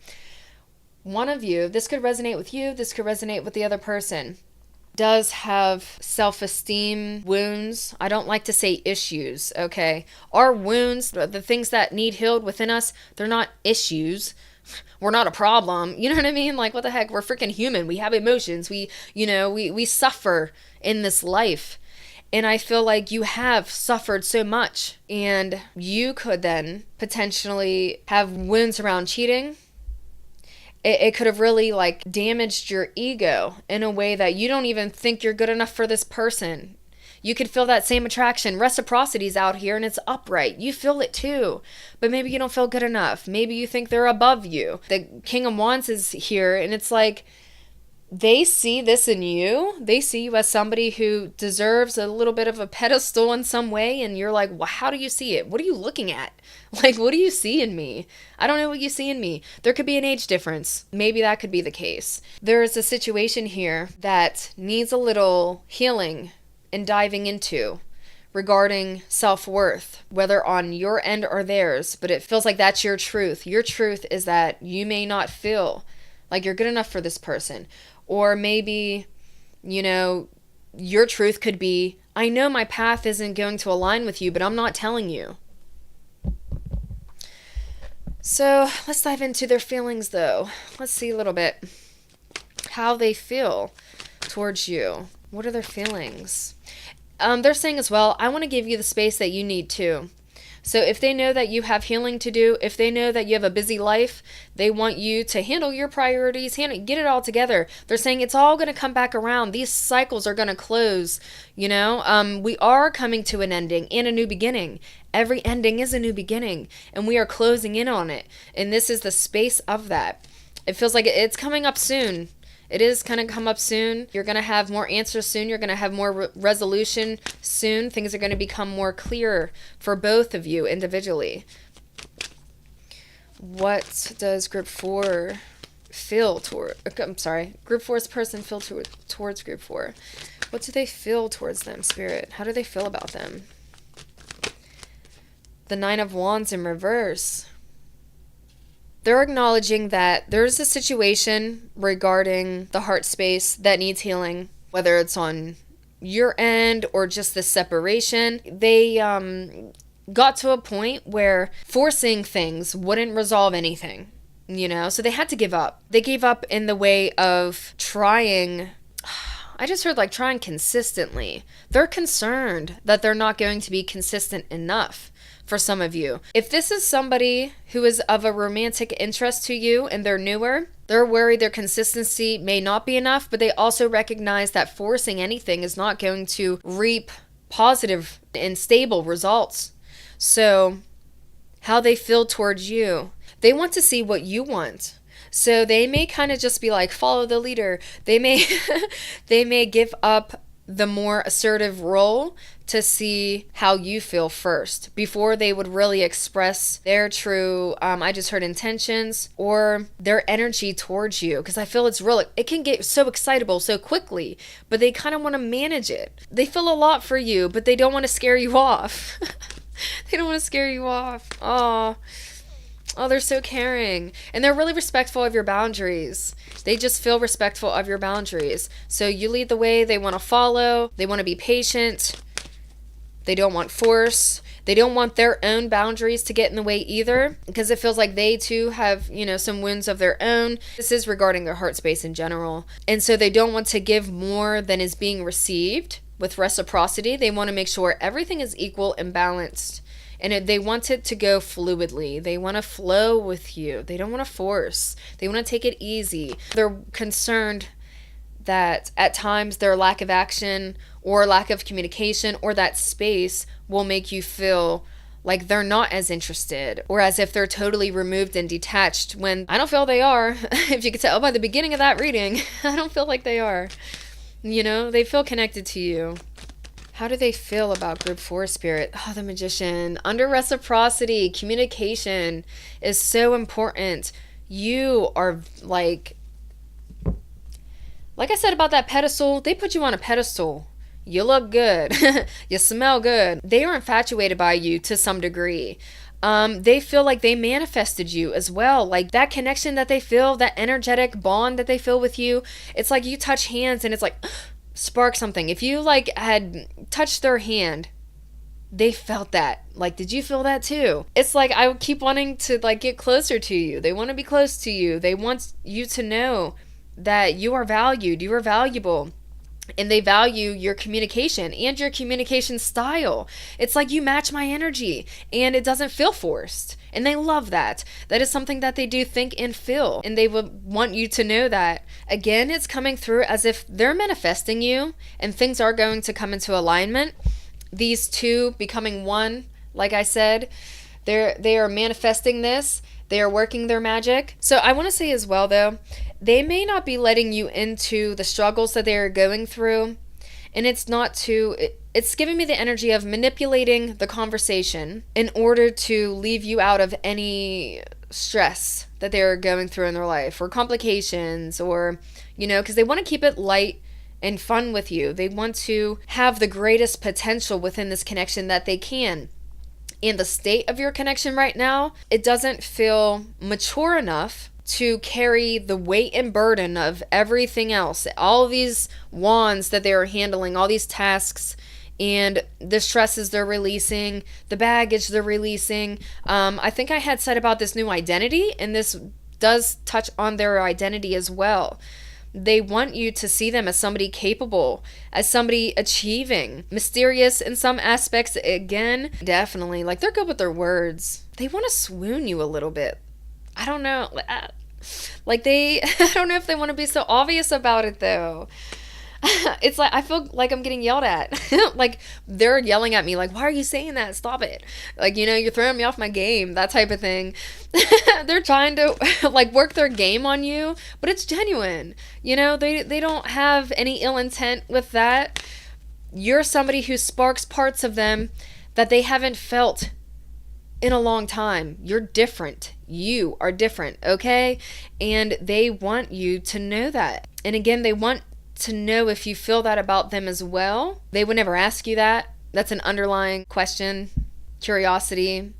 One of you, this could resonate with you, this could resonate with the other person, does have self-esteem wounds. I don't like to say issues, okay? Our wounds, the things that need healed within us, they're not issues. We're not a problem. You know what I mean? Like, what the heck? We're freaking human. We have emotions. We suffer in this life. And I feel like you have suffered so much, and you could then potentially have wounds around cheating. It could have really like damaged your ego in a way that you don't even think you're good enough for this person. You could feel that same attraction. Reciprocity's out here and it's upright. You feel it too, but maybe you don't feel good enough. Maybe you think they're above you. The King of Wands is here, and it's like, they see this in you. They see you as somebody who deserves a little bit of a pedestal in some way. And you're like, well, how do you see it? What are you looking at? Like, what do you see in me? I don't know what you see in me. There could be an age difference. Maybe that could be the case. There is a situation here that needs a little healing and diving into regarding self-worth, whether on your end or theirs, but it feels like that's your truth. Your truth is that you may not feel like you're good enough for this person. Or maybe, your truth could be, I know my path isn't going to align with you, but I'm not telling you. So let's dive into their feelings, though. Let's see a little bit how they feel towards you. What are their feelings? They're saying as well, I want to give you the space that you need too. So if they know that you have healing to do, if they know that you have a busy life, they want you to handle your priorities, get it all together. They're saying it's all going to come back around. These cycles are going to close, we are coming to an ending and a new beginning. Every ending is a new beginning, and we are closing in on it. And this is the space of that. It feels like it's coming up soon. It is going to come up soon. You're going to have more answers soon. You're going to have more resolution soon. Things are going to become more clear for both of you individually. What does group 4 feel toward... Group 4's person feel towards group 4? What do they feel towards them, Spirit? How do they feel about them? The 9 of Wands in reverse. They're acknowledging that there's a situation regarding the heart space that needs healing, whether it's on your end or just the separation. They got to a point where forcing things wouldn't resolve anything, so they had to give up. They gave up in the way of trying. I just heard trying consistently. They're concerned that they're not going to be consistent enough. For some of you, if this is somebody who is of a romantic interest to you and they're newer, they're worried their consistency may not be enough, but they also recognize that forcing anything is not going to reap positive and stable results. So how they feel towards you, they want to see what you want. So they may kind of just be like, follow the leader. They may give up the more assertive role to see how you feel first before they would really express their true, I just heard intentions or their energy towards you. Because I feel it can get so excitable so quickly, but they kind of want to manage it. They feel a lot for you, but they don't want to scare you off. They don't want to scare you off. Oh, they're so caring. And they're really respectful of your boundaries. They just feel respectful of your boundaries. So you lead the way. They want to follow. They want to be patient. They don't want force. They don't want their own boundaries to get in the way either, because it feels like they too have, some wounds of their own. This is regarding their heart space in general. And so they don't want to give more than is being received with reciprocity. They want to make sure everything is equal and balanced. And they want it to go fluidly. They want to flow with you. They don't want to force. They want to take it easy. They're concerned that at times their lack of action or lack of communication or that space will make you feel like they're not as interested or as if they're totally removed and detached, when I don't feel they are. If you could tell by the beginning of that reading, I don't feel like they are. They feel connected to you. How do they feel about group 4, Spirit? Oh, the Magician. Under reciprocity, communication is so important. You are like I said about that pedestal, they put you on a pedestal. You look good. You smell good. They are infatuated by you to some degree. They feel like they manifested you as well. Like that connection that they feel, that energetic bond that they feel with you. It's like you touch hands and it's like spark something. If you had touched their hand, they felt that. Did you feel that too? It's like I keep wanting to get closer to you. They want to be close to you. They want you to know that you are valued, you are valuable. And they value your communication and your communication style. It's like you match my energy and it doesn't feel forced. And they love that. That is something that they do think and feel. And they would want you to know that. Again, it's coming through as if they're manifesting you and things are going to come into alignment. These two becoming one, like I said, they are manifesting this. They are working their magic. So I want to say as well, though, they may not be letting you into the struggles that they're going through. And it's giving me the energy of manipulating the conversation in order to leave you out of any stress that they're going through in their life or complications or, because they want to keep it light and fun with you. They want to have the greatest potential within this connection that they can. In the state of your connection right now, it doesn't feel mature enough to carry the weight and burden of everything else, all these wands that they're handling, all these tasks, and the stresses they're releasing, the baggage they're releasing. I think I had said about this new identity, and this does touch on their identity as well. They want you to see them as somebody capable, as somebody achieving, mysterious in some aspects. Again, definitely, like, they're good with their words. They want to swoon you a little bit. I don't know. Like, I don't know if they want to be so obvious about it, though. It's like, I feel like I'm getting yelled at. Like, they're yelling at me, like, why are you saying that? Stop it. Like, you're throwing me off my game, that type of thing. They're trying to, like, work their game on you, but it's genuine. They don't have any ill intent with that. You're somebody who sparks parts of them that they haven't felt in a long time. You're different. You are different, okay? And they want you to know that. And again, they want to know if you feel that about them as well. They would never ask you that. That's an underlying question, curiosity.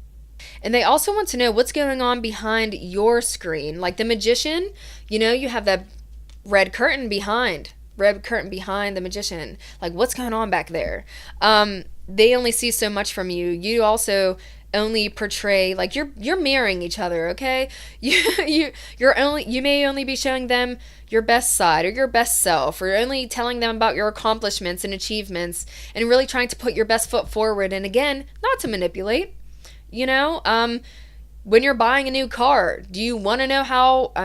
And they also want to know what's going on behind your screen. Like the magician, you have that red curtain behind the magician. Like, what's going on back there? They only see so much from you. You also only portray, like, you're mirroring each other, okay? You may only be showing them your best side or your best self, or only telling them about your accomplishments and achievements, and really trying to put your best foot forward. And again, not to manipulate. When you're buying a new car, do you want to know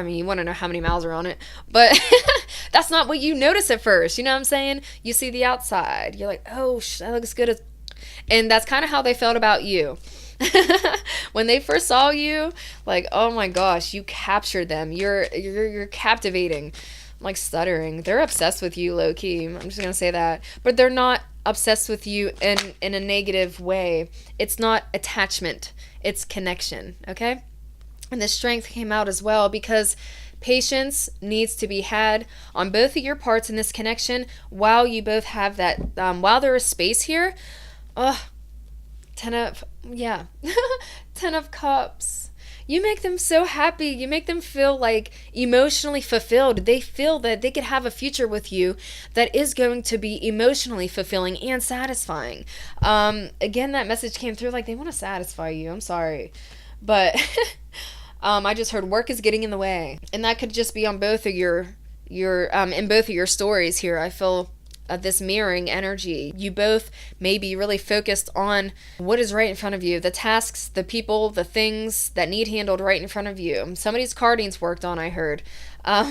you want to know how many miles are on it, but that's not what you notice at first. You know what I'm saying? You see the outside, you're like, oh, that looks good. And that's kind of how they felt about you. When they first saw you, like, oh my gosh, you captured them. You're captivating. I'm like stuttering. They're obsessed with you, low key. I'm just gonna say that. But they're not obsessed with you in a negative way. It's not attachment. It's connection, okay? And the strength came out as well because patience needs to be had on both of your parts in this connection while you both have that, while there is space here. Ten of Cups. You make them so happy. You make them feel like emotionally fulfilled. They feel that they could have a future with you that is going to be emotionally fulfilling and satisfying. Again, that message came through like they want to satisfy you. I'm sorry. But I just heard work is getting in the way. And that could just be on both of your in both of your stories here. I feel this mirroring energy. You both may be really focused on what is right in front of you, the tasks, the people, the things that need handled right in front of you. Somebody's car needs worked on, I heard.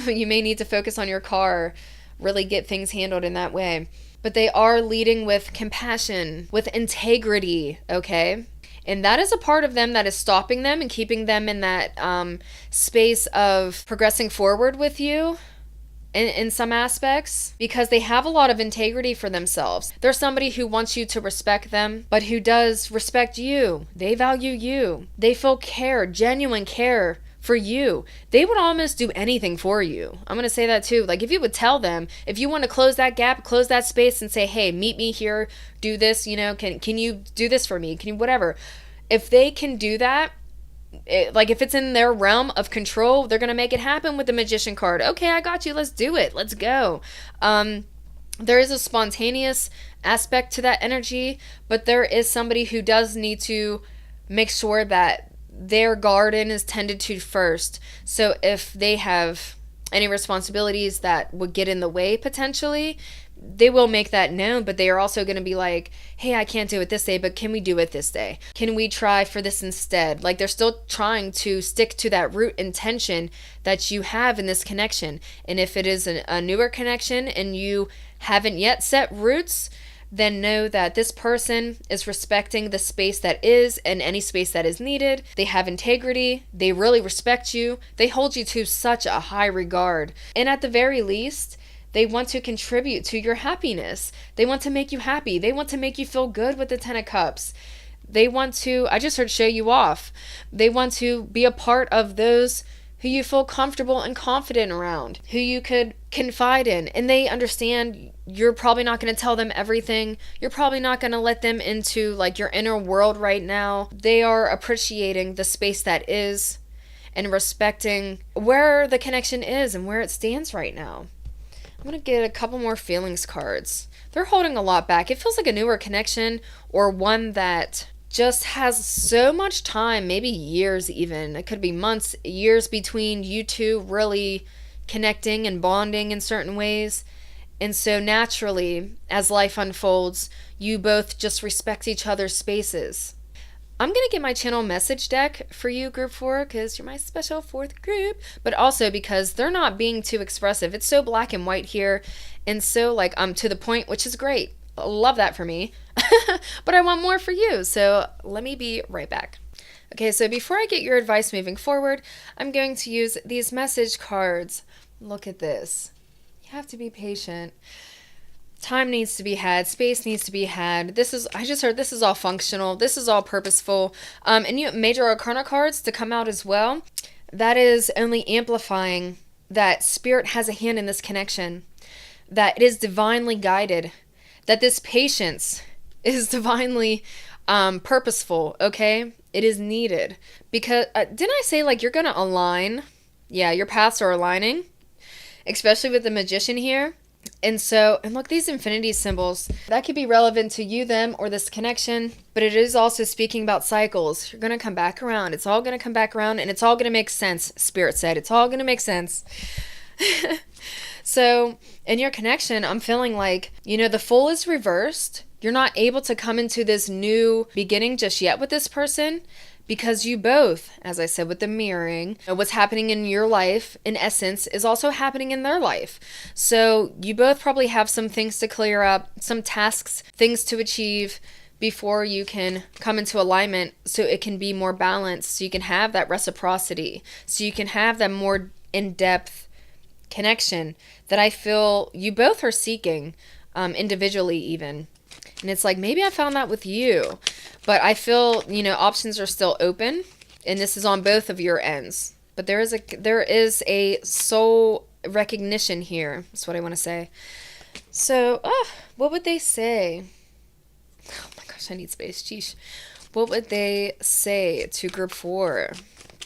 You may need to focus on your car, really get things handled in that way. But they are leading with compassion, with integrity, okay? And that is a part of them that is stopping them and keeping them in that space of progressing forward with you. In some aspects, because they have a lot of integrity for themselves. They're somebody who wants you to respect them, but who does respect you. They value you. They feel care, genuine care for you. They would almost do anything for you. I'm going to say that too. Like, if you would tell them, if you want to close that gap, close that space and say, hey, meet me here, do this, can you do this for me? Can you, whatever. If they can do that, if it's in their realm of control, they're going to make it happen with the Magician card. Okay, I got you. Let's do it. Let's go. There is a spontaneous aspect to that energy, but there is somebody who does need to make sure that their garden is tended to first. So if they have any responsibilities that would get in the way potentially, they will make that known, but they are also going to be like, hey, I can't do it this day, but can we do it this day? Can we try for this instead? Like, they're still trying to stick to that root intention that you have in this connection. And if it is a newer connection and you haven't yet set roots, then know that this person is respecting the space that is and any space that is needed. They have integrity. They really respect you. They hold you to such a high regard. And at the very least, they want to contribute to your happiness. They want to make you happy. They want to make you feel good with the Ten of Cups. They want to, I just heard, show you off. They want to be a part of those who you feel comfortable and confident around, who you could confide in, and they understand you're probably not going to tell them everything. You're probably not going to let them into like your inner world right now. They are appreciating the space that is and respecting where the connection is and where it stands right now. I'm going to get a couple more feelings cards. They're holding a lot back. It feels like a newer connection, or one that just has so much time, maybe years even. It could be months, years between you two really connecting and bonding in certain ways. And so naturally, as life unfolds, you both just respect each other's spaces. I'm going to get my channel message deck for you, group 4, because you're my special 4th group, but also because they're not being too expressive. It's so black and white here, and so like to the point, which is great. Love that for me. But I want more for you, so let me be right back. Okay, so before I get your advice moving forward, I'm going to use these message cards. Look at this. You have to be patient. Time needs to be had. Space needs to be had. I just heard this is all functional. This is all purposeful. And you major arcana cards to come out as well. That is only amplifying that spirit has a hand in this connection. That it is divinely guided. That this patience is divinely purposeful, okay? It is needed. Because, didn't I say like you're going to align? Yeah, your paths are aligning. Especially with the Magician here. And look, these infinity symbols, that could be relevant to you, them, or this connection, but it is also speaking about cycles. You're going to come back around. It's all going to come back around, and it's all going to make sense, Spirit said. It's all going to make sense. So, in your connection, I'm feeling like, the Fool is reversed. You're not able to come into this new beginning just yet with this person, because you both, as I said with the mirroring, what's happening in your life, in essence, is also happening in their life. So you both probably have some things to clear up, some tasks, things to achieve before you can come into alignment, so it can be more balanced, so you can have that reciprocity, so you can have that more in-depth connection that I feel you both are seeking, individually even. And it's like, maybe I found that with you, but I feel, options are still open, and this is on both of your ends. But there is a soul recognition here. That's what I want to say. So, what would they say? Oh my gosh, I need space. Sheesh. What would they say to group 4?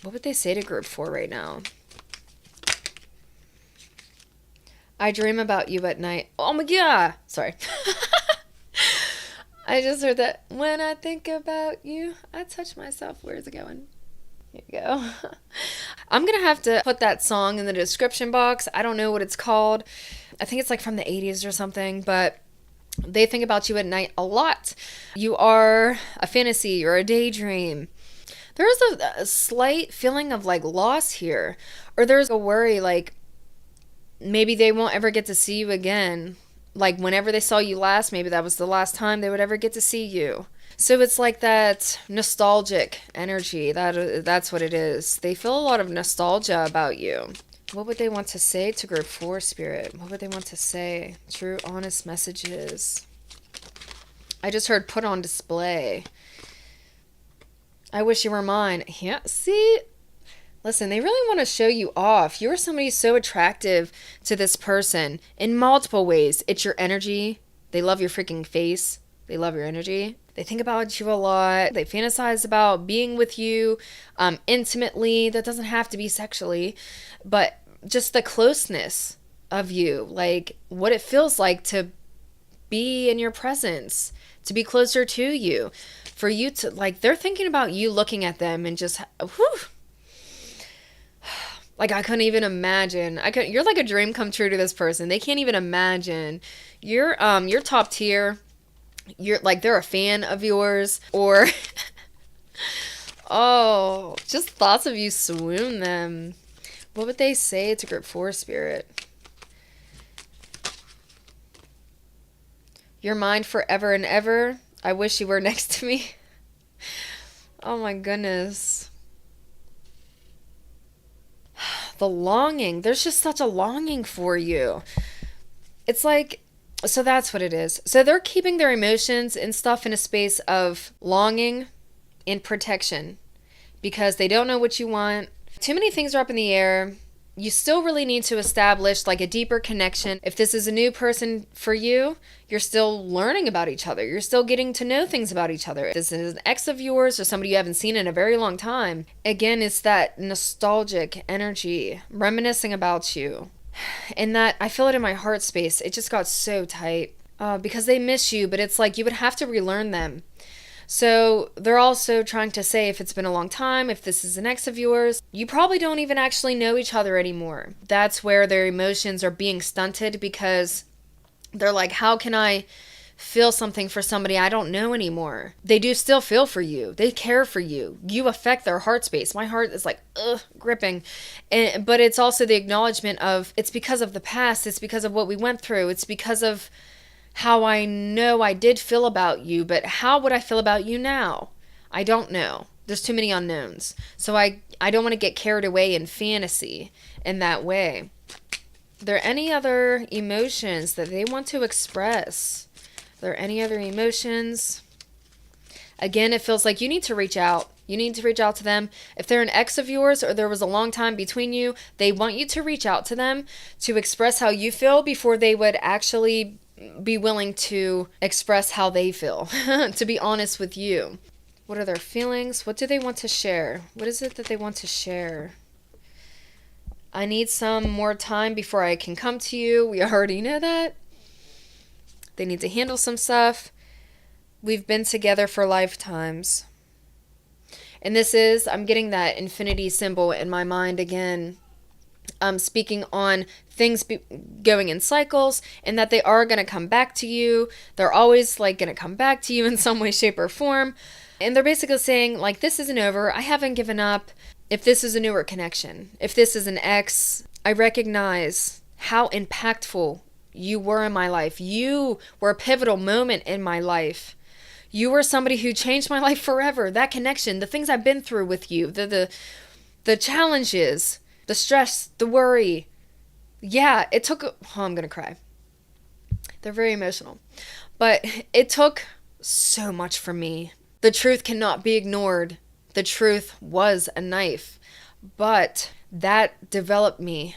What would they say to group 4 right now? I dream about you at night. Oh my god. Sorry. I just heard that. When I think about you, I touch myself. Where's it going? Here we go. I'm going to have to put that song in the description box. I don't know what it's called. I think it's like from the 80s or something, but they think about you at night a lot. You are a fantasy or a daydream. There's a slight feeling of like loss here, or there's a worry like maybe they won't ever get to see you again. Like whenever they saw you last, maybe that was the last time they would ever get to see you. So it's like that nostalgic energy. That's what it is. They feel a lot of nostalgia about you. What would they want to say to group 4, Spirit? What would they want to say? True, honest messages. I just heard put on display. I wish you were mine. Yeah, see? Listen, they really want to show you off. You're somebody so attractive to this person in multiple ways. It's your energy. They love your freaking face. They love your energy. They think about you a lot. They fantasize about being with you intimately. That doesn't have to be sexually, but just the closeness of you, like what it feels like to be in your presence, to be closer to you, for you to, like, they're thinking about you looking at them and just, whew. Like, I couldn't even imagine. You're like a dream come true to this person. They can't even imagine. You're top tier. You're like, they're a fan of yours, or oh, just thoughts of you swoon them. What would they say to group 4, Spirit? You're mine forever and ever. I wish you were next to me. Oh my goodness. The longing. There's just such a longing for you. It's like, so that's what it is. So they're keeping their emotions and stuff in a space of longing and protection because they don't know what you want. Too many things are up in the air. You still really need to establish like a deeper connection. If this is a new person for you, you're still learning about each other. You're still getting to know things about each other. If this is an ex of yours or somebody you haven't seen in a very long time, again, it's that nostalgic energy, reminiscing about you. And that, I feel it in my heart space. It just got so tight because they miss you, but it's like you would have to relearn them. So they're also trying to say if it's been a long time, if this is an ex of yours, you probably don't even actually know each other anymore. That's where their emotions are being stunted because they're like, how can I feel something for somebody I don't know anymore? They do still feel for you. They care for you. You affect their heart space. My heart is like, gripping. But it's also the acknowledgement of it's because of the past. It's because of what we went through. It's because of how I know I did feel about you, but how would I feel about you now? I don't know. There's too many unknowns. So I don't want to get carried away in fantasy in that way. Are there any other emotions that they want to express? Are there any other emotions? Again, it feels like you need to reach out. You need to reach out to them. If they're an ex of yours or there was a long time between you, they want you to reach out to them to express how you feel before they would actually be willing to express how they feel, to be honest with you. What are their feelings? What do they want to share? What is it that they want to share? I need some more time before I can come to you. We already know that. They need to handle some stuff. We've been together for lifetimes. And this is, I'm getting that infinity symbol in my mind again. Speaking on things going in cycles and that they are going to come back to you. They're always like going to come back to you in some way, shape, or form. And they're basically saying like, this isn't over. I haven't given up. If this is a newer connection, if this is an ex, I recognize how impactful you were in my life. You were a pivotal moment in my life. You were somebody who changed my life forever. That connection, the things I've been through with you, the challenges, the stress, the worry. Yeah, it took... Oh, I'm going to cry. They're very emotional. But it took so much from me. The truth cannot be ignored. The truth was a knife. But that developed me.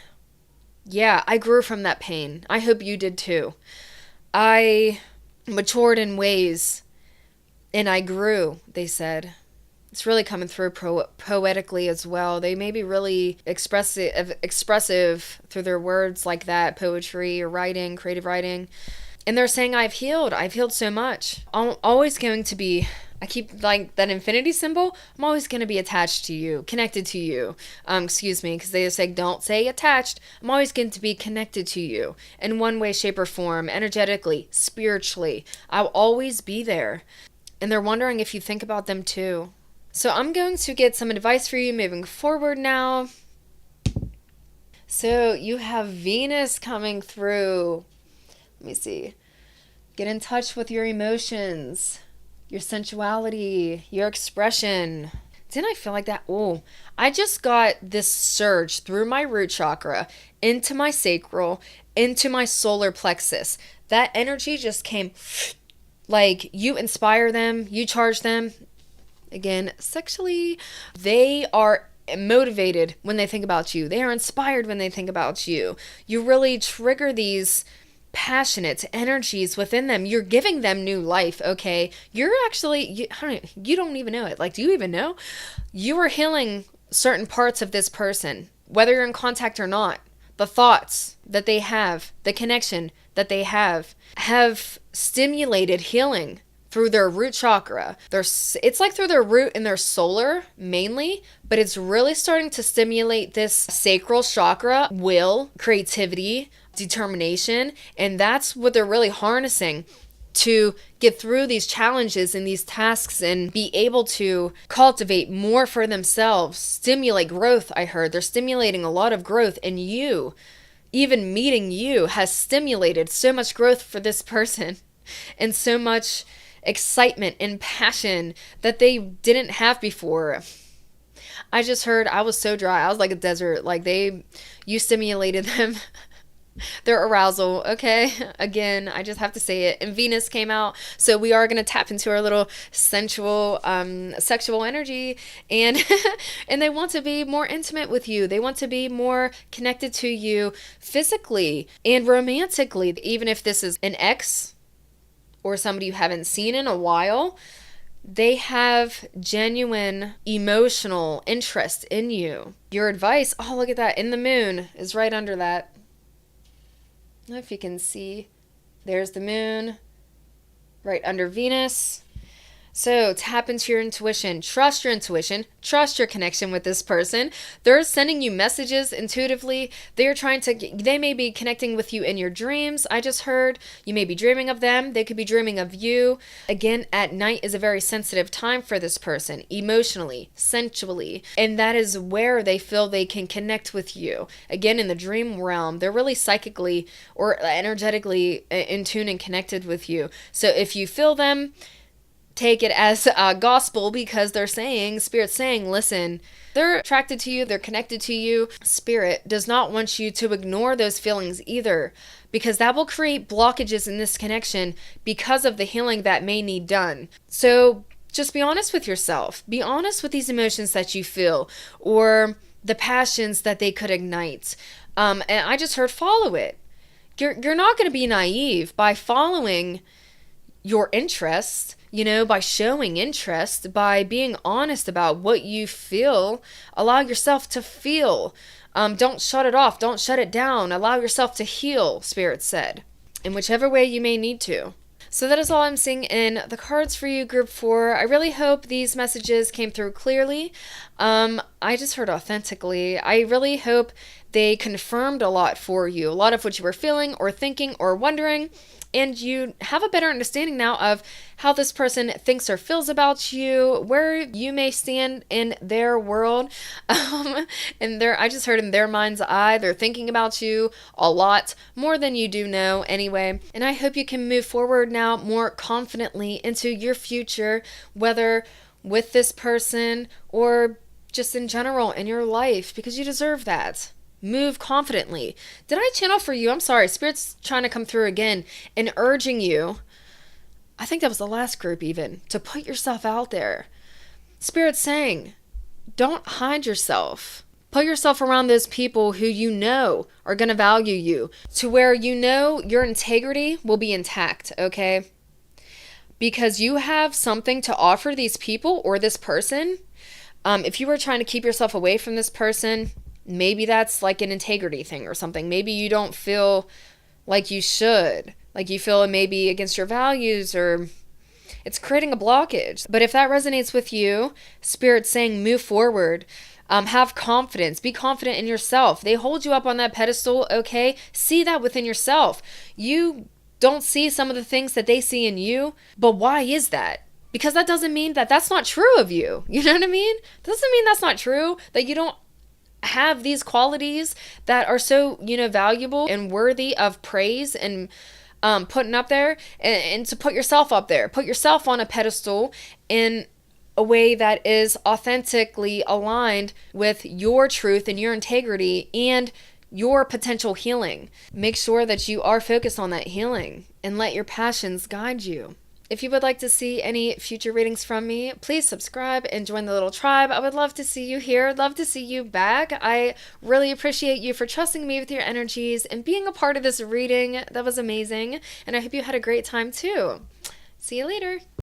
Yeah, I grew from that pain. I hope you did too. I matured in ways, and I grew, they said. It's really coming through poetically as well. They may be really expressive through their words like that, poetry or writing, creative writing. And they're saying, I've healed so much. I'm always going to be, I keep like that infinity symbol, I'm always going to be attached to you, connected to you. Because they say, don't say attached. I'm always going to be connected to you in one way, shape, or form, energetically, spiritually. I'll always be there. And they're wondering if you think about them too. So I'm going to get some advice for you moving forward now. So you have Venus coming through. Let me see. Get in touch with your emotions, your sensuality, your expression. Didn't I feel like that? Oh, I just got this surge through my root chakra, into my sacral, into my solar plexus. That energy just came like you inspire them, you charge them. Again, sexually, they are motivated when they think about you. They are inspired when they think about you. You really trigger these passionate energies within them. You're giving them new life, okay? You're actually, you don't even know it. Like, do you even know? You are healing certain parts of this person, whether you're in contact or not. The thoughts that they have, the connection that they have stimulated healing through their root chakra. It's like through their root and their solar mainly, but it's really starting to stimulate this sacral chakra, will, creativity, determination, and that's what they're really harnessing to get through these challenges and these tasks and be able to cultivate more for themselves, stimulate growth. I heard they're stimulating a lot of growth, and you, even meeting you, has stimulated so much growth for this person and so much excitement and passion that they didn't have before. I just heard, I was so dry. I was like a desert. Like you stimulated them Their arousal, okay? Again, I just have to say it. And Venus came out, so we are going to tap into our little sensual, sexual energy, and and they want to be more intimate with you. They want to be more connected to you physically and romantically. Even if this is an ex or somebody you haven't seen in a while, they have genuine emotional interest in you. Your advice, oh, look at that, in the moon is right under that. I don't know if you can see. There's the moon right under Venus. So tap into your intuition. Trust your intuition. Trust your connection with this person. They're sending you messages intuitively. They may be connecting with you in your dreams. I just heard you may be dreaming of them. They could be dreaming of you. Again, at night is a very sensitive time for this person, emotionally, sensually. And that is where they feel they can connect with you. Again, in the dream realm, they're really psychically or energetically in tune and connected with you. So if you feel them, take it as gospel, because they're saying, Spirit's saying, listen, they're attracted to you, they're connected to you. Spirit does not want you to ignore those feelings either, because that will create blockages in this connection because of the healing that may need done. So just be honest with yourself. Be honest with these emotions that you feel or the passions that they could ignite. And I just heard follow it. You're not going to be naive by following your interests, by showing interest, by being honest about what you feel. Allow yourself to feel. Don't shut it off. Don't shut it down. Allow yourself to heal, Spirit said, in whichever way you may need to. So that is all I'm seeing in the cards for you, Group 4. I really hope these messages came through clearly. I just heard authentically. I really hope they confirmed a lot for you, a lot of what you were feeling or thinking or wondering. And you have a better understanding now of how this person thinks or feels about you, where you may stand in their world. I just heard in their mind's eye, they're thinking about you a lot more than you do know anyway. And I hope you can move forward now more confidently into your future, whether with this person or just in general in your life, because you deserve that. Move confidently. Did I channel for you? I'm sorry. Spirit's trying to come through again and urging you. I think that was the last group even, to put yourself out there. Spirit's saying, don't hide yourself. Put yourself around those people who you know are going to value you, to where you know your integrity will be intact, okay? Because you have something to offer these people or this person. If you were trying to keep yourself away from this person, maybe that's like an integrity thing or something. Maybe you don't feel like you should. Like you feel it may be against your values, or it's creating a blockage. But if that resonates with you, Spirit's saying move forward. Have confidence. Be confident in yourself. They hold you up on that pedestal, okay? See that within yourself. You don't see some of the things that they see in you, but why is that? Because that doesn't mean that that's not true of you. You know what I mean? Doesn't mean that's not true, that you don't have these qualities that are so, valuable and worthy of praise and putting up there, and to put yourself up there. Put yourself on a pedestal in a way that is authentically aligned with your truth and your integrity and your potential healing. Make sure that you are focused on that healing and let your passions guide you. If you would like to see any future readings from me, please subscribe and join the little tribe. I would love to see you here. Love to see you back. I really appreciate you for trusting me with your energies and being a part of this reading. That was amazing. And I hope you had a great time too. See you later.